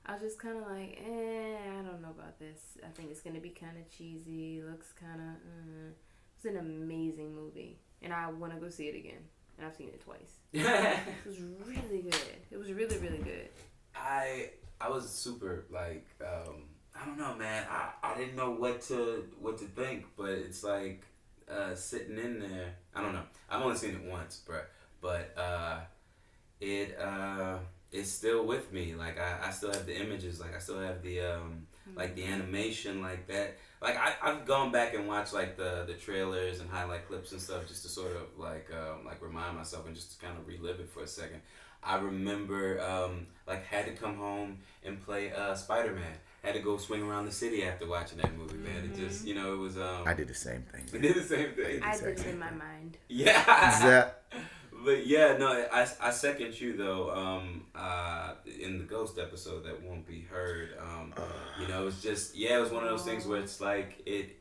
[SPEAKER 5] I was just kind of like, I don't know about this. I think it's going to be kind of cheesy. Looks kind of, It's an amazing movie. And I want to go see it again. And I've seen it twice. It was really good. It was really, really good.
[SPEAKER 3] I was super, like, I don't know, man. I didn't know what to think. But it's like sitting in there. I don't know. I've only seen it once, but it's still with me. Like I still have the images. Like I still have the like the animation, like that. Like I've gone back and watched like the trailers and highlight clips and stuff just to sort of like remind myself and just to kind of relive it for a second. I remember like had to come home and play Spider-Man. Had to go swing around the city after watching that movie, man. It just, it was.
[SPEAKER 4] I did the same thing.
[SPEAKER 3] I did the same thing.
[SPEAKER 5] I did it in my mind.
[SPEAKER 3] Yeah. But yeah, no, I second you though. In the Ghost episode that won't be heard, it's just it was one of those things where it's like it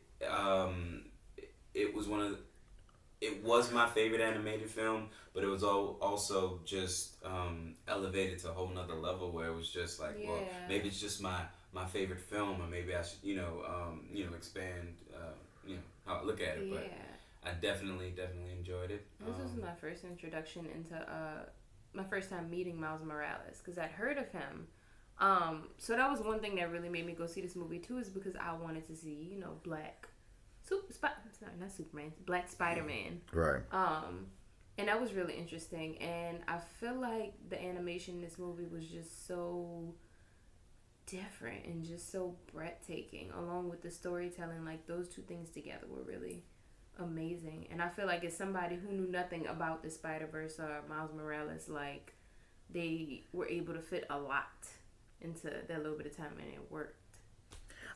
[SPEAKER 3] was my favorite animated film, but it was also just elevated to a whole nother level where it was just like, well, maybe it's just my favorite film, or maybe I should expand how I look at it, but. I definitely enjoyed it.
[SPEAKER 5] This was my first introduction into my first time meeting Miles Morales, because I'd heard of him. So that was one thing that really made me go see this movie too, is because I wanted to see, Black Spider-Man.
[SPEAKER 4] Right.
[SPEAKER 5] And that was really interesting, and I feel like the animation in this movie was just so different and just so breathtaking, along with the storytelling. Like those two things together were really amazing. And I feel like as somebody who knew nothing about the Spider-Verse or Miles Morales, like they were able to fit a lot into that little bit of time, and it worked.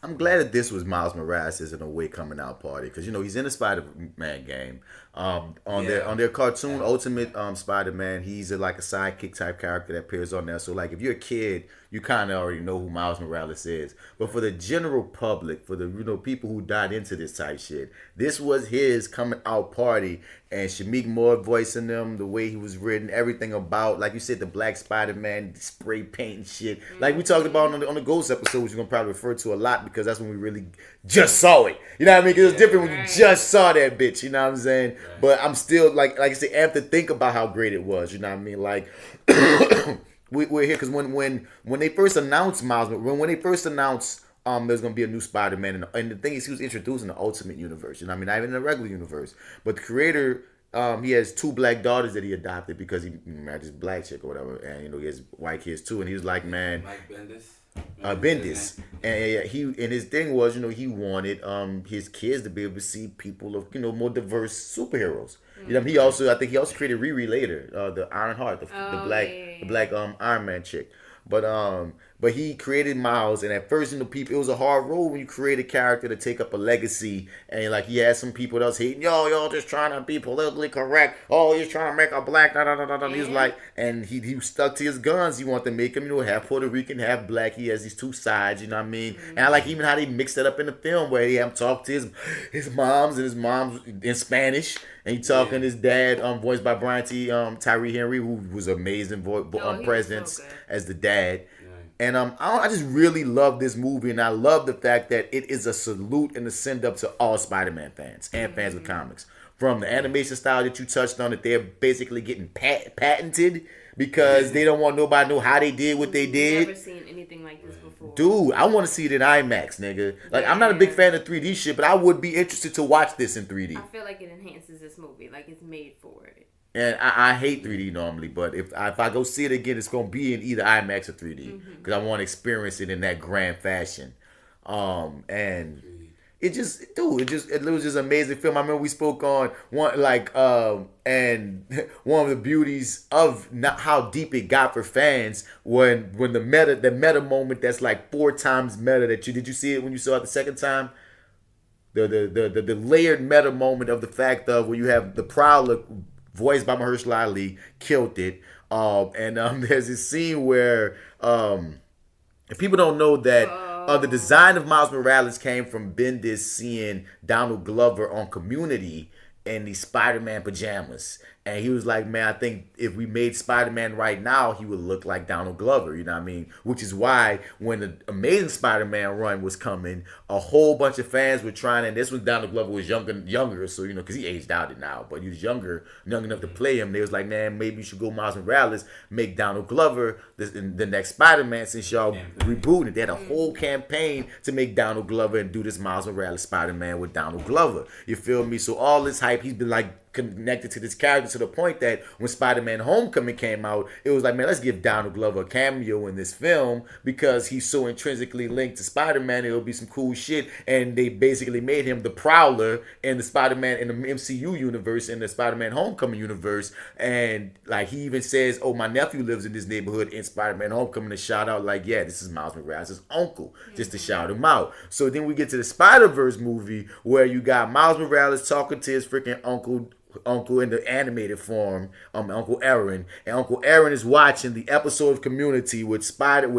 [SPEAKER 4] I'm glad that this was Miles Morales' in a way coming out party, because he's in the Spider-Man game. On their cartoon Ultimate Spider-Man, he's like a sidekick type character that appears on there. So like if you're a kid, you kind of already know who Miles Morales is. But for the general public, for the people who died into this type shit, this was his coming out party. And Shamik Moore voicing them, the way he was written, everything about, like you said, the Black Spider-Man spray paint and shit. Like we talked about on the Ghost episode, which you're going to probably refer to a lot, because that's when we really just saw it. You know what I mean? Because it's different when you just saw that bitch, you know what I'm saying? Right. But I'm still, like I said, I have to think about how great it was, you know what I mean? Like, we're here because when they first announced Miles, when they first announced there's going to be a new Spider-Man, and the thing is, he was introducing the Ultimate Universe, you know what I mean? Not even the regular universe. But the creator, he has 2 black daughters that he adopted because he married this black chick or whatever, and he has white kids too, and he was like, man,
[SPEAKER 3] Mike Bendis.
[SPEAKER 4] Bendis, and his thing was, he wanted his kids to be able to see people of more diverse superheroes. You know, I think he also created Riri later, the Ironheart, the black Iron Man chick. But he created Miles, and at first, people, it was a hard role when you create a character to take up a legacy, and like he had some people that was hating, y'all just trying to be politically correct. Oh, he's trying to make a black, He was like, and he stuck to his guns. He wanted to make him, half Puerto Rican, half black. He has these 2 sides, you know what I mean? Mm-hmm. And I like even how they mixed it up in the film, where he had him talk to his moms in Spanish, and he talking his dad, voiced by Brian Tyree Henry, who was amazing presence so as the dad. And I just really love this movie, and I love the fact that it is a salute and a send up to all Spider-Man fans and fans of comics. From the animation style that you touched on, that they're basically getting patented because they don't want nobody to know how they did what they did.
[SPEAKER 5] I've never seen anything like this before.
[SPEAKER 4] Dude, I want to see it in IMAX, nigga. Like, I'm not a big fan of 3D shit, but I would be interested to watch this in 3D.
[SPEAKER 5] I feel like it enhances this movie, like it's made for it.
[SPEAKER 4] And I hate 3D normally, but if I go see it again, it's going to be in either IMAX or 3D. Because I want to experience it in that grand fashion. And it was just an amazing film. I remember we spoke on and one of the beauties of how deep it got for fans when the meta moment that's like 4 times meta did you see it when you saw it the second time? the layered meta moment of the fact of where you have the Prowler voiced by Mahershala Ali killed it. And there's this scene where if people don't know that the design of Miles Morales came from Bendis seeing Donald Glover on Community in these Spider-Man pajamas. And he was like, man, I think if we made Spider-Man right now, he would look like Donald Glover, you know what I mean? Which is why when the Amazing Spider-Man run was coming, a whole bunch of fans were trying, and this was Donald Glover was younger, so, you know, because he aged out now, but he was young enough to play him. They was like, man, maybe you should go Miles Morales, make Donald Glover the next Spider-Man since y'all rebooted it. They had a whole campaign to make Donald Glover and do this Miles Morales Spider-Man with Donald Glover. You feel me? So all this hype, he's been like, connected to this character to the point that when Spider-Man Homecoming came out, it was like, man, let's give Donald Glover a cameo in this film because he's so intrinsically linked to Spider-Man. It'll be some cool shit. And they basically made him the Prowler in the Spider-Man in the MCU universe, in the Spider-Man Homecoming universe. And like he even says, oh, my nephew lives in this neighborhood in Spider-Man Homecoming, to shout out like, yeah, this is Miles Morales' uncle, just to shout him out. So then we get to the Spider-Verse movie where you got Miles Morales talking to his freaking uncle in the animated form, Uncle Aaron, and Uncle Aaron is watching the episode of Community with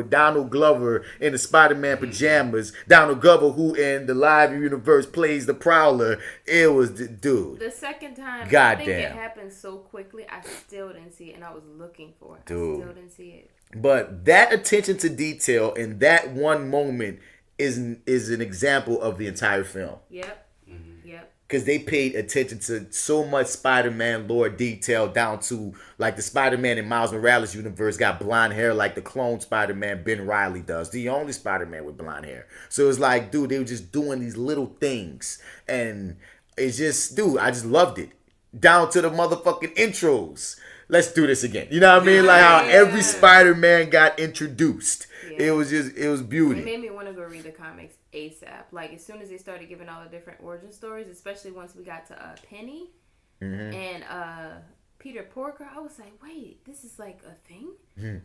[SPEAKER 4] Donald Glover in the Spider-Man pajamas. Donald Glover, who in the live universe plays the Prowler. It was dude.
[SPEAKER 5] The second time,
[SPEAKER 4] goddamn,
[SPEAKER 5] I think it happened so quickly. I still didn't see it, and I was looking for it.
[SPEAKER 4] Dude.
[SPEAKER 5] I still didn't see it.
[SPEAKER 4] But that attention to detail in that one moment is an example of the entire film.
[SPEAKER 5] Yep.
[SPEAKER 4] Because they paid attention to so much Spider-Man lore detail down to like the Spider-Man in Miles Morales universe got blonde hair like the clone Spider-Man Ben Reilly does. The only Spider-Man with blonde hair. So it's like, dude, they were just doing these little things. And it's just, dude, I just loved it. Down to the motherfucking intros. Let's do this again. You know what I mean? Like how every Spider-Man got introduced. Yeah. It was beauty.
[SPEAKER 5] It made me want to go read the comics ASAP. Like as soon as they started giving all the different origin stories, especially once we got to Penny and Peter Porker, I was like, wait, this is like a thing?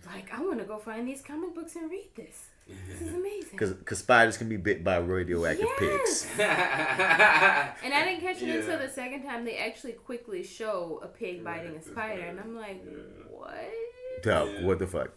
[SPEAKER 5] Like I want to go find these comic books and read this. This is amazing.
[SPEAKER 4] Because spiders can be bit by radioactive pigs.
[SPEAKER 5] And I didn't catch it until the second time they actually quickly show a pig biting a spider, and I'm like, what?
[SPEAKER 4] Dog, what the fuck?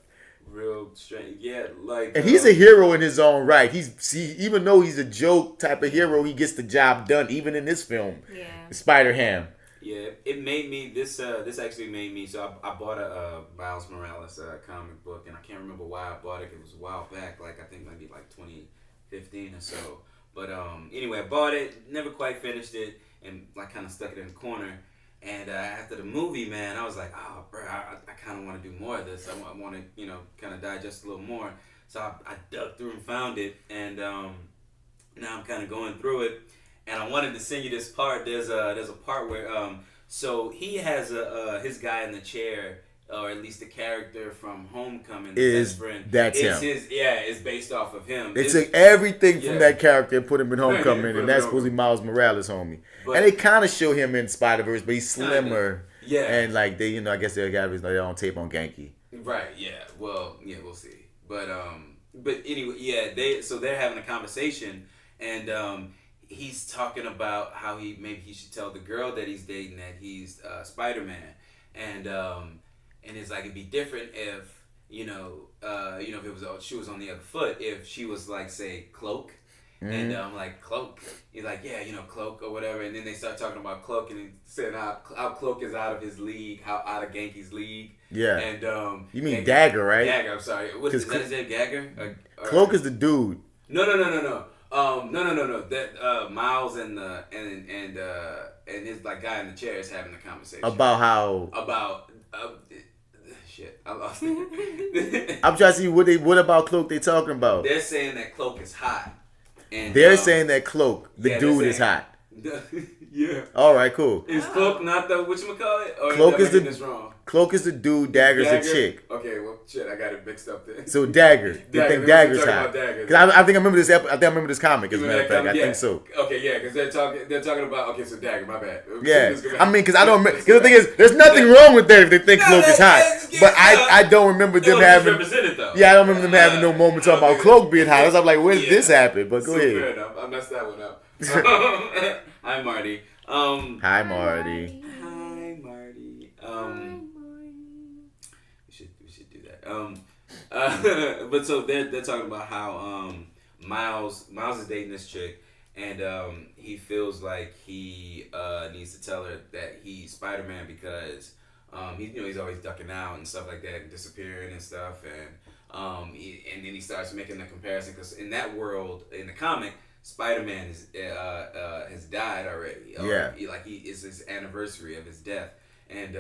[SPEAKER 3] Real strange, yeah. Like,
[SPEAKER 4] and he's a hero in his own right. Even though he's a joke type of hero, he gets the job done. Even in this film, Spider-Ham.
[SPEAKER 3] Yeah, it made me. This actually made me. So I bought a Miles Morales comic book, and I can't remember why I bought it. It was a while back, like I think maybe like 2015 or so. But anyway, I bought it, never quite finished it, and like kind of stuck it in the corner. And after the movie, man, I was like, oh, bro, I kind of want to do more of this. I want to, kind of digest a little more. So I dug through and found it, and now I'm kind of going through it. And I wanted to send you this part. There's a part where so he has his guy in the chair, or at least the character from Homecoming, the best friend.
[SPEAKER 4] That's
[SPEAKER 3] him. It's based off of him.
[SPEAKER 4] They took everything from that character and put him in Homecoming, and that's supposed to be Miles Morales, homie. But, and they kind of show him in Spider-Verse, but he's slimmer. Yeah. And like they, I guess they got his on tape on Genki.
[SPEAKER 3] Right. Yeah. Well. Yeah. We'll see. But anyway, yeah. They're having a conversation, and he's talking about how maybe he should tell the girl that he's dating that he's Spider-Man, and it's like it'd be different if if it was she was on the other foot, if she was like say Cloak, and like Cloak, he's like Cloak or whatever, and then they start talking about Cloak, and he said how Cloak is out of his league, how out of Genki's league. Yeah. And
[SPEAKER 4] you mean Dagger, right?
[SPEAKER 3] Dagger. I'm sorry. Is that his name? Dagger?
[SPEAKER 4] Cloak is the dude.
[SPEAKER 3] No. No. That Miles and his like guy in the chair is having a conversation
[SPEAKER 4] about
[SPEAKER 3] shit. I lost it.
[SPEAKER 4] I'm trying to see what about Cloak they talking about.
[SPEAKER 3] They're saying that Cloak is hot. And
[SPEAKER 4] they're saying that Cloak, the dude, is hot.
[SPEAKER 3] Yeah.
[SPEAKER 4] All right, cool.
[SPEAKER 3] Is Cloak not the whatchamacallit? Or
[SPEAKER 4] Cloak is
[SPEAKER 3] this wrong?
[SPEAKER 4] Cloak is the dude. Dagger's the chick.
[SPEAKER 3] Okay, well, shit, I got it mixed up there.
[SPEAKER 4] So Dagger. They think Dagger's hot. Because I think I remember this. I think I remember this comic. As a matter of fact, I think so.
[SPEAKER 3] Okay, yeah, because they're talking about. Okay, so Dagger. My bad.
[SPEAKER 4] Yeah, I mean, because I don't. Because the thing is, there's nothing wrong with that if they think Cloak is hot. But I don't remember them having. Yeah, I don't remember them having no moment talking about Cloak being hot. I was like, where did this happen? But go ahead.
[SPEAKER 3] Fair enough. I messed that one up. Hi, Marty.
[SPEAKER 4] Hi, Marty.
[SPEAKER 3] Hi, Marty. We should do that. But so they're talking about how Miles is dating this chick, and he feels like he needs to tell her that he's Spider-Man because he's always ducking out and stuff like that, and disappearing and stuff, and then he starts making the comparison because in that world, in the comic, Spider-Man has died already.
[SPEAKER 4] Yeah.
[SPEAKER 3] It's his anniversary of his death. And,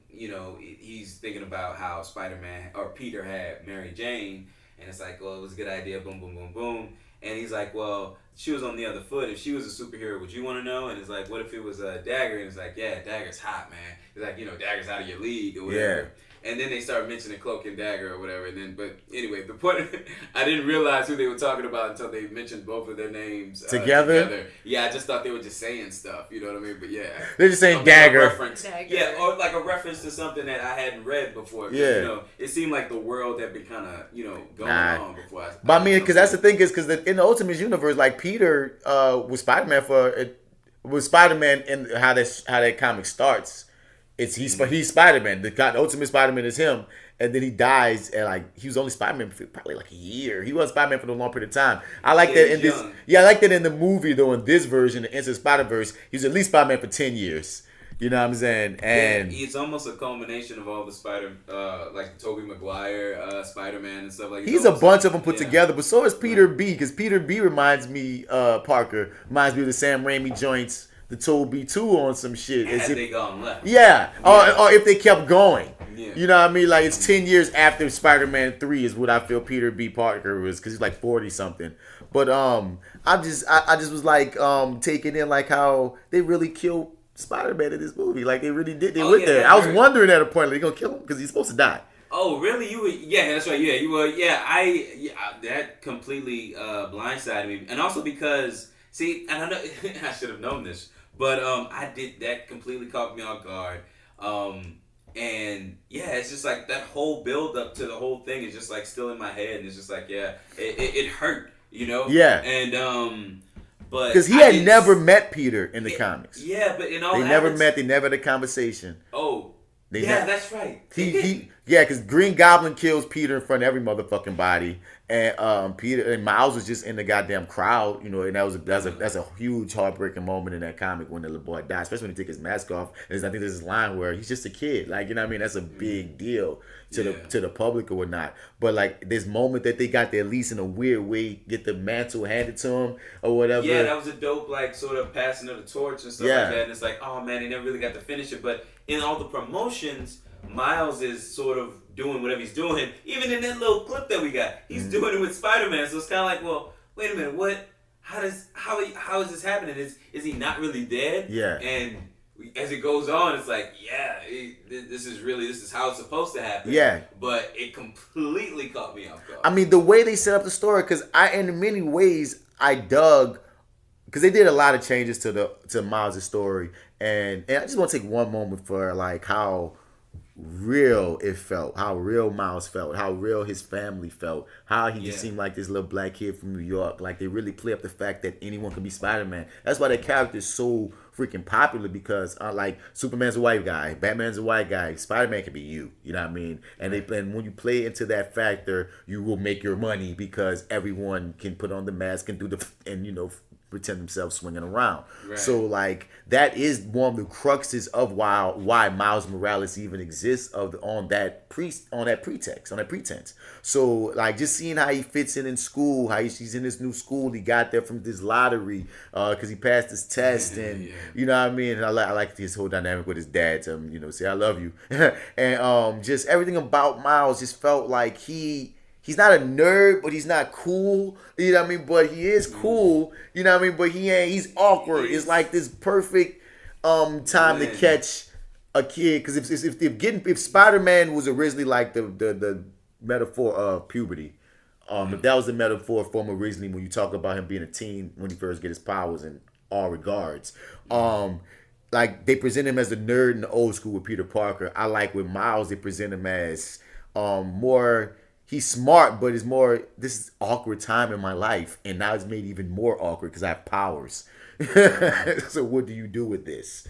[SPEAKER 3] he's thinking about how Spider-Man or Peter had Mary Jane. And it's like, well, it was a good idea. Boom, boom, boom, boom. And he's like, well, she was on the other foot. If she was a superhero, would you want to know? And it's like, what if it was a Dagger? And it's like, yeah, Dagger's hot, man. It's like, Dagger's out of your league or whatever.
[SPEAKER 4] Yeah.
[SPEAKER 3] And then they start mentioning Cloak and Dagger or whatever. And then, but anyway, the point, I didn't realize who they were talking about until they mentioned both of their names together. Yeah, I just thought they were just saying stuff. You know what I mean? But yeah,
[SPEAKER 4] they're just saying Dagger.
[SPEAKER 3] Dagger. Yeah, or like a reference to something that I hadn't read before.
[SPEAKER 4] Yeah,
[SPEAKER 3] it seemed like the world had been kind of going on before.
[SPEAKER 4] But I mean, because that's the thing is because in the Ultimate Universe, like Peter was Spider-Man was Spider-Man in how that comic starts. He's Spider-Man. The Ultimate Spider-Man is him, and then he dies, and like he was only Spider-Man for probably like a year. He was Spider-Man for a long period of time. I like that in this. Young. Yeah, I like that in the movie though. In this version, the Into Spider-Verse, he's at least Spider-Man for 10 years. You know what I'm saying? And
[SPEAKER 3] it's almost a culmination of all the like Tobey Maguire, Spider-Man and stuff like that.
[SPEAKER 4] He's a bunch of them put together, but so is Peter B. Because Peter B. reminds me of the Sam Raimi joints. The Toby 2 on some shit.
[SPEAKER 3] Had they gone left.
[SPEAKER 4] Yeah. Or if they kept going.
[SPEAKER 3] Yeah.
[SPEAKER 4] You know what I mean? Like, it's 10 years after Spider-Man 3 is what I feel Peter B. Parker was, because he's like 40-something. But I just was like taking in like how they really killed Spider-Man in this movie. Like, they really did. They went there. I was wondering at a point, like, they going to kill him? Because he's supposed to die.
[SPEAKER 3] Oh, really? You were? Yeah, that's right. Yeah, you were. Yeah, that completely blindsided me. And also because, see, and I know I should have known this. But that completely caught me off guard. And yeah, it's just like that whole build up to the whole thing is just like still in my head, and it's just like it hurt,
[SPEAKER 4] Yeah.
[SPEAKER 3] And but
[SPEAKER 4] because he had never met Peter in the comics.
[SPEAKER 3] Yeah, but in all
[SPEAKER 4] they never met. They never had a conversation.
[SPEAKER 3] Oh, that's right.
[SPEAKER 4] Because Green Goblin kills Peter in front of every motherfucking body, and Peter and Miles was just in the goddamn crowd, and that's a huge heartbreaking moment in that comic when the little boy dies, especially when he takes his mask off. And I think there's this line where he's just a kid, like what I mean. That's a big deal to the public or whatnot. But like this moment that they got to at least in a weird way get the mantle handed to him or whatever.
[SPEAKER 3] Yeah, that was a dope like sort of passing of the torch and stuff like that. And it's like, oh man, they never really got to finish it, but in all the promotions, Miles is sort of doing whatever he's doing. Even in that little clip that we got, he's doing it with Spider-Man. So it's kind of like, well, wait a minute, what? How is this happening? Is he not really dead?
[SPEAKER 4] Yeah.
[SPEAKER 3] And as it goes on, it's like, this is how it's supposed to happen.
[SPEAKER 4] Yeah.
[SPEAKER 3] But it completely caught me off guard.
[SPEAKER 4] I mean, the way they set up the story, because in many ways, I dug, because they did a lot of changes to Miles' story, and I just want to take one moment for like how real it felt, how real Miles felt, how real his family felt, how he just seemed like this little black kid from New York. Like they really play up the fact that anyone can be Spider-Man. That's why that character is so freaking popular, because like Superman's a white guy, Batman's a white guy, Spider-Man can be you. You know what I mean? And when you play into that factor, you will make your money because everyone can put on the mask and pretend themselves swinging around. Right. So like that is one of the cruxes of why Miles Morales even exists on that pretense. So like just seeing how he fits in school, how he's in this new school he got there from this lottery because he passed his test, and you know what I mean. And I like his whole dynamic with his dad to him, say I love you, and just everything about Miles just felt like he's not a nerd, but he's not cool. You know what I mean? But he is cool. You know what I mean? But he's awkward. It's like this perfect time to catch a kid. Because if Spider-Man was originally like the metaphor of puberty, if that was the metaphor for him originally when you talk about him being a teen when he first get his powers in all regards, like they present him as a nerd in the old school with Peter Parker. I like with Miles they present him as more. he's smart, but it's more, this is awkward time in my life, and now it's made even more awkward because I have powers. So what do you do with this?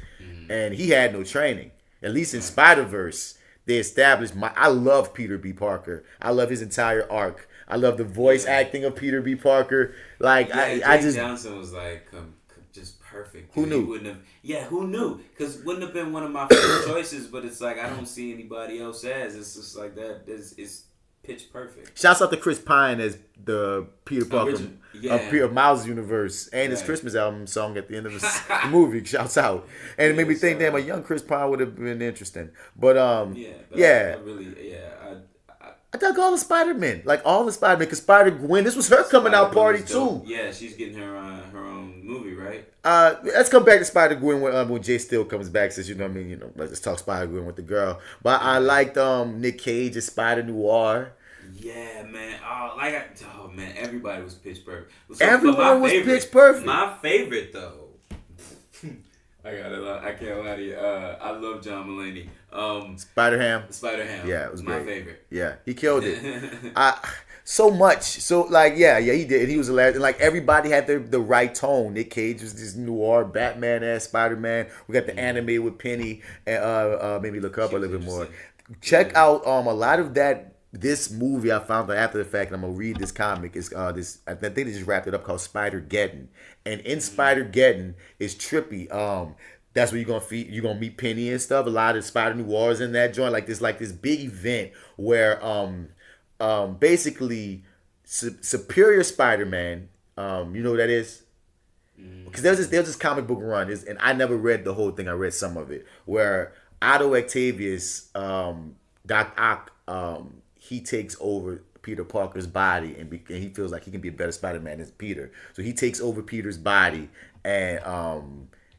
[SPEAKER 4] And he had no training. At least in Spider-Verse, they established I love Peter B. Parker. I love his entire arc. I love the voice acting of Peter B. Parker. Like, I just...
[SPEAKER 3] Johnson was like just perfect.
[SPEAKER 4] Who knew?
[SPEAKER 3] Who knew? Because wouldn't have been one of my favorite choices, but it's like I don't see anybody else as. It's just like that. It's pitch perfect.
[SPEAKER 4] Shouts out to Chris Pine as the Peter Parker of Miles' universe, and his Christmas album song at the end of the movie. Shouts out, and it made me think, damn, a young Chris Pine would have been interesting. But I dug all the Spider-Man, like all the Spider-Man, because Spider-Gwen, this was her coming out party too.
[SPEAKER 3] Yeah, she's getting her own movie, right?
[SPEAKER 4] Let's come back to Spider-Gwen when J.Steel comes back, since let's talk Spider-Gwen with the girl. But I liked Nick Cage as Spider-Noir.
[SPEAKER 3] Yeah, man. Oh man, everybody was pitch perfect.
[SPEAKER 4] Everyone was pitch perfect.
[SPEAKER 3] My favorite though. I can't lie to you. I love John Mulaney.
[SPEAKER 4] Spider-Ham.
[SPEAKER 3] Yeah, it was
[SPEAKER 4] great.
[SPEAKER 3] My favorite.
[SPEAKER 4] Yeah, he killed it. So much. So like, yeah, he did. He was hilarious. And like everybody had the right tone. Nick Cage was this noir Batman ass Spider-Man. We got the anime with Penny, and maybe look up a little bit more. Check out a lot of that. This movie I found out after the fact, and I'm gonna read this comic. Is this? I think they just wrapped it up, called Spider-Geddon. And in Spider-Geddon is trippy. That's where you're gonna meet Penny and stuff. A lot of Spider Noirs in that joint. Like this big event where basically Superior Spider-Man. You know what that is? Because there's this comic book run, and I never read the whole thing. I read some of it, where Otto Octavius, Doc Ock, he takes over Peter Parker's body, and he feels like he can be a better Spider-Man than Peter. So he takes over Peter's body, and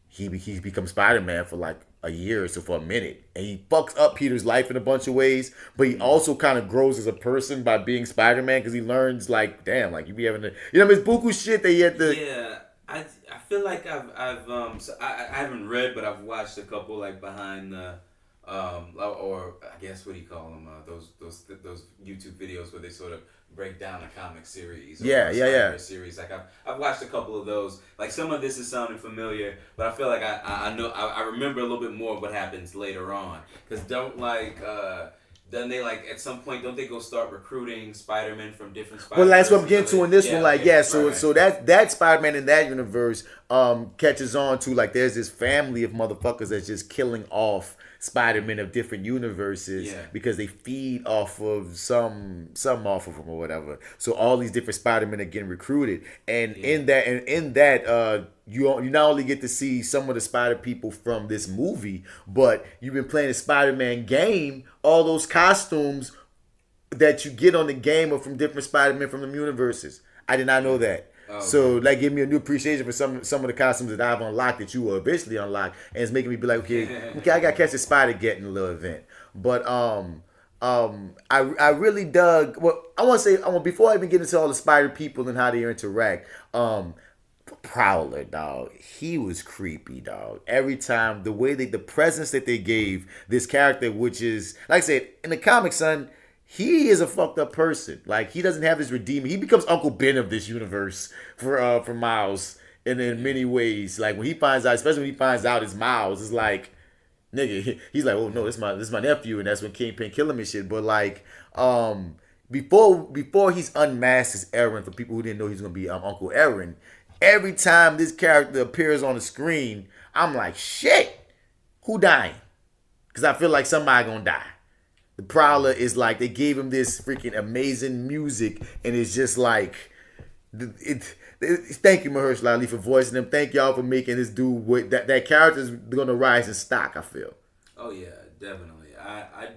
[SPEAKER 4] he becomes Spider-Man for like a year or so, for a minute. And he fucks up Peter's life in a bunch of ways, but he also kind of grows as a person by being Spider-Man, because he learns, like, damn, like, you be having to, it's buku shit that you had to...
[SPEAKER 3] Yeah, I feel like I haven't read, but I've watched a couple, like, behind the... or I guess, what do you call them? Those YouTube videos where they sort of break down a comic series. Or series. Like I've watched a couple of those. Like, some of this is sounding familiar, but I feel like I know I remember a little bit more of what happens later on. Because then they, like, at some point, don't they go start recruiting Spider-Man from different Spider-Man?
[SPEAKER 4] Well, that's what I'm getting to in this one. Like, so that Spider-Man in that universe catches on to, like, there's this family of motherfuckers that's just killing off Spider-Man of different universes because they feed off of some off of them or whatever. So all these different Spider-Men are getting recruited, and in that you not only get to see some of the Spider people from this movie, but you've been playing the Spider-Man game. All those costumes that you get on the game are from different Spider-Men from the universes. I did not know that. So that gave me a new appreciation for some of the costumes that I've unlocked that you will eventually unlock, and it's making me be like, okay, I gotta catch the Spider-Geddon little event. But I really dug. Well, I want to say, before I even get into all the Spider people and how they interact, Prowler, dog, he was creepy, dog. Every time, the presence that they gave this character, which is, like I said, in the comics, son, he is a fucked up person. Like, he doesn't have his redeeming. He becomes Uncle Ben of this universe for Miles, and in many ways, like, when he finds out, especially when he finds out it's Miles, it's like, nigga, he's like, oh no, this is my nephew, and that's when Kingpin kill him and shit. But like, before he's unmasked as Aaron, for people who didn't know he's gonna be Uncle Aaron, every time this character appears on the screen, I'm like, shit, who dying? Because I feel like somebody gonna die. The Prowler is like, they gave him this freaking amazing music, and it's just like, thank you, Mahershala Ali, for voicing him. Thank y'all for making this dude, that character is gonna rise in stock, I feel.
[SPEAKER 3] Oh yeah, definitely. I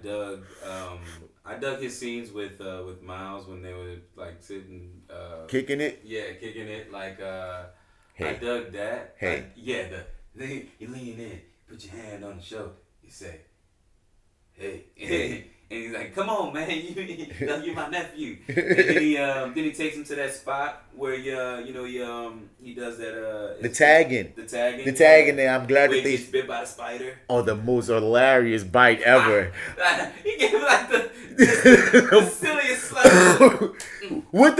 [SPEAKER 3] dug his scenes with Miles when they were like sitting
[SPEAKER 4] kicking it.
[SPEAKER 3] Yeah, kicking it. Like
[SPEAKER 4] hey.
[SPEAKER 3] I dug that.
[SPEAKER 4] Hey.
[SPEAKER 3] You lean in, put your hand on the shoulder, you say, hey. And he's like, "Come on, man, you're my nephew." And then he takes him to that spot where he does that.
[SPEAKER 4] The tagging. There, I'm glad that they
[SPEAKER 3] gets bit by the spider.
[SPEAKER 4] Oh, the most hilarious bite ever.
[SPEAKER 3] He gave like The silliest slap.
[SPEAKER 4] with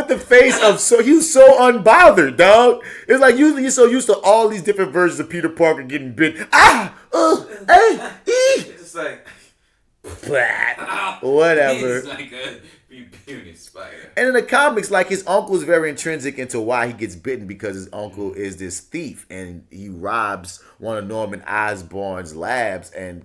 [SPEAKER 4] the face of he was so unbothered, dog. It's like usually you're so used to all these different versions of Peter Parker getting bit.
[SPEAKER 3] It's just like
[SPEAKER 4] whatever.
[SPEAKER 3] He's like a puny spider.
[SPEAKER 4] And in the comics, like his uncle is very intrinsic into why he gets bitten because his uncle is this thief and he robs one of Norman Osborn's labs, and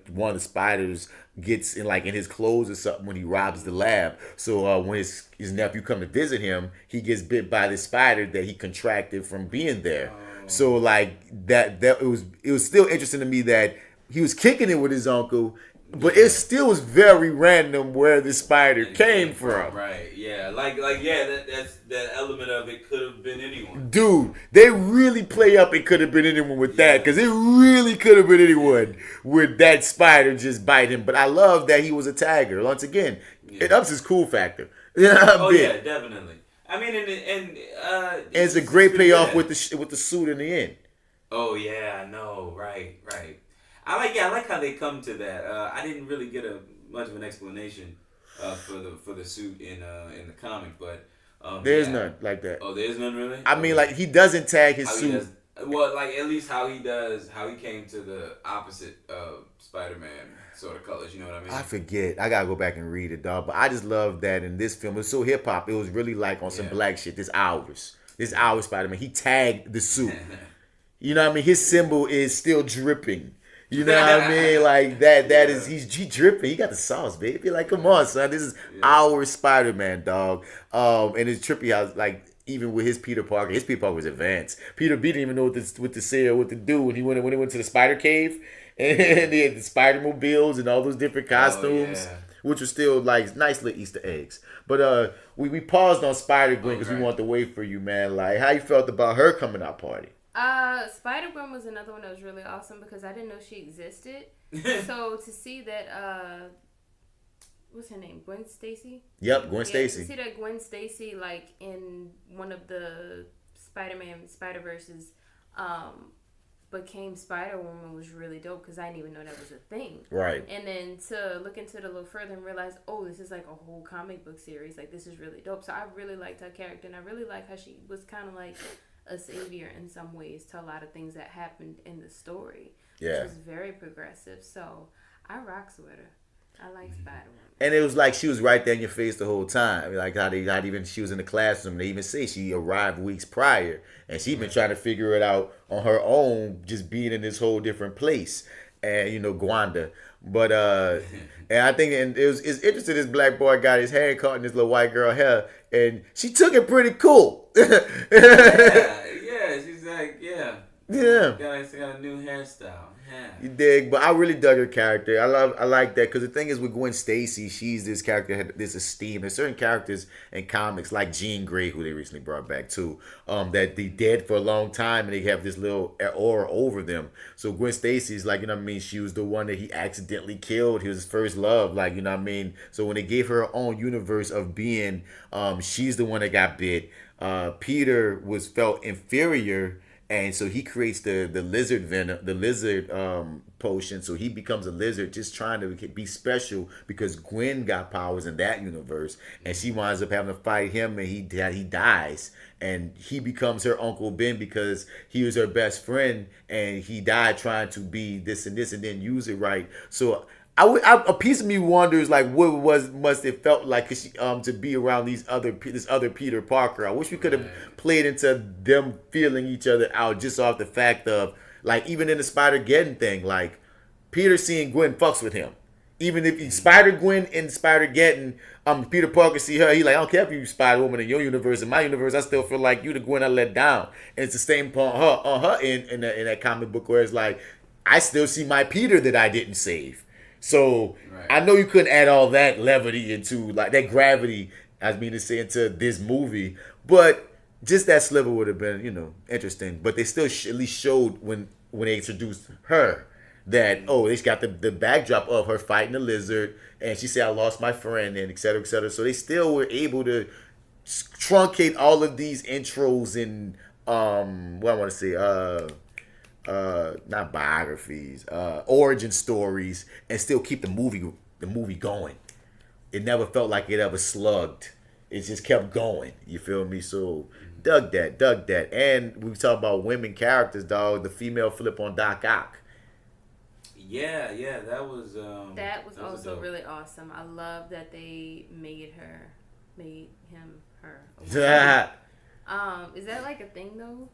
[SPEAKER 4] one of the spiders gets in his clothes or something when he robs the lab. So when his nephew come to visit him, he gets bit by this spider that he contracted from being there. So like that it was still interesting to me that he was kicking it with his uncle, but it still was very random where the spider came from.
[SPEAKER 3] Right, yeah. That's that element of it could have been anyone.
[SPEAKER 4] Dude, they really play up it could have been anyone with that, because it really could have been anyone with that spider just bite him. But I love that he was a tagger. Once again, it ups his cool factor.
[SPEAKER 3] Yeah, definitely. I mean, and
[SPEAKER 4] it's a great payoff with the suit in the end.
[SPEAKER 3] Oh yeah, I know. Right. I like how they come to that. I didn't really get much of an explanation for the suit in the comic, but
[SPEAKER 4] there's none like that.
[SPEAKER 3] Oh, there's none really.
[SPEAKER 4] I mean, like he doesn't tag his suit.
[SPEAKER 3] Well, like at least how he came to the opposite Spider-Man sort of colors. You know what I mean?
[SPEAKER 4] I forget. I gotta go back and read it, dog. But I just love that in this film. It's so hip hop. It was really like on some black shit. This hours Spider-Man. He tagged the suit. You know what I mean? His symbol is still dripping. You know what I mean? Like that is he's dripping. He got the sauce, baby. Like, come on, son. This is our Spider-Man, dog. And it's trippy how like even with his Peter Parker was advanced. Peter B didn't even know what to say or what to do when he went to the Spider Cave and he had the Spider Mobiles and all those different costumes. Which was still like nice little Easter eggs. But we paused on Spider-Gwen because we wanted to wait for you, man. Like, how you felt about her coming out party?
[SPEAKER 5] Spider-Gwen was another one that was really awesome because I didn't know she existed. So to see that, what's her name? Gwen Stacy?
[SPEAKER 4] Yep, Gwen Stacy.
[SPEAKER 5] To see that Gwen Stacy, like, in one of the Spider-Man, Spider-Verses, became Spider-Woman was really dope because I didn't even know that was a thing.
[SPEAKER 4] Right.
[SPEAKER 5] And then to look into it a little further and realize, oh, this is like a whole comic book series. Like, this is really dope. So I really liked her character, and I really like how she was kind of like a savior in some ways to a lot of things that happened in the story.
[SPEAKER 4] Yeah.
[SPEAKER 5] Which was very progressive. So I rocks with her. I like Spider-Woman.
[SPEAKER 4] And it was like she was right there in your face the whole time. Like how she was in the classroom. They even say she arrived weeks prior, and she'd been trying to figure it out on her own, just being in this whole different place. And Gwanda. But and I think it's interesting. This black boy got his hand caught in this little white girl hair, and she took it pretty cool.
[SPEAKER 3] yeah, she's like, yeah. Got a new hairstyle. Yeah.
[SPEAKER 4] You dig? But I really dug her character. I like that because the thing is with Gwen Stacy, she's this character that had this esteem. There's certain characters in comics like Jean Grey, who they recently brought back too, that they dead for a long time and they have this little aura over them. So Gwen Stacy is like, you know what I mean? She was the one that he accidentally killed. He was his first love, like, you know what I mean? So when they gave her her own universe of being, she's the one that got bit. Peter felt inferior. And so he creates the lizard venom, the lizard potion. So he becomes a lizard, just trying to be special because Gwen got powers in that universe, and she winds up having to fight him, and he dies, and he becomes her Uncle Ben because he was her best friend, and he died trying to be this and then use it right. So a piece of me wonders like what must it felt like to be around this other Peter Parker. I wish we could have played into them feeling each other out just off the fact of like even in the Spider-Geddon thing, like Peter seeing Gwen fucks with him. Even if Spider-Gwen and Spider-Geddon, Peter Parker see her, he like, I don't care if you Spider-Woman in your universe. In my universe, I still feel like you the Gwen I let down. And it's the same on her in that comic book where it's like I still see my Peter that I didn't save. So I know you couldn't add all that levity into like that gravity, I mean to say, into this movie, but just that sliver would have been, interesting. But they still at least showed when they introduced her that they got the backdrop of her fighting the lizard, and she said I lost my friend and et cetera, et cetera. So they still were able to truncate all of these intros and what I want to say not biographies, origin stories, and still keep the movie going. it never felt like it ever slugged. It just kept going. You feel me? So dug that. And we talk about women characters, dog. The female flip on Doc Ock.
[SPEAKER 3] Yeah, that was
[SPEAKER 5] also really awesome. I love that they made him her. Is that like a thing though,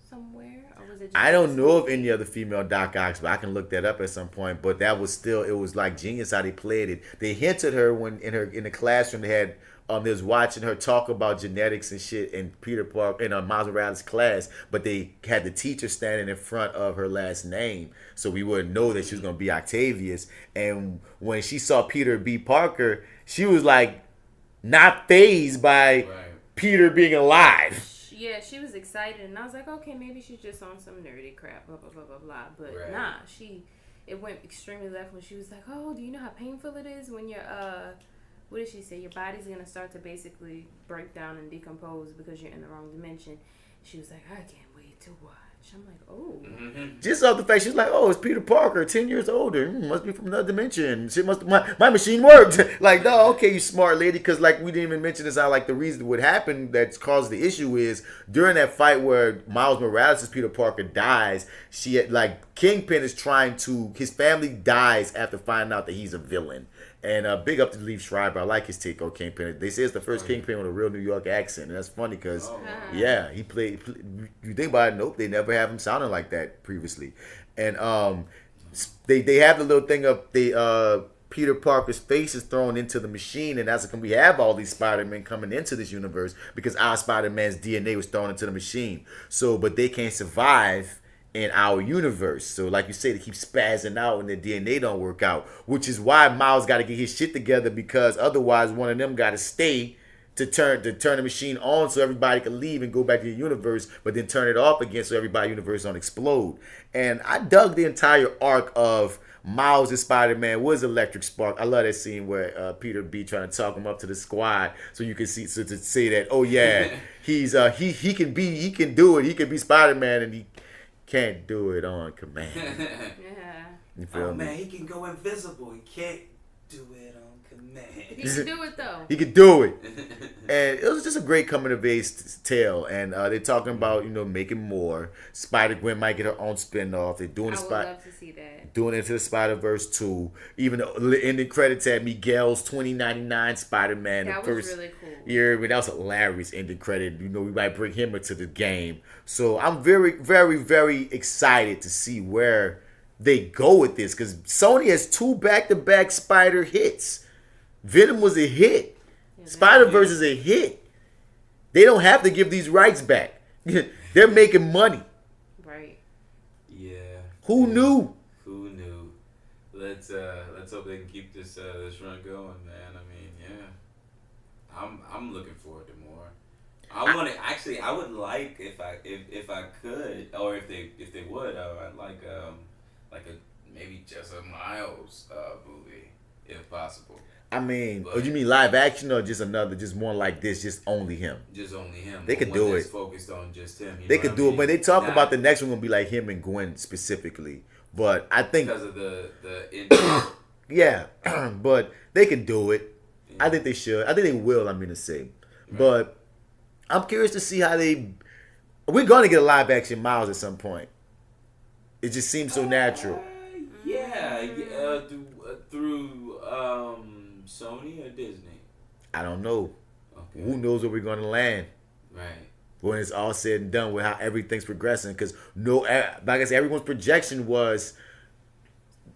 [SPEAKER 5] somewhere, or was it? Just
[SPEAKER 4] I don't know of any other female Doc Ocks, but I can look that up at some point. But that was still, it was like genius how they played it. They hinted her when in the classroom they had. They was watching her talk about genetics and shit in Peter Parker in Miles Morales' class, but they had the teacher standing in front of her last name, so we wouldn't know that she was gonna be Octavius. And when she saw Peter B. Parker, she was like not fazed by Peter being alive.
[SPEAKER 5] Yeah, she was excited, and I was like, okay, maybe she's just on some nerdy crap, blah blah blah blah blah. But nah, it went extremely left when she was like, oh, do you know how painful it is when you're what did she say? Your body's going to start to basically break down and decompose because you're in the wrong dimension. She was like, I can't wait to watch. I'm like, oh.
[SPEAKER 4] Mm-hmm. Just off the fact, she's like, oh, it's Peter Parker, 10 years older. Must be from another dimension. Shit must. My machine worked. Like, no, okay, you smart lady. Because, like, we didn't even mention this out. Like, the reason what happened that's caused the issue is during that fight where Miles Morales' Peter Parker dies, she had, like, Kingpin is trying to, his family dies after finding out that he's a villain. And big up to Liev Schreiber. I like his take on Kingpin. They say it's the first Kingpin with a real New York accent. And that's funny because, yeah, he played. You think about it, nope, they never have him sounding like that previously. And they have the little thing of Peter Parker's face is thrown into the machine, and that's when we have all these Spider-Men coming into this universe because our Spider-Man's DNA was thrown into the machine. So, but they can't survive in our universe. So like you say, they keep spazzing out and their DNA don't work out, which is why Miles got to get his shit together, because otherwise one of them got to stay to turn the machine on so everybody can leave and go back to the universe, but then turn it off again so everybody's universe don't explode. And I dug the entire arc of Miles and Spider-Man was Electric Spark. I love that scene where Peter B trying to talk him up to the squad so you can see, so to say that, oh yeah, he's he can do it, he can be Spider-Man, and he can't do it on command.
[SPEAKER 5] Yeah.
[SPEAKER 4] You feel
[SPEAKER 3] oh
[SPEAKER 4] me?
[SPEAKER 3] man, he can go invisible. He can't do it on command.
[SPEAKER 5] He can do it though.
[SPEAKER 4] He could do it. And it was just a great coming of age tale. And they're talking about, making more. Spider-Gwen might get her own spin-off. They're doing
[SPEAKER 5] I would love to see that.
[SPEAKER 4] Doing Into the Spider-Verse 2. Even the ending credits had Miguel's 2099 Spider-Man.
[SPEAKER 5] That was really cool.
[SPEAKER 4] Yeah, that was a hilarious ending credit. We might bring him into the game. So I'm very, very, very excited to see where they go with this. Because Sony has 2 back-to-back Spider hits. Venom was a hit. Spider-Verse is a hit. They don't have to give these rights back. They're making money.
[SPEAKER 5] Right.
[SPEAKER 3] Yeah.
[SPEAKER 4] Who knew?
[SPEAKER 3] Who knew? Let's hope they can keep this run going, man. I mean, yeah. I'm looking forward to more. I would like if I could, or if they would, I'd like maybe just a Miles movie if possible.
[SPEAKER 4] I mean, you mean live action or just more like this, just only him?
[SPEAKER 3] Just only him.
[SPEAKER 4] They could do it.
[SPEAKER 3] Focused on just him.
[SPEAKER 4] They could do it, but they talk about the next one gonna be like him and Gwen specifically. But I think
[SPEAKER 3] because of the
[SPEAKER 4] yeah, but they could do it. Yeah. I think they should. I think they will. I mean to say, right. But I'm curious to see how we're gonna get a live action Miles at some point. It just seems so natural.
[SPEAKER 3] Through Sony or Disney?
[SPEAKER 4] I don't know.
[SPEAKER 3] Okay.
[SPEAKER 4] Who knows where we're gonna land?
[SPEAKER 3] Right.
[SPEAKER 4] When it's all said and done with how everything's progressing, because like I said, everyone's projection was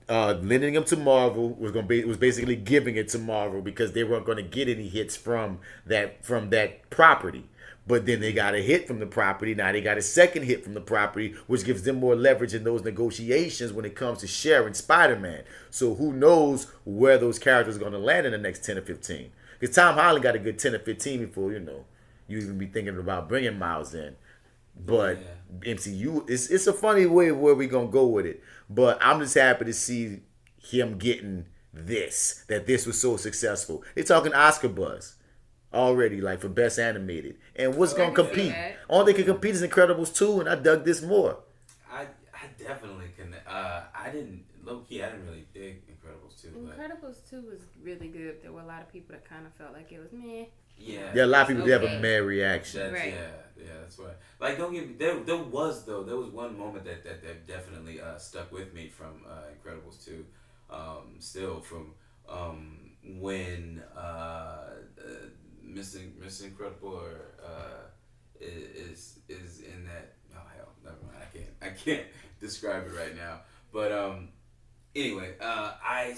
[SPEAKER 4] lending them to Marvel was basically giving it to Marvel because they weren't going to get any hits from that property. But then they got a hit from the property. Now they got a second hit from the property, which gives them more leverage in those negotiations when it comes to sharing Spider-Man. So who knows where those characters are going to land in the next 10 or 15. Because Tom Holland got a good 10 or 15 before, you even be thinking about bringing Miles in. But MCU, it's a funny way where we're going to go with it. But I'm just happy to see him getting that this was so successful. They're talking Oscar buzz already, like for Best Animated. And what's going to compete? All they can compete is Incredibles 2, and I dug this more.
[SPEAKER 3] I definitely can. I didn't really dig Incredibles 2.
[SPEAKER 5] Incredibles 2 was really good. There were a lot of people that kind of felt like it was meh.
[SPEAKER 3] Yeah.
[SPEAKER 4] Yeah, a lot of people did have a mad reaction.
[SPEAKER 5] Right.
[SPEAKER 3] Yeah, that's right. Like, don't get me, there was one moment that definitely stuck with me from Incredibles 2. Still from when Miss Incredible is in that. Oh hell, never mind. I can't describe it right now. But anyway, I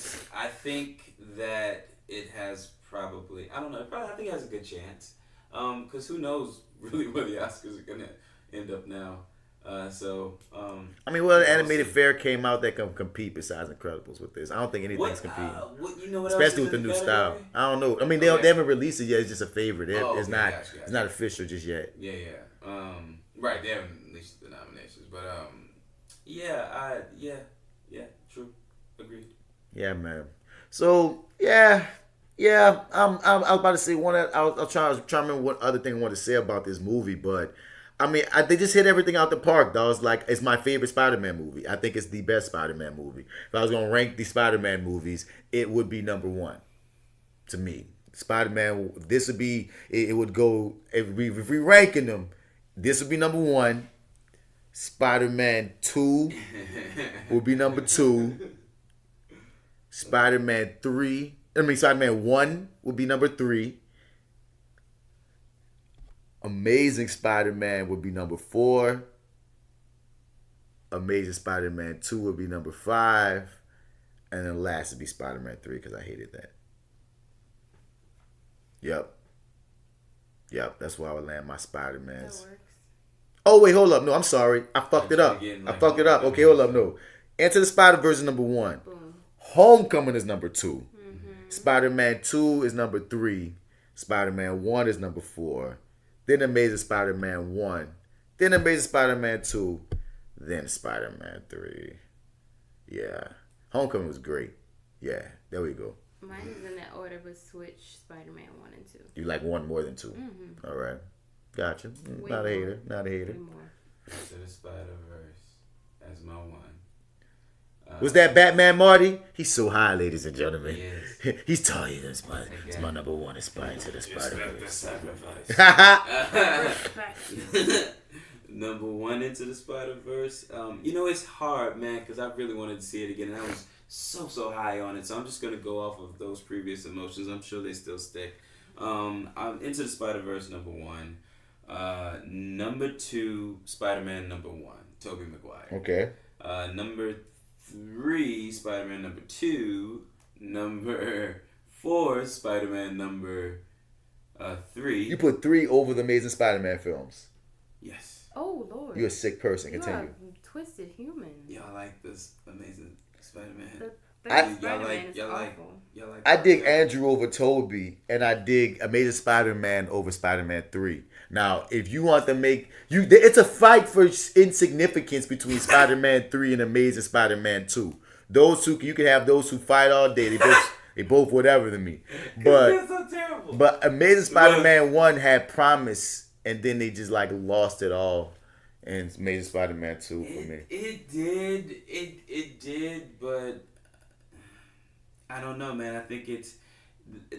[SPEAKER 3] think that it has probably, I don't know, I think it has a good chance. Because who knows really where the Oscars are gonna end up now.
[SPEAKER 4] I mean, well, the animated fair came out that can compete besides Incredibles with this. I don't think anything's competing.
[SPEAKER 3] You know what
[SPEAKER 4] especially
[SPEAKER 3] else
[SPEAKER 4] with the new
[SPEAKER 3] category?
[SPEAKER 4] style. I don't know. I mean, they haven't released it yet. It's just a favorite. It's not.
[SPEAKER 3] Gotcha.
[SPEAKER 4] It's not official just yet.
[SPEAKER 3] Yeah. Right. They haven't released the nominations, but yeah. True. Agreed.
[SPEAKER 4] Yeah, man. So yeah. I was about to say I'll try to remember what other thing I want to say about this movie, but I mean, they just hit everything out the park, dog. It's my favorite Spider-Man movie. I think it's the best Spider-Man movie. If I was gonna rank the Spider-Man movies, it would be number one to me. Spider-Man. This would be. It would go if we ranking them. This would be number one. Spider-Man 2 would be number 2. Spider-Man 1 would be number 3. Amazing Spider-Man would be number 4. Amazing Spider-Man 2 would be number 5. And then last would be Spider-Man 3 because I hated that. Yep, that's where I would land my Spider-Mans.
[SPEAKER 5] That works.
[SPEAKER 4] Oh, wait, hold up. No, I'm sorry. I fucked it up. Okay, hold up. No. Into the Spider-Verse is number 1.
[SPEAKER 5] Boom.
[SPEAKER 4] Homecoming is number 2.
[SPEAKER 5] Mm-hmm.
[SPEAKER 4] Spider-Man 2 is number 3. Spider-Man 1 is number 4. Then Amazing Spider-Man 1. Then Amazing Spider-Man 2. Then Spider-Man 3. Yeah. Homecoming was great. Yeah, there we go.
[SPEAKER 5] Mine is in that order, but switch Spider-Man 1 and 2.
[SPEAKER 4] You like 1 more than 2.
[SPEAKER 5] Mm-hmm.
[SPEAKER 4] All right. Gotcha.
[SPEAKER 5] Way
[SPEAKER 4] Not a
[SPEAKER 5] more.
[SPEAKER 4] hater.
[SPEAKER 5] Way more.
[SPEAKER 3] To the Spider-Verse as my one.
[SPEAKER 4] Was that Batman Marty? He's so high, ladies and gentlemen.
[SPEAKER 3] He is.
[SPEAKER 4] He's taller than Spider. It's my number 1 is Spider to the Spider-Verse.
[SPEAKER 3] Number 1 Into the Spider-Verse. It's hard, man, because I really wanted to see it again, and I was so high on it. So I'm just gonna go off of those previous emotions. I'm sure they still stick. Into the Spider-Verse, number 1. Number 2, Spider-Man number 1, Tobey Maguire.
[SPEAKER 4] Okay.
[SPEAKER 3] Number 3, Spider-Man number 2. Number 4, Spider-Man number 3.
[SPEAKER 4] You put 3 over the Amazing Spider-Man films.
[SPEAKER 3] Yes.
[SPEAKER 5] Oh, Lord.
[SPEAKER 4] You're a sick person.
[SPEAKER 5] You
[SPEAKER 4] Continue.
[SPEAKER 5] are a twisted human.
[SPEAKER 3] Y'all like this Amazing Spider-Man?
[SPEAKER 5] Spider-Man is awful.
[SPEAKER 4] I dig Andrew over Toby, and I dig Amazing Spider-Man over Spider-Man 3. Now, if you want to make it's a fight for insignificance between Spider-Man 3 and Amazing Spider-Man 2. Those two, you can have those who fight all day. They both whatever to me. But
[SPEAKER 3] so terrible.
[SPEAKER 4] But Amazing Spider-Man 1 had promise, and then they just lost it all. And Amazing Spider-Man 2 for me.
[SPEAKER 3] It did, but I don't know, man. I think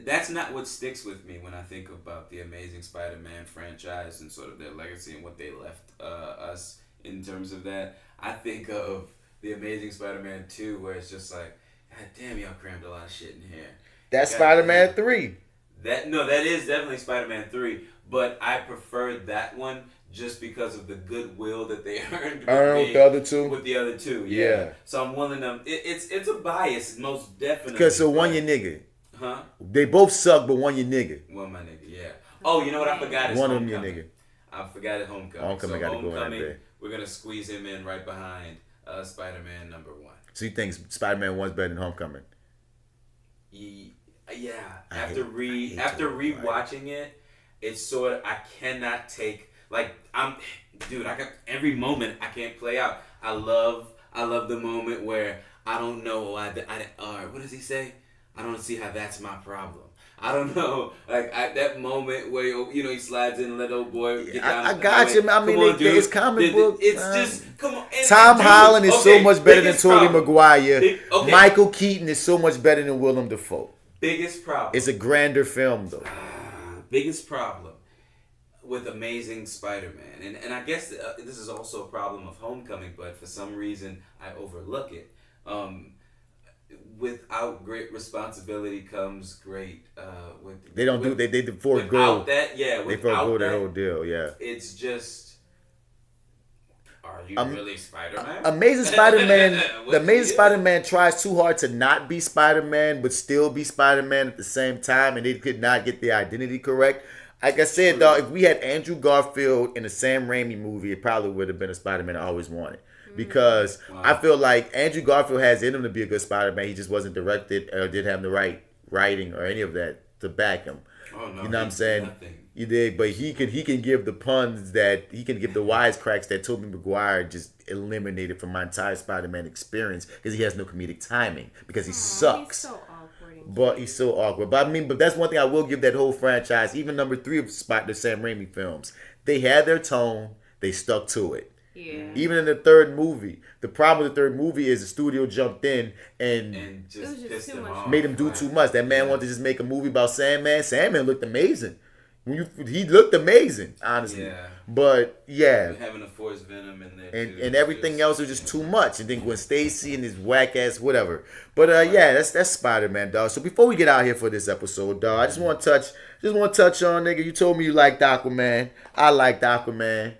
[SPEAKER 3] that's not what sticks with me when I think about the Amazing Spider-Man franchise and sort of their legacy and what they left us in terms of that. I think of the Amazing Spider-Man 2, where it's just like, God damn, y'all crammed a lot of shit in here.
[SPEAKER 4] That's Spider-Man 3.
[SPEAKER 3] That is definitely Spider-Man 3, but I preferred that one just because of the goodwill that they earned
[SPEAKER 4] with the other two.
[SPEAKER 3] With the other two, yeah. So I'm willing to. It's a bias, most definitely.
[SPEAKER 4] Because one your nigga.
[SPEAKER 3] Huh?
[SPEAKER 4] They both suck, but one your nigga.
[SPEAKER 3] One my nigga, yeah. Oh, you know what I forgot? Is
[SPEAKER 4] one
[SPEAKER 3] Homecoming.
[SPEAKER 4] of them your nigga.
[SPEAKER 3] I forgot it. Homecoming.
[SPEAKER 4] Homecoming got to go in there.
[SPEAKER 3] We're gonna squeeze him in right behind Spider-Man number 1.
[SPEAKER 4] So you think Spider-Man 1's better than Homecoming?
[SPEAKER 3] Yeah. After rewatching it, it's sort of, I cannot take, I got every moment I can't play out. I love the moment where I don't know what does he say? I don't see how that's my problem. I don't know. Like at that moment where he slides in and let old boy get down.
[SPEAKER 4] I got you. I mean, it's comic book.
[SPEAKER 3] It's just come on.
[SPEAKER 4] Tom Holland is so much better than Tobey Maguire.
[SPEAKER 3] Okay.
[SPEAKER 4] Michael Keaton is so much better than Willem Dafoe.
[SPEAKER 3] Biggest problem.
[SPEAKER 4] It's a grander film though.
[SPEAKER 3] Biggest problem with Amazing Spider-Man, and I guess this is also a problem of Homecoming, but for some reason I overlook it. Without great responsibility comes great. They
[SPEAKER 4] forego
[SPEAKER 3] that. Yeah,
[SPEAKER 4] they forego that whole deal. Yeah,
[SPEAKER 3] it's just. Are you really Spider-Man?
[SPEAKER 4] Amazing Spider-Man. The Amazing Spider-Man tries too hard to not be Spider-Man, but still be Spider-Man at the same time, and they could not get the identity correct. Like I said, dog, if we had Andrew Garfield in a Sam Raimi movie, it probably would have been a Spider-Man I always wanted. Because I feel like Andrew Garfield has in him to be a good Spider-Man. He just wasn't directed or didn't have the right writing or any of that to back him.
[SPEAKER 3] Oh, no,
[SPEAKER 4] you know what I'm saying?
[SPEAKER 3] Nothing.
[SPEAKER 4] You did, but he can give the puns that he can give the wisecracks that Tobey Maguire just eliminated from my entire Spider-Man experience because he has no comedic timing because he sucks.
[SPEAKER 5] He's so awkward.
[SPEAKER 4] But he's so awkward. But I mean, but that's one thing I will give that whole franchise. Even number 3 of the Sam Raimi films, they had their tone. They stuck to it.
[SPEAKER 5] Yeah.
[SPEAKER 4] Even in the third movie, the problem with the third movie is the studio jumped in and
[SPEAKER 3] just pissed him off.
[SPEAKER 4] made him do too much. That man wanted to just make a movie about Sandman. Sandman looked amazing. He looked amazing, honestly. Yeah. But yeah,
[SPEAKER 3] having a force Venom in there
[SPEAKER 4] and everything else was just too much. And then Gwen Stacy and his whack ass whatever. But yeah, that's Spider-Man, dog. So before we get out here for this episode, dog, I just want to touch on, nigga. You told me you liked Aquaman. I liked Aquaman.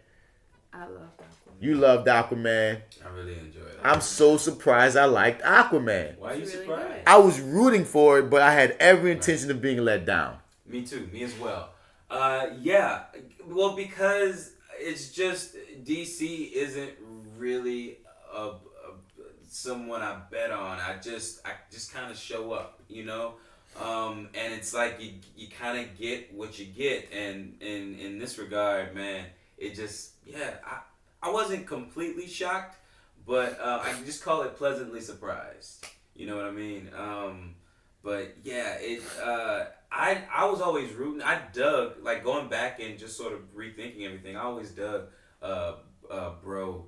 [SPEAKER 5] I love Aquaman.
[SPEAKER 4] You loved Aquaman.
[SPEAKER 3] I really enjoyed it.
[SPEAKER 4] I'm so surprised I liked Aquaman.
[SPEAKER 3] Why are you surprised?
[SPEAKER 4] I was rooting for it, but I had every intention of being let down.
[SPEAKER 3] Me too. Me as well. Yeah. Well, because it's just DC isn't really someone I bet on. I just kind of show up, and it's like you kind of get what you get, and in this regard, man, it just I wasn't completely shocked, but I can just call it pleasantly surprised. You know what I mean? But yeah, I was always rooting. I dug, like going back and just sort of rethinking everything. I always dug Aquaman.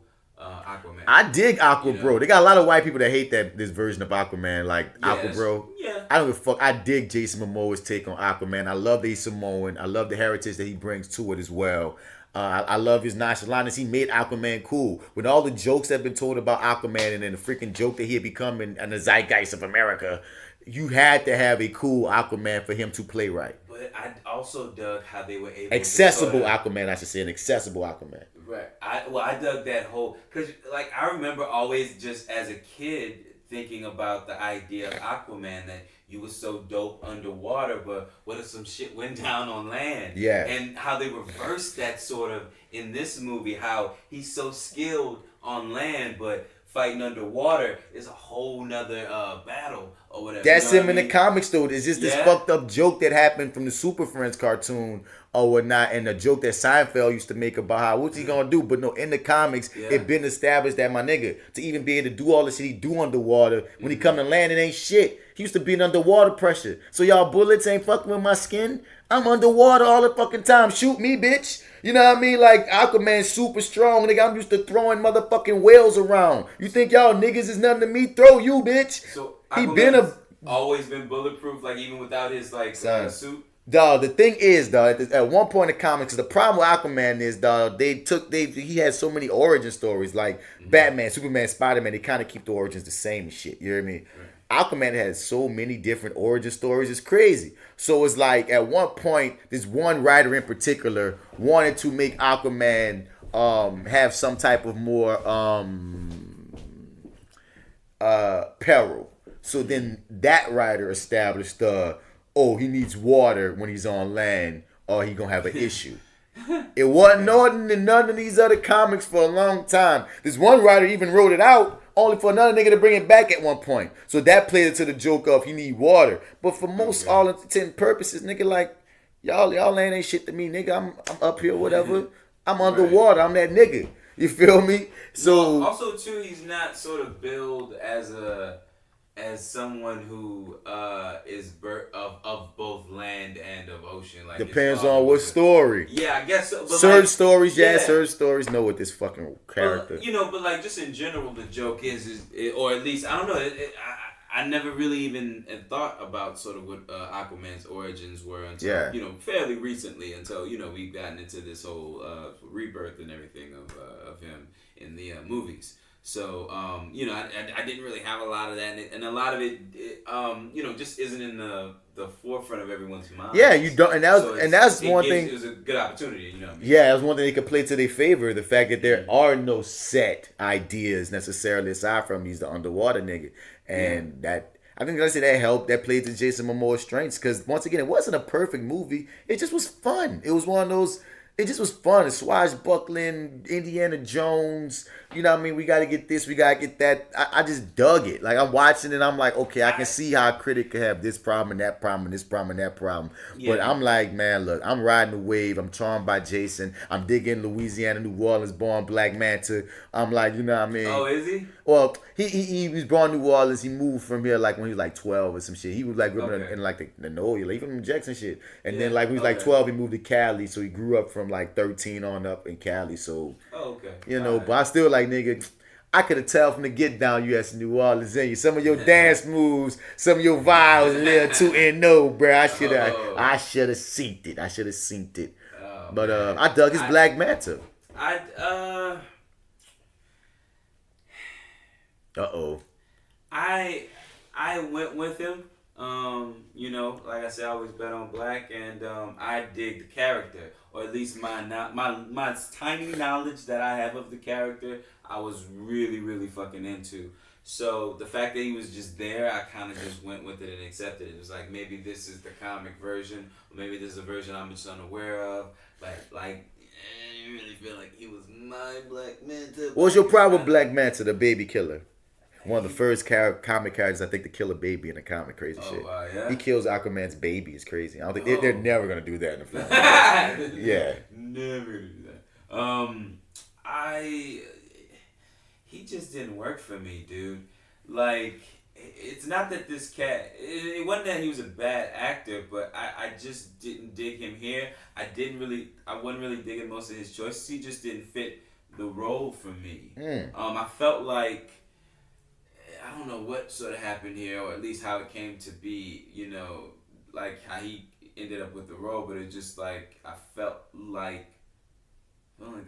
[SPEAKER 4] I dig Bro. They got a lot of white people that hate this version of Aquaman, like Bro.
[SPEAKER 3] Yeah.
[SPEAKER 4] I don't give a fuck. I dig Jason Momoa's take on Aquaman. I love that he's Samoan. I love the heritage that he brings to it as well. I love his nonchalantness. He made Aquaman cool. With all the jokes that have been told about Aquaman and then the freaking joke that he had become in the zeitgeist of America, you had to have a cool Aquaman for him to play right.
[SPEAKER 3] But I also dug how they were able
[SPEAKER 4] accessible
[SPEAKER 3] to
[SPEAKER 4] Aquaman, I should say, an accessible Aquaman.
[SPEAKER 3] Right. I dug that whole, because like I remember always just as a kid thinking about the idea of Aquaman, that you were so dope underwater, but what if some shit went down on land?
[SPEAKER 4] Yeah.
[SPEAKER 3] And how they reversed that sort of in this movie, how he's so skilled on land, but fighting underwater is a whole nother battle or whatever.
[SPEAKER 4] That's him in the comics though. It's just this fucked up joke that happened from the Super Friends cartoon or whatnot, and the joke that Seinfeld used to make about how what's he gonna do? But no, in the comics, it been established that my nigga, to even be able to do all the shit he do underwater, when he come to land, it ain't shit. He used to be in underwater pressure. So y'all bullets ain't fucking with my skin. I'm underwater all the fucking time. Shoot me, bitch. You know what I mean? Like, Aquaman's super strong, nigga. I'm used to throwing motherfucking whales around. You think y'all niggas is nothing to me? Throw you, bitch.
[SPEAKER 3] So
[SPEAKER 4] he been
[SPEAKER 3] always been bulletproof, like even without his like suit.
[SPEAKER 4] Dog, the thing is, dog, at one point in the comics, the problem with Aquaman is, dog, he had so many origin stories, like Batman, Superman, Spider-Man. They kind of keep the origins the same and shit. You know what I mean? Right. Aquaman has so many different origin stories. It's crazy. So it's like at one point, this one writer in particular wanted to make Aquaman have some type of more peril. So then that writer established he needs water when he's on land or he gonna have an issue. It wasn't known in none of these other comics for a long time. This one writer even wrote it out only for another nigga to bring it back at one point. So that played into the joke of he need water. But for most all intents and purposes, nigga, like y'all land ain't shit to me, nigga. I'm up here, whatever. I'm underwater. I'm that nigga. You feel me? So
[SPEAKER 3] also too, he's not sort of billed as as someone who is of both land and of ocean. Like
[SPEAKER 4] depends on what story.
[SPEAKER 3] Yeah, I guess so.
[SPEAKER 4] Certain stories, certain stories know what this fucking character.
[SPEAKER 3] But like just in general, the joke is or at least I don't know. I never really even thought about sort of what Aquaman's origins were until fairly recently. Until we've gotten into this whole rebirth and everything of him in the movies. So I didn't really have a lot of that, and a lot of it just isn't in the forefront of everyone's mind.
[SPEAKER 4] Yeah, you don't, and that's one thing.
[SPEAKER 3] It was a good opportunity,
[SPEAKER 4] Yeah, that's one thing they could play to their favor. The fact that there are no set ideas necessarily aside from he's the underwater nigga, and that. I think that helped. That played to Jason Momoa's strengths because once again, it wasn't a perfect movie. It just was fun. It was one of those. It just was fun. It's swashbuckling, Indiana Jones. You know what I mean? We got to get this. We got to get that. I just dug it. Like, I'm watching it. I'm like, okay, I can see how a critic could have this problem and that problem and this problem and that problem. Yeah. But I'm like, man, look, I'm riding the wave. I'm charmed by Jason. I'm digging Louisiana, New Orleans, born Black Manta. I'm like, you know what I mean?
[SPEAKER 3] Oh, is he?
[SPEAKER 4] Well, he was born in New Orleans. He moved from here like when he was like 12 or some shit. He was like in like the NOLA, like even Jackson shit. And then like when he was like 12, he moved to Cali. So he grew up from like 13 on up in Cali. So, but I still like, nigga, I could have tell from the get down you had some New Orleans in you. Some of your dance moves, some of your vibes a little too in no, bro. I should have synced it. I should have synced it. But I dug his Black Manta.
[SPEAKER 3] I went with him. Like I said, I always bet on Black, and I dig the character, or at least my tiny knowledge that I have of the character, I was really, really fucking into. So the fact that he was just there, I kind of just went with it and accepted it. It was like, maybe this is the comic version, or maybe this is a version I'm just unaware of. I didn't really feel like he was my Black Manta.
[SPEAKER 4] What's your problem with Black Manta, the baby killer? One of the first comic characters, I think, to kill a baby in a comic. Crazy shit.
[SPEAKER 3] Yeah?
[SPEAKER 4] He kills Aquaman's baby. It's crazy. I don't think they're never gonna do that in the film. Yeah,
[SPEAKER 3] never gonna do that. He just didn't work for me, dude. Like, it's not that this cat. It wasn't that he was a bad actor, but I just didn't dig him here. I wasn't really digging most of his choices. He just didn't fit the role for me. I felt like. I don't know what sort of happened here, or at least how it came to be, like how he ended up with the role, but it just like, I felt like there was,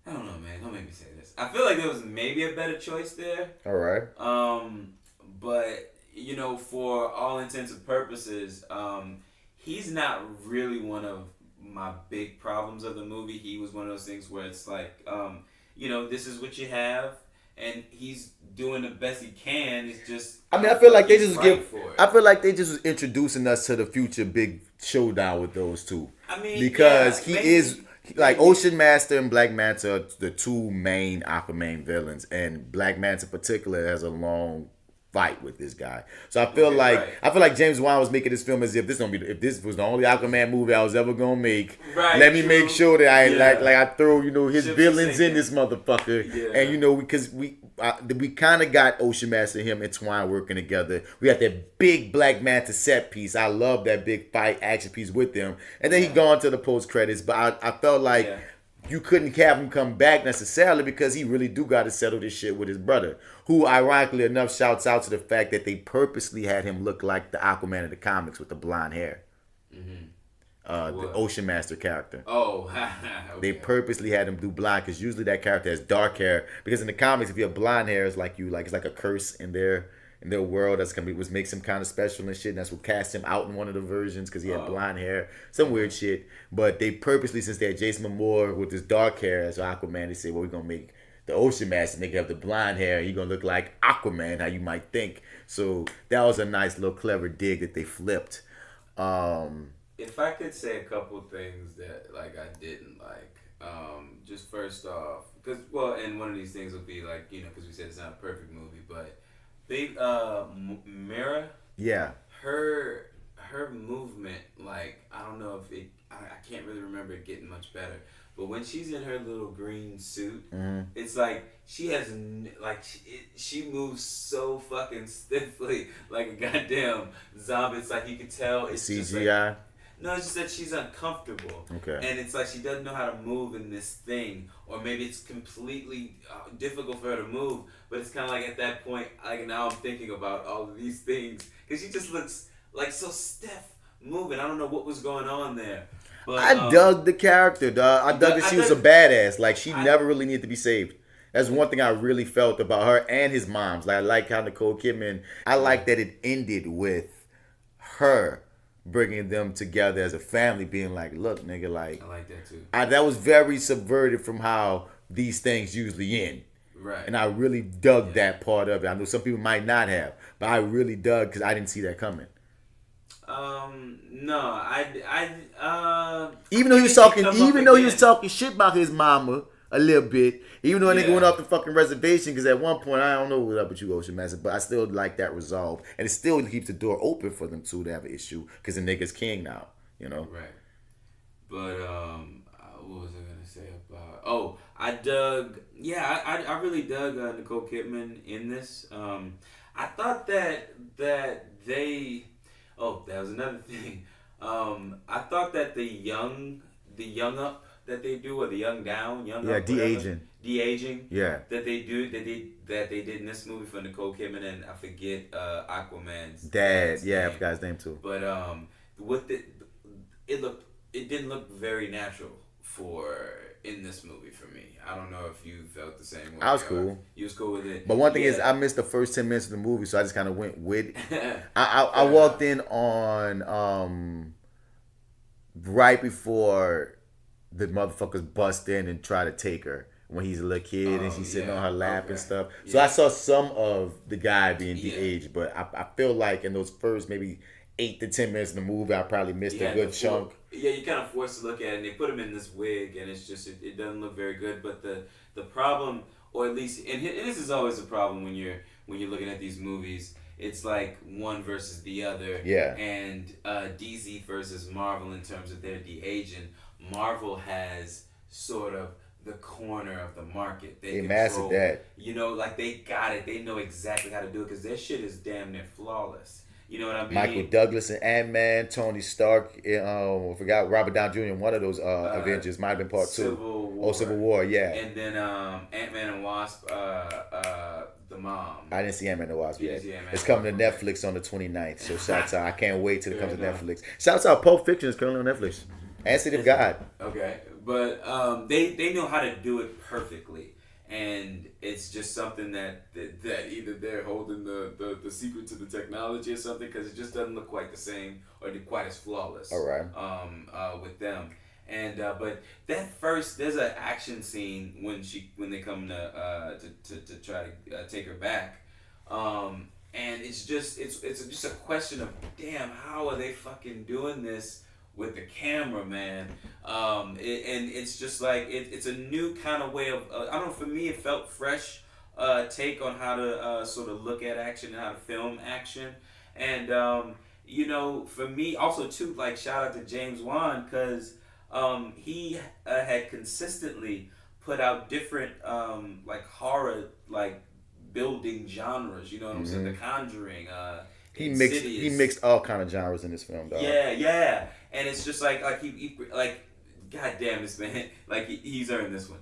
[SPEAKER 3] I don't know, man, don't make me say this. I feel like there was maybe a better choice there.
[SPEAKER 4] All right.
[SPEAKER 3] But, for all intents and purposes, he's not really one of my big problems of the movie. He was one of those things where it's like, this is what you have. And he's doing the best he can. It's just. I feel like they just was introducing us to the future big showdown with those two. Because he is like Ocean Master and Black Manta are the two main Aquaman villains, and Black Manta in particular has a long fight with this guy. So I feel like James Wan was making this film as if if this was the only Aquaman movie I was ever gonna make. Right,
[SPEAKER 4] let me make sure that I throw his villains in this motherfucker.
[SPEAKER 3] Yeah.
[SPEAKER 4] And because we kind of got Ocean Master and him entwined working together. We got that big Black Manta set piece. I love that big fight action piece with them. And then he gone to the post credits, but I felt like. You couldn't have him come back necessarily because he really do got to settle this shit with his brother, who ironically enough shouts out to the fact that they purposely had him look like the Aquaman of the comics with the blonde hair. Mm-hmm. The Ocean Master character.
[SPEAKER 3] Oh, okay.
[SPEAKER 4] They purposely had him do blonde because usually that character has dark hair. Because in the comics, if you have blonde hair, it's like it's like a curse in their world that's gonna be what makes him kind of special and shit. And that's what cast him out in one of the versions because he had blonde hair, some weird shit. But they purposely, since they had Jason Momoa with his dark hair as Aquaman, they said, well, we're gonna make the Ocean Master nigga have the blonde hair. And he's gonna look like Aquaman, how you might think. So that was a nice little clever dig that they flipped.
[SPEAKER 3] If I could say a couple things that I didn't like, just first off, and one of these things will be because we said it's not a perfect movie, but. Big Mira.
[SPEAKER 4] Yeah.
[SPEAKER 3] Her movement, I don't know if I can't really remember it getting much better, But when she's in her little green suit, it's like she has she moves so fucking stiffly like a goddamn zombie. It's like you could tell it's
[SPEAKER 4] CGI.
[SPEAKER 3] No, it's just that she's uncomfortable.
[SPEAKER 4] Okay.
[SPEAKER 3] And it's like she doesn't know how to move in this thing. Or maybe it's completely difficult for her to move. But it's kind of like at that point, like now I'm thinking about all of these things. Because she just looks like so stiff moving. I don't know what was going on there. But,
[SPEAKER 4] I dug the character, dog. I dug that she was a badass. Like, she never really needed to be saved. That's one thing I really felt about her and his moms. Like, I like how Nicole Kidman, I like that it ended with her bringing them together as a family, being like, look, nigga, like,
[SPEAKER 3] I like that too.
[SPEAKER 4] That was very subverted from how these things usually end.
[SPEAKER 3] Right.
[SPEAKER 4] And I really dug that part of it. I know some people might not have, but I really dug because I didn't see that coming.
[SPEAKER 3] No,
[SPEAKER 4] even though he was talking shit about his mama a little bit, even though a nigga went off the fucking reservation, because at one point, I don't know what up with you, Ocean Master, but I still like that resolved, and it still keeps the door open for them two to have an issue, because the nigga's king now, you know?
[SPEAKER 3] Right. But, what was I gonna say about, I really dug Nicole Kidman in this. I thought that they, that was another thing. I thought that the young up that they do, or the young down, de-aging, that they did in this movie for Nicole Kidman, and I forget Aquaman's
[SPEAKER 4] dad. I forgot his name too.
[SPEAKER 3] But it didn't look very natural in this movie for me. I don't know if you felt the same way.
[SPEAKER 4] I was cool.
[SPEAKER 3] You was cool with it.
[SPEAKER 4] But one thing is, I missed the first 10 minutes of the movie, so I just kind of went with it. I walked in on right before the motherfuckers bust in and try to take her when he's a little kid and she's sitting on her lap and stuff. So I saw some of the guy being de-aged, but I feel like in those first maybe 8 to 10 minutes of the movie, I probably missed a good chunk.
[SPEAKER 3] Yeah, you kind of forced to look at it, and they put him in this wig, and it's just, it doesn't look very good. But the problem, or at least, and this is always a problem when you're looking at these movies, it's like one versus the other. Yeah. And DC versus Marvel in terms of their de-aging. Marvel has sort of the corner of the market. They
[SPEAKER 4] mastered that.
[SPEAKER 3] You know, like they got it. They know exactly how to do it because their shit is damn near flawless. You know what I mean?
[SPEAKER 4] Michael Douglas and Ant-Man, Tony Stark, I forgot Robert Downey Jr. in one of those Avengers. Might have been part 2. Civil War, yeah.
[SPEAKER 3] And then Ant-Man and Wasp, the mom.
[SPEAKER 4] I didn't see Ant-Man and Wasp yet. It's coming to Netflix on the 29th. So shouts out. I can't wait till it comes to Netflix. Shouts out. Pulp Fiction is currently on Netflix. And City of God.
[SPEAKER 3] Okay. But they know how to do it perfectly. And it's just something that either they're holding the secret to the technology or something, because it just doesn't look quite the same or quite as flawless.
[SPEAKER 4] All right.
[SPEAKER 3] With them, and but that first, there's an action scene when they come to try to take her back, and it's just a question of damn, how are they fucking doing this with the camera, man? And it's just like it's a new kind of way of I don't know, for me it felt fresh take on how to sort of look at action and how to film action. And you know, for me also too, like shout out to James Wan, because he had consistently put out different like horror like building genres, you know what I'm saying? The Conjuring,
[SPEAKER 4] he mixed all kind of genres in this film, dog.
[SPEAKER 3] Yeah. And it's just like he god damn this man, like he's earned this one.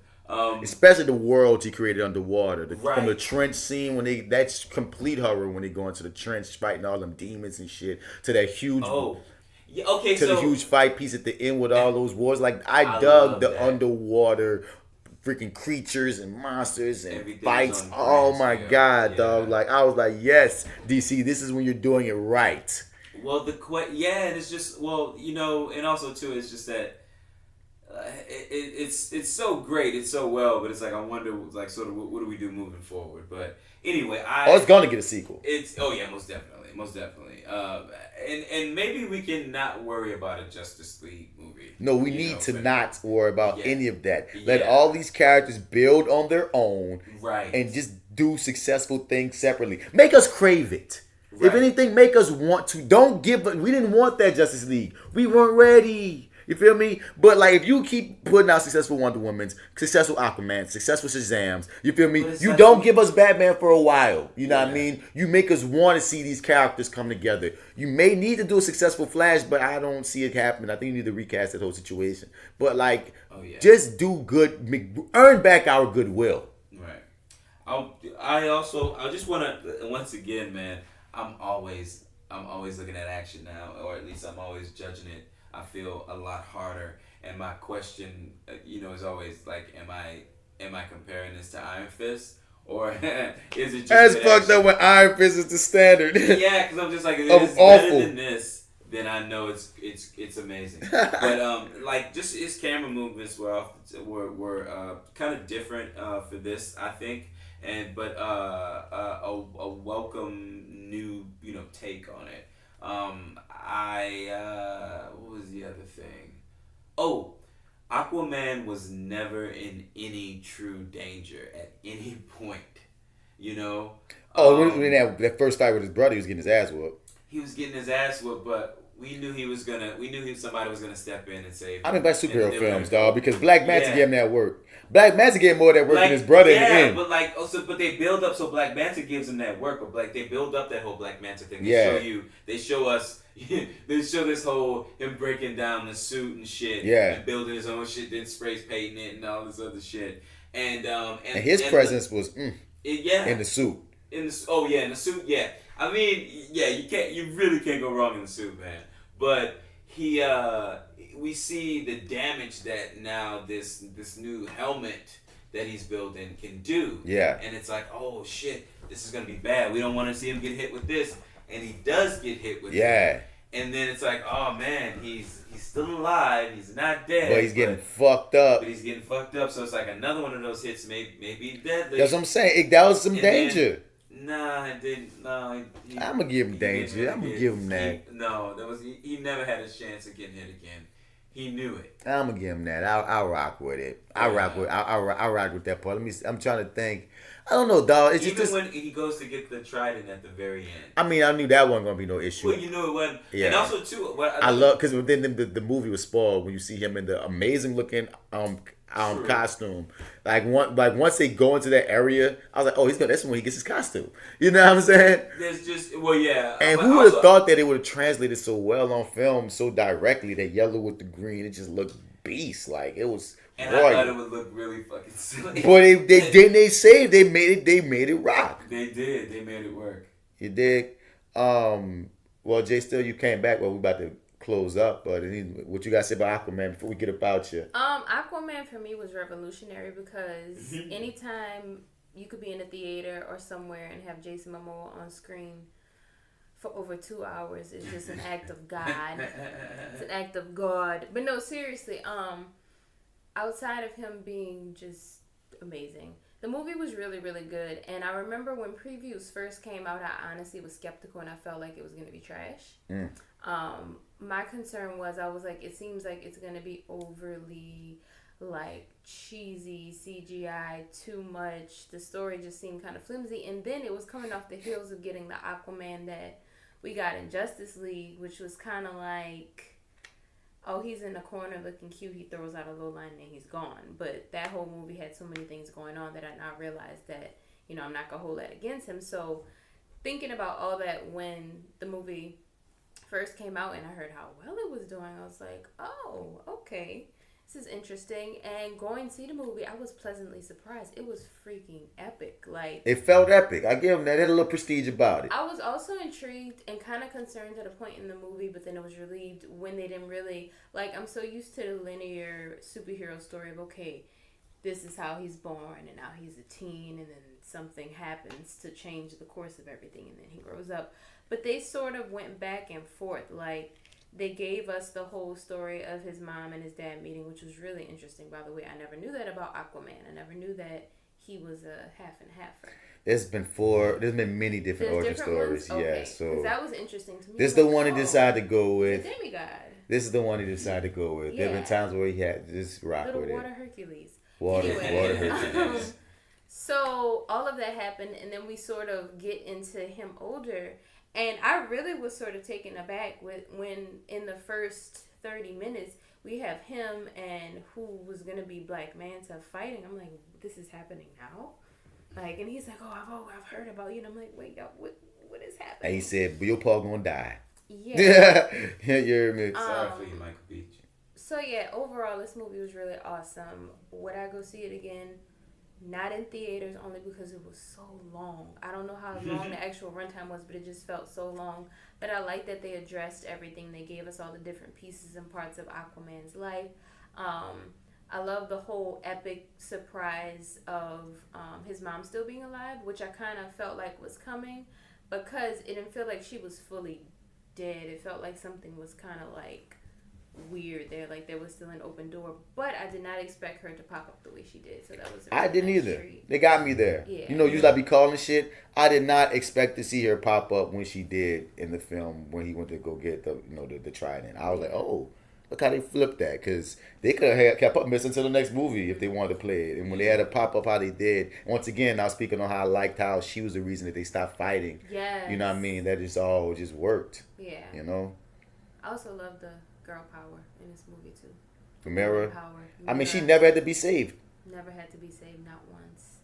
[SPEAKER 4] Especially the worlds he created underwater. From the trench scene that's complete horror when they go into the trench fighting all them demons and shit, to that huge the huge fight piece at the end with all those wars. Like I dug the underwater freaking creatures and monsters and
[SPEAKER 3] everything
[SPEAKER 4] fights. Oh my god, dog! Like I was like, yes, DC, this is when you're doing it right.
[SPEAKER 3] Well, and it's just, well, you know, and also too, it's just that it's so great, it's so well, but it's like I wonder, like, sort of, what do we do moving forward? But anyway,
[SPEAKER 4] it's gonna get a sequel.
[SPEAKER 3] Most definitely. And maybe we can not worry about a Justice League movie.
[SPEAKER 4] No, we need to not worry about any of that. Let all these characters build on their own, and just do successful things separately. Make us crave it. If anything, make us want to. We didn't want that Justice League. We weren't ready. You feel me? But like, if you keep putting out successful Wonder Womans, successful Aquaman, successful Shazams, you feel me? You don't give us Batman for a while. You know what I mean? You make us want to see these characters come together. You may need to do a successful Flash, but I don't see it happening. I think you need to recast that whole situation. But like, just do good, earn back our goodwill.
[SPEAKER 3] Right. I just want to, once again, man, I'm always looking at action now, or at least I'm always judging it. I feel a lot harder, and my question, is always like, am I comparing this to Iron Fist, or is it just
[SPEAKER 4] that's fucked up when Iron Fist is the standard?
[SPEAKER 3] Yeah, because I'm just like, if it's better than this, then I know it's amazing. But like, just his camera movements were kind of different for this, I think. But a welcome new take on it. What was the other thing? Oh, Aquaman was never in any true danger at any point.
[SPEAKER 4] When that first fight with his brother, he was getting his ass whooped.
[SPEAKER 3] He was getting his ass whooped, but we knew somebody was gonna step in and save him.
[SPEAKER 4] I mean, by superhero films, dog, because Black Manta gave him that work. Black Manta gave him more of that work than his brother in the end.
[SPEAKER 3] But they build up, so Black Manta gives him that work, but they build up that whole Black Manta thing. They show us, they show this whole him breaking down the suit and shit, and building his own shit, then sprays painting it and all this other shit, and
[SPEAKER 4] his presence was in the suit.
[SPEAKER 3] In the suit, yeah. I mean, you really can't go wrong in the suit, man. But we see the damage that now this new helmet that he's building can do. Yeah. And it's like, oh shit, this is gonna be bad. We don't want to see him get hit with this, and he does get hit with it. And then it's like, oh man, he's still alive. He's not dead.
[SPEAKER 4] But he's getting fucked up.
[SPEAKER 3] But he's getting fucked up. So it's like another one of those hits may be deadly.
[SPEAKER 4] That's what I'm saying. That was some danger.
[SPEAKER 3] Nah, it didn't. No,
[SPEAKER 4] I'm gonna give him danger. I'm gonna give him that.
[SPEAKER 3] He never had a chance of getting hit again. He knew it.
[SPEAKER 4] I'm gonna give him that. I'll rock with it. I'll rock with that part. I'm trying to think. I don't know, dog. It's
[SPEAKER 3] even when he goes to get the trident at the very end.
[SPEAKER 4] I mean, I knew that wasn't gonna be no issue.
[SPEAKER 3] Well, it wasn't. Yeah. And also too,
[SPEAKER 4] I love because then the movie was spoiled when you see him in the amazing looking costume. Like once they go into that area, I was like, oh, that's when he gets his costume. You know what I'm saying?
[SPEAKER 3] There's just yeah.
[SPEAKER 4] And who would have thought that it would have translated so well on film, so directly, that yellow with the green, it just looked beast. Like it was.
[SPEAKER 3] And I thought it would look really fucking silly.
[SPEAKER 4] But they made it rock.
[SPEAKER 3] They did. They made it work.
[SPEAKER 4] You dig? Well, J.Steel, you came back. Well, we about to close up, but what you got to say about Aquaman before we get about you?
[SPEAKER 5] Aquaman for me was revolutionary because anytime you could be in a theater or somewhere and have Jason Momoa on screen for over 2 hours is just an act of God. It's an act of God. But no, seriously, outside of him being just amazing, the movie was really, really good. And I remember when previews first came out, I honestly was skeptical and I felt like it was going to be trash. My concern was, I was like, it seems like it's going to be overly like cheesy CGI, too much. The story just seemed kind of flimsy. And then it was coming off the heels of getting the Aquaman that we got in Justice League, which was kind of like, oh, he's in the corner looking cute. He throws out a low line and he's gone. But that whole movie had so many things going on that I now realized that, I'm not going to hold that against him. So thinking about all that when the movie first came out and I heard how well it was doing, I was like, oh, okay. This is interesting. And going to see the movie, I was pleasantly surprised. It was freaking epic. Like,
[SPEAKER 4] it felt epic. I give them that. It had a little prestige about it.
[SPEAKER 5] I was also intrigued and kind of concerned at a point in the movie, but then it was relieved when they didn't really, like, I'm so used to the linear superhero story of, okay, this is how he's born and now he's a teen and then something happens to change the course of everything and then he grows up. But they sort of went back and forth. Like, they gave us the whole story of his mom and his dad meeting, which was really interesting, by the way. I never knew that about Aquaman. I never knew that he was a half and halfer.
[SPEAKER 4] There's been many different origin stories.
[SPEAKER 5] Okay.
[SPEAKER 4] Yeah, so
[SPEAKER 5] that was interesting to me.
[SPEAKER 4] This is the one he decided to go with.
[SPEAKER 5] The demigod.
[SPEAKER 4] This is the one he decided to go with. Yeah. There have been times where he had just rock
[SPEAKER 5] Little
[SPEAKER 4] with it.
[SPEAKER 5] Water Hercules.
[SPEAKER 4] Water Hercules.
[SPEAKER 5] So all of that happened, and then we sort of get into him older. And I really was sort of taken aback when in the first 30 minutes, we have him and who was gonna be Black Manta fighting. I'm like, this is happening now? Like, and he's like, oh, I've heard about you. And I'm like, wait, y'all, what is happening?
[SPEAKER 4] And he said, but your Paul gonna die.
[SPEAKER 5] Yeah.
[SPEAKER 4] Yeah, you heard me.
[SPEAKER 3] Sorry for you, Michael Beach.
[SPEAKER 5] So yeah, overall, this movie was really awesome. Would I go see it again? Not in theaters, only because it was so long. I don't know how long the actual runtime was, but it just felt so long. But I like that they addressed everything. They gave us all the different pieces and parts of Aquaman's life. I love the whole epic surprise of his mom still being alive, which I kind of felt like was coming, because it didn't feel like she was fully dead. It felt like something was kind of like weird there, like there was still an open door, but I did not expect her to pop up the way she did, so that was a really
[SPEAKER 4] I didn't
[SPEAKER 5] nice
[SPEAKER 4] either.
[SPEAKER 5] treat.
[SPEAKER 4] They got me there.
[SPEAKER 5] Yeah.
[SPEAKER 4] You know, usually I be calling shit. I did not expect to see her pop up when she did in the film when he went to go get the trident. I was like, oh, look how they flipped that, because they could have kept up missing until the next movie if they wanted to play it. And when they had to pop up how they did, once again, I was speaking on how I liked how she was the reason that they stopped fighting.
[SPEAKER 5] Yes.
[SPEAKER 4] You know what I mean? That just all just worked.
[SPEAKER 5] Yeah.
[SPEAKER 4] You know?
[SPEAKER 5] I also love the girl power in this movie too.
[SPEAKER 4] The Mira.
[SPEAKER 5] Power.
[SPEAKER 4] I mean, she never had to be saved.
[SPEAKER 5] Never had to be saved, not once.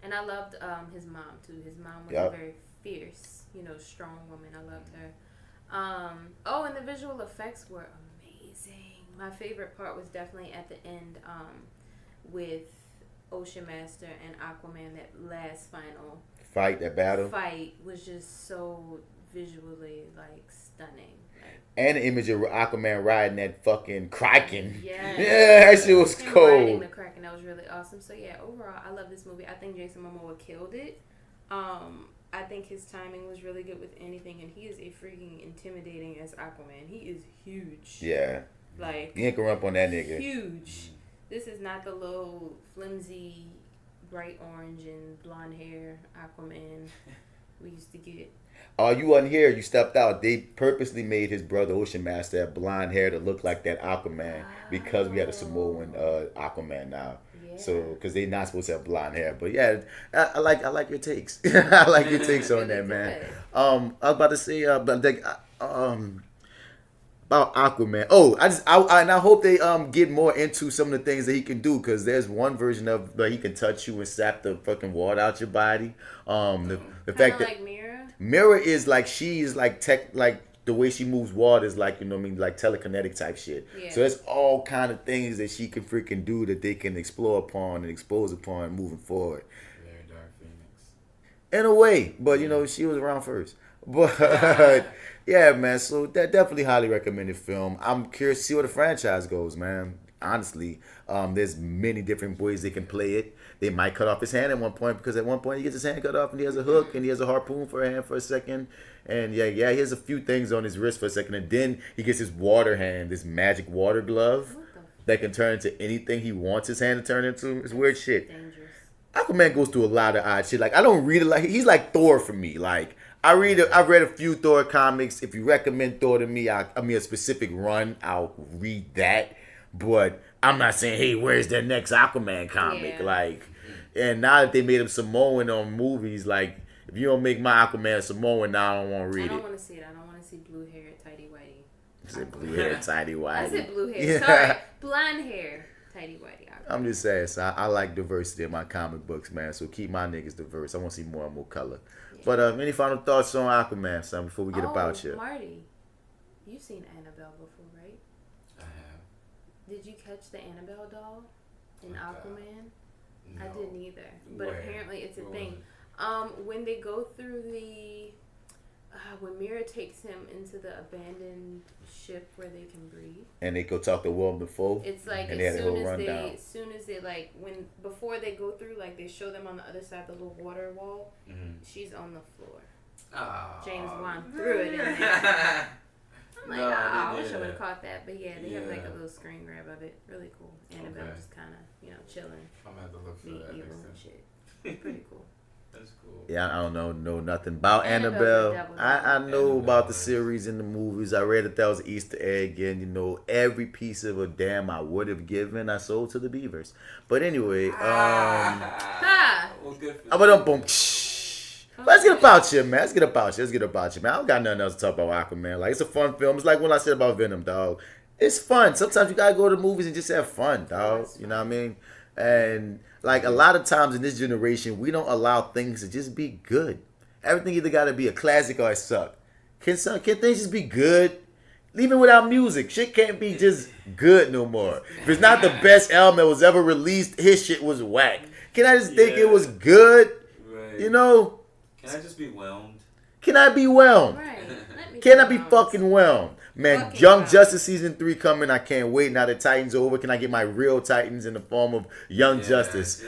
[SPEAKER 5] And I loved his mom too. His mom was
[SPEAKER 4] Yep.
[SPEAKER 5] a very fierce, strong woman. I loved her. And the visual effects were amazing. My favorite part was definitely at the end with Ocean Master and Aquaman. That last final
[SPEAKER 4] That battle.
[SPEAKER 5] fight was just so visually stunning.
[SPEAKER 4] And the image of Aquaman riding that fucking Kraken.
[SPEAKER 5] Yes.
[SPEAKER 4] Yeah, that shit was
[SPEAKER 5] Him
[SPEAKER 4] cold.
[SPEAKER 5] riding the Kraken, that was really awesome. So yeah, overall, I love this movie. I think Jason Momoa killed it. I think his timing was really good with anything, and he is a freaking intimidating as Aquaman. He is huge.
[SPEAKER 4] Yeah. You ain't gonna run up on that nigga.
[SPEAKER 5] Huge. This is not the little flimsy, bright orange and blonde hair Aquaman we used to get.
[SPEAKER 4] Oh, you wasn't here. You stepped out. They purposely made his brother Ocean Master have blonde hair to look like that Aquaman because we had a Samoan Aquaman now. Yeah. So, because they're not supposed to have blonde hair. But yeah, I like your takes. I like your takes on that, man. I was about to say about Aquaman. Oh, I hope they get more into some of the things that he can do, because there's one version of he can touch you and sap the fucking water out your body. The fact that Mira is she's the way she moves water is telekinetic type shit. Yeah. So there's all kind of things that she can freaking do that they can explore upon and expose upon moving forward.
[SPEAKER 3] Very Dark Phoenix.
[SPEAKER 4] In a way, but she was around first. But yeah, man. So that definitely highly recommended film. I'm curious to see where the franchise goes, man. Honestly, there's many different ways they can play it. They might cut off his hand at one point, because at one point he gets his hand cut off and he has a hook and he has a harpoon for a hand for a second. And yeah, he has a few things on his wrist for a second. And then he gets his water hand, this magic water glove that can turn into anything he wants his hand to turn into. It's weird shit. Dangerous. Aquaman goes through a lot of odd shit. I don't read it he's like Thor for me. I've read a few Thor comics. If you recommend Thor to me, a specific run, I'll read that. But I'm not saying, hey, where's their next Aquaman comic? Yeah. And now that they made him Samoan on movies, if you don't make my Aquaman Samoan, now I don't want to read it.
[SPEAKER 5] I don't want to see it. I don't want to see blue hair, tidy whitey.
[SPEAKER 4] I said blue hair, tidy whitey.
[SPEAKER 5] I said blue hair. Yeah. Sorry, blonde hair, tidy whitey.
[SPEAKER 4] I'm just saying, so I like diversity in my comic books, man. So keep my niggas diverse. I want to see more and more color. Yeah. But any final thoughts on Aquaman, son, before we get about you?
[SPEAKER 5] Marty, you've seen Annabelle before, right?
[SPEAKER 3] I have.
[SPEAKER 5] Did you catch the Annabelle doll in Aquaman?
[SPEAKER 3] No.
[SPEAKER 5] I didn't either, but apparently it's a thing. When they go through when Mira takes him into the abandoned ship where they can breathe,
[SPEAKER 4] and they go talk to Willem Dafoe.
[SPEAKER 5] It's
[SPEAKER 4] and
[SPEAKER 5] as soon as they before they go through, they show them on the other side of the little water wall. Mm-hmm. She's on the floor.
[SPEAKER 3] Oh.
[SPEAKER 5] James Wan threw it in there. I'm I wish I would have caught that, but yeah, they have a little screen grab of it. Really cool. Annabelle just kind of chilling.
[SPEAKER 3] I'm gonna have to look for that next time.
[SPEAKER 5] Shit. Pretty cool.
[SPEAKER 3] That's cool.
[SPEAKER 4] Yeah, I don't know nothing about Annabelle. I know about the series and the movies. I read that was an Easter egg, and every piece of a damn I would have given, I sold to the Beavers. But anyway, boom. Let's get about you, man. Let's get about you, man. I don't got nothing else to talk about Aquaman. It's a fun film. It's like when I said about Venom, dog. It's fun. Sometimes you gotta go to the movies and just have fun, dog. You know what I mean? And like a lot of times in this generation, we don't allow things to just be good. Everything either gotta be a classic or it suck. Can things just be good? Even without music, shit can't be just good no more. If it's not the best album that was ever released, his shit was whack. Can I just think it was good?
[SPEAKER 3] Right.
[SPEAKER 4] You know?
[SPEAKER 3] Can I just be whelmed?
[SPEAKER 4] Can I be whelmed? Right. Can I be fucking whelmed? Man, Young Justice Season 3 coming. I can't wait. Now the Titans are over. Can I get my real Titans in the form of Young Justice?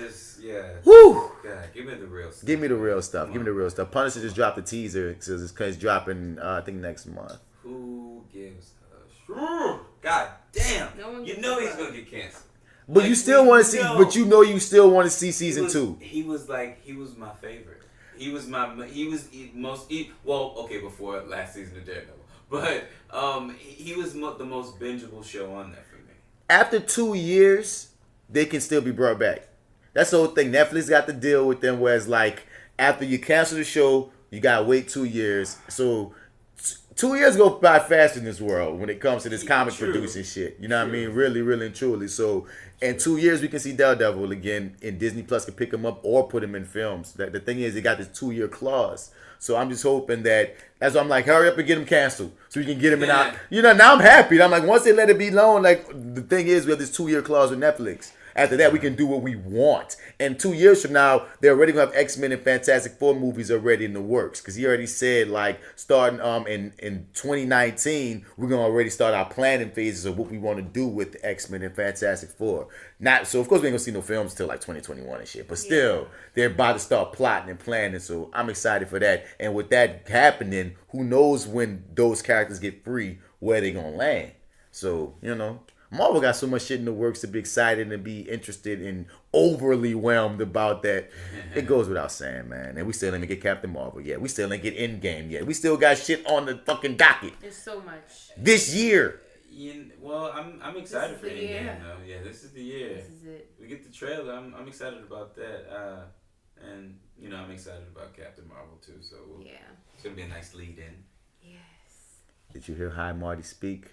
[SPEAKER 4] Woo!
[SPEAKER 3] God, give me the real stuff.
[SPEAKER 4] Give me the real stuff. Give me the real stuff. Punisher just dropped a teaser. So it's dropping, I think, next month.
[SPEAKER 3] Who gives a God damn. You know he's going to get canceled.
[SPEAKER 4] But like, you still want to see, but you know you still want to see season 2.
[SPEAKER 3] He was my favorite. Before last season of Daredevil. But he was the most bingeable show on there for me.
[SPEAKER 4] After 2 years, they can still be brought back. That's the whole thing. Netflix got to deal with them, whereas like after you cancel the show, you gotta wait 2 years. So 2 years go by fast in this world when it comes to this comic producing shit. You know what I mean? Really, really and truly. So in 2 years we can see Daredevil again, and Disney Plus can pick him up or put him in films. The thing is, they got this 2-year clause. So I'm just hoping that's why I'm like, hurry up and get him canceled so we can get him out. You know, now I'm happy. I'm like, once they let it be known, like the thing is, we have this 2-year clause with Netflix. After that, we can do what we want. And 2 years from now, they're already going to have X-Men and Fantastic Four movies already in the works. Because he already said, like, starting in 2019, we're going to already start our planning phases of what we want to do with the X-Men and Fantastic Four. So, of course, we ain't going to see no films till, like, 2021 and shit. But still, they're about to start plotting and planning. So, I'm excited for that. And with that happening, who knows when those characters get free, where they going to land. So, you know. Marvel got so much shit in the works to be excited and be interested and overly whelmed about that. It goes without saying, man. And we still didn't get Captain Marvel yet. We still didn't get Endgame yet. We still got shit on the fucking docket.
[SPEAKER 5] There's so much.
[SPEAKER 4] This year.
[SPEAKER 3] Well, I'm excited for Endgame, though. Yeah, this is the year. This is it. We get the trailer. I'm excited about that. And, you know, I'm excited about Captain Marvel, too. So it's going to be a nice lead-in.
[SPEAKER 5] Yes.
[SPEAKER 4] Did you hear Hi Marty speak?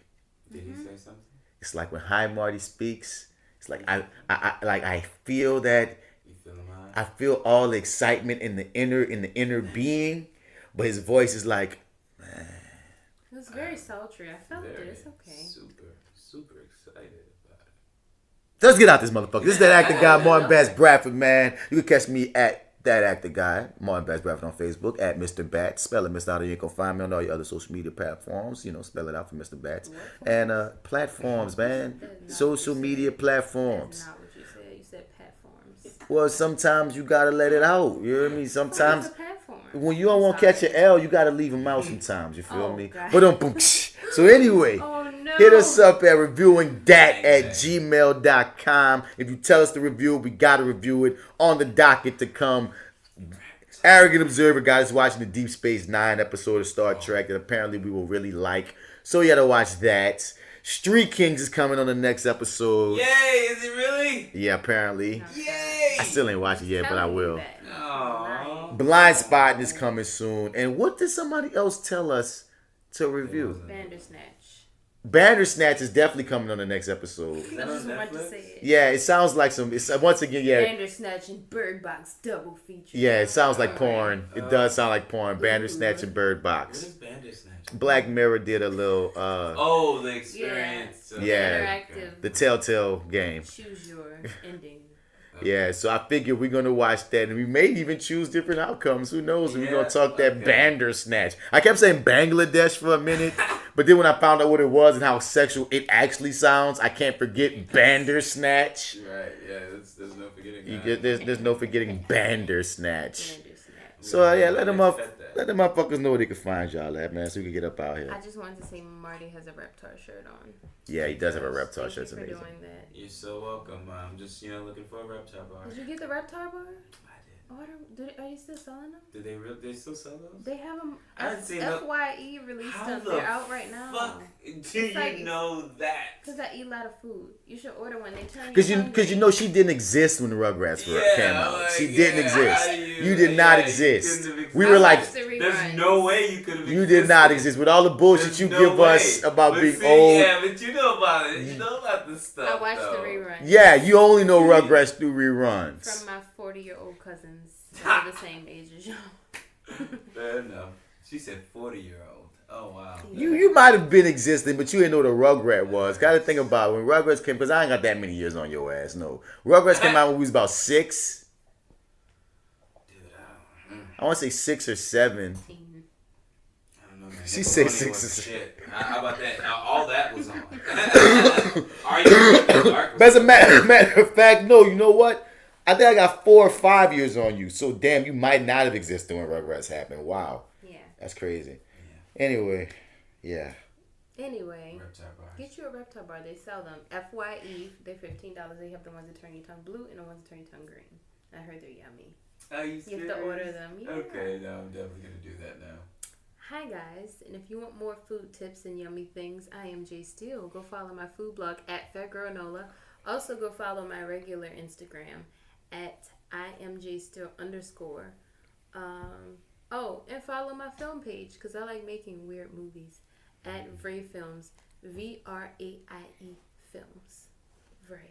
[SPEAKER 3] Did he say something?
[SPEAKER 4] It's like when Hi Marty speaks, it's like I feel that I feel all the excitement in the inner being, but his voice is like, man.
[SPEAKER 5] It was very sultry. I felt it. It's okay.
[SPEAKER 3] Super excited about it.
[SPEAKER 4] Let's get out this motherfucker. This is That Actor Guy, Martin Bats Bradford, man. You can catch me at That Actor Guy, Martin Bats Bradford on Facebook, at Mr. Bats. Spell it, Mr. Out. You can find me on all your other social media platforms. You know, spell it out for Mr. Bats. And platforms, man. Social media platforms.
[SPEAKER 5] That's not what you said. You said platforms.
[SPEAKER 4] Well, sometimes you gotta let it out. You know what I mean? Sometimes when you don't want to catch an L, you gotta leave them out sometimes. You feel me?
[SPEAKER 5] God.
[SPEAKER 4] But so anyway, hit us up at reviewingdat@gmail.com. If you tell us to review it, we gotta review it. On the docket to come, Arrogant Observer guys watching the Deep Space Nine episode of Star Trek that apparently we will really like. So you gotta watch that. Street Kings is coming on the next episode.
[SPEAKER 3] Yay! Is it really?
[SPEAKER 4] Yeah, apparently.
[SPEAKER 3] Yay!
[SPEAKER 4] I still ain't watching it yet, but I will. Blind Spotting is coming soon. And what did somebody else tell us to review? Bandersnatch is definitely coming on the next episode.
[SPEAKER 5] I just wanted to say it.
[SPEAKER 4] Yeah, it sounds like some. It's once again,
[SPEAKER 5] Bandersnatch and Bird Box double feature.
[SPEAKER 4] Yeah, it sounds like porn. It does sound like porn. Bandersnatch and Bird Box.
[SPEAKER 3] What is Bandersnatch?
[SPEAKER 4] Black Mirror did a little.
[SPEAKER 3] The experience.
[SPEAKER 5] Interactive.
[SPEAKER 4] The Telltale game.
[SPEAKER 5] Choose your ending.
[SPEAKER 4] Yeah, so I figure we're going to watch that, and we may even choose different outcomes. Who knows? We're going to talk that Bandersnatch. I kept saying Bangladesh for a minute, but then when I found out what it was and how sexual it actually sounds, I can't forget Bandersnatch.
[SPEAKER 3] Right, yeah, there's no forgetting that.
[SPEAKER 4] There's no forgetting Bandersnatch. So, let them motherfuckers know where they can find y'all at, man, so we can get up out here.
[SPEAKER 5] I just wanted to say Marty has a Reptar shirt on.
[SPEAKER 4] Yeah, he does have a Reptar shirt. It's
[SPEAKER 5] amazing.
[SPEAKER 3] You're so welcome. I'm just, looking for a Reptar bar.
[SPEAKER 5] Did you get the Reptar bar?
[SPEAKER 3] I did
[SPEAKER 5] Are you still selling them?
[SPEAKER 3] Did they still sell those?
[SPEAKER 5] They have them.
[SPEAKER 3] I didn't see
[SPEAKER 5] FYE released them. They're out right now.
[SPEAKER 3] Fuck do you know that?
[SPEAKER 5] Because I eat a lot of food. You should order one. They turn
[SPEAKER 4] Because you know she didn't exist when the Rugrats came out. She didn't exist. You did not exist. We were like,
[SPEAKER 3] there's no way you could have.
[SPEAKER 4] You did not exist with all the bullshit you give us about being old.
[SPEAKER 3] Yeah, but you know about it. You know about this stuff.
[SPEAKER 5] I watched the reruns.
[SPEAKER 4] Yeah, you only know Rugrats through reruns.
[SPEAKER 5] From my 40-year-old cousins. They're the same age as you.
[SPEAKER 3] Fair enough. She said 40-year-old. Oh, wow.
[SPEAKER 4] You might have been existing, but you didn't know what a Rugrat was. Got to think about it. When Rugrats came, because I ain't got that many years on your ass, no. Rugrats came out when we was about 6. I want to say 6 or 7.
[SPEAKER 3] I don't know, man.
[SPEAKER 4] She said 6 or 7.
[SPEAKER 3] How about that? All that was on. Are you?
[SPEAKER 4] As a matter of fact, no, you know what? I think I got 4 or 5 years on you. So, damn, you might not have existed when Rugrats happened. Wow.
[SPEAKER 5] Yeah.
[SPEAKER 4] That's crazy. Yeah. Anyway, yeah.
[SPEAKER 5] Anyway, get you a reptile bar. They sell them. FYE, they're $15. They have the ones that turn your tongue blue and the ones that turn your tongue green. I heard they're yummy.
[SPEAKER 3] Are you serious?
[SPEAKER 5] You have to order them. Yeah.
[SPEAKER 3] Okay, no, I'm definitely going to do that now.
[SPEAKER 5] Hi guys, and if you want more food tips and yummy things, I am J.Steel. Go follow my food blog at FatGirlNola. Also go follow my regular Instagram at IamJSteel_. And follow my film page because I like making weird movies at Vray Films, VRAIE Films. Vray.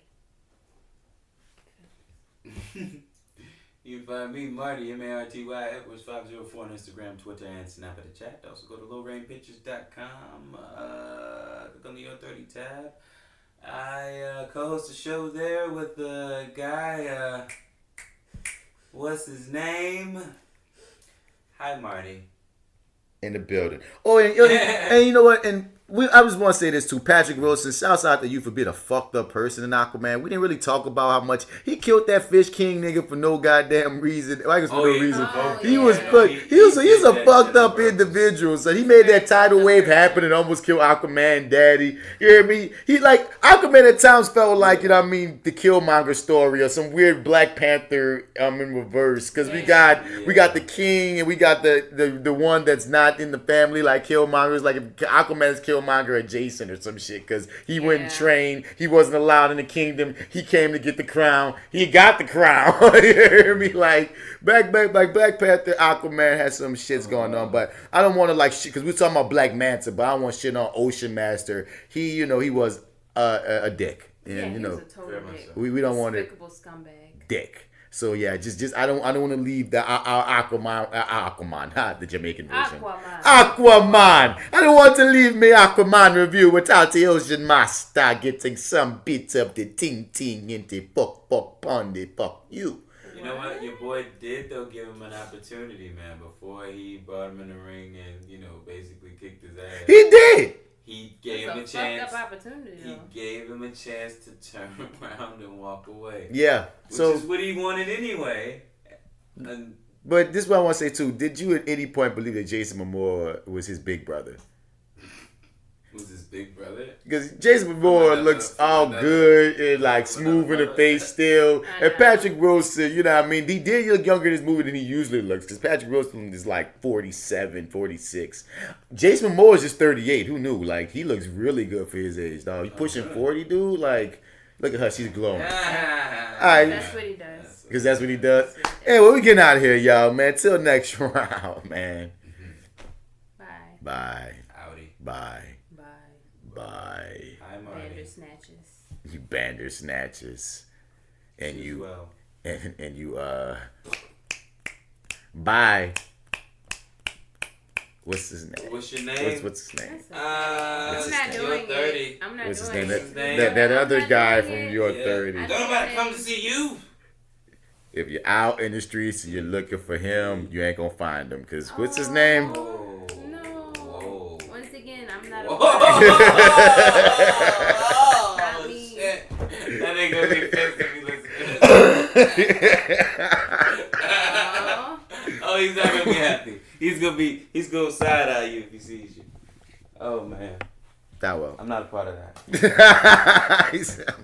[SPEAKER 3] You can find me, Marty, MartyEdwards 504 on Instagram, Twitter, and Snap at the chat. Also go to lowrainpictures.com. Click on the Your30 tab. I co-host a show there with the guy, what's his name? Hi, Marty.
[SPEAKER 4] In the building. Oh, and you know what? And I just want to say this too. Patrick Wilson, shouts out to you for being a fucked up person in Aquaman. We didn't really talk about how much he killed that Fish King nigga for no goddamn reason. I guess for no reason. He's a fucked up individual. So he made that tidal wave happen and almost killed Aquaman daddy. You hear me? He like Aquaman at times felt like, you know what I mean, the Killmonger story or some weird Black Panther in reverse. Because we got the king and we got the one that's not in the family like Killmonger's. Like if Aquaman's Killmonger adjacent or some shit because he went and trained. He wasn't allowed in the kingdom. He came to get the crown. He got the crown. You hear me? Like Black Panther, Aquaman has some shits going on, but I don't want to like shit because we're talking about Black Manta, but I don't want shit on Ocean Master. He was a dick. And,
[SPEAKER 5] he was a total dick.
[SPEAKER 4] We don't want it.
[SPEAKER 5] Despicable scumbag.
[SPEAKER 4] Dick. So yeah, just I don't want to leave the Aquaman, the Jamaican version. Aquaman. I don't want to leave me Aquaman review without the Ocean Master getting some bits of the ting into fuck pondy fuck you.
[SPEAKER 3] You know what? Your boy did though give him an opportunity, man, before he brought him in the ring and basically kicked his ass.
[SPEAKER 4] He did.
[SPEAKER 3] He gave him a chance.
[SPEAKER 5] Opportunity,
[SPEAKER 3] he gave him a chance to turn around and walk away.
[SPEAKER 4] Yeah.
[SPEAKER 3] Which is what he wanted anyway.
[SPEAKER 4] But this is what I want to say too. Did you at any point believe that Jason Momoa was his big brother?
[SPEAKER 3] Was his big brother?
[SPEAKER 4] Because Jason Momoa looks all good and like smooth in the face still. And Patrick Wilson, you know what I mean? He did look younger in this movie than he usually looks. Because Patrick Wilson is like 47, 46. Jason Momoa is just 38. Who knew? Like, he looks really good for his age, dog. He's pushing 40, dude. Like, look at her. She's glowing. All right.
[SPEAKER 5] That's what he does.
[SPEAKER 4] Because that's what he does. Hey, well, we getting out of here, y'all, man. Till next round, man.
[SPEAKER 5] Bye.
[SPEAKER 4] Bye.
[SPEAKER 3] Howdy.
[SPEAKER 4] Bye. Bye.
[SPEAKER 3] Hi, Marty.
[SPEAKER 5] Bandersnatches.
[SPEAKER 4] You bandersnatches. And you
[SPEAKER 3] well.
[SPEAKER 4] and you bye. What's his name?
[SPEAKER 3] What's your name?
[SPEAKER 4] What's his name?
[SPEAKER 5] I'm not doing it. I'm not
[SPEAKER 4] What's his
[SPEAKER 5] doing
[SPEAKER 4] name?
[SPEAKER 5] it.
[SPEAKER 4] That other guy from Your30.
[SPEAKER 3] Don't nobody come to see you.
[SPEAKER 4] If you're out in the streets and you're looking for him, you ain't gonna find him. Cause what's his name?
[SPEAKER 5] I'm not a
[SPEAKER 3] shit. That ain't gonna be pissed if you listen to this. Oh, he's not gonna be happy. He's gonna side eye you if he sees you. Oh man.
[SPEAKER 4] That well.
[SPEAKER 3] I'm not a part of that.
[SPEAKER 4] He said,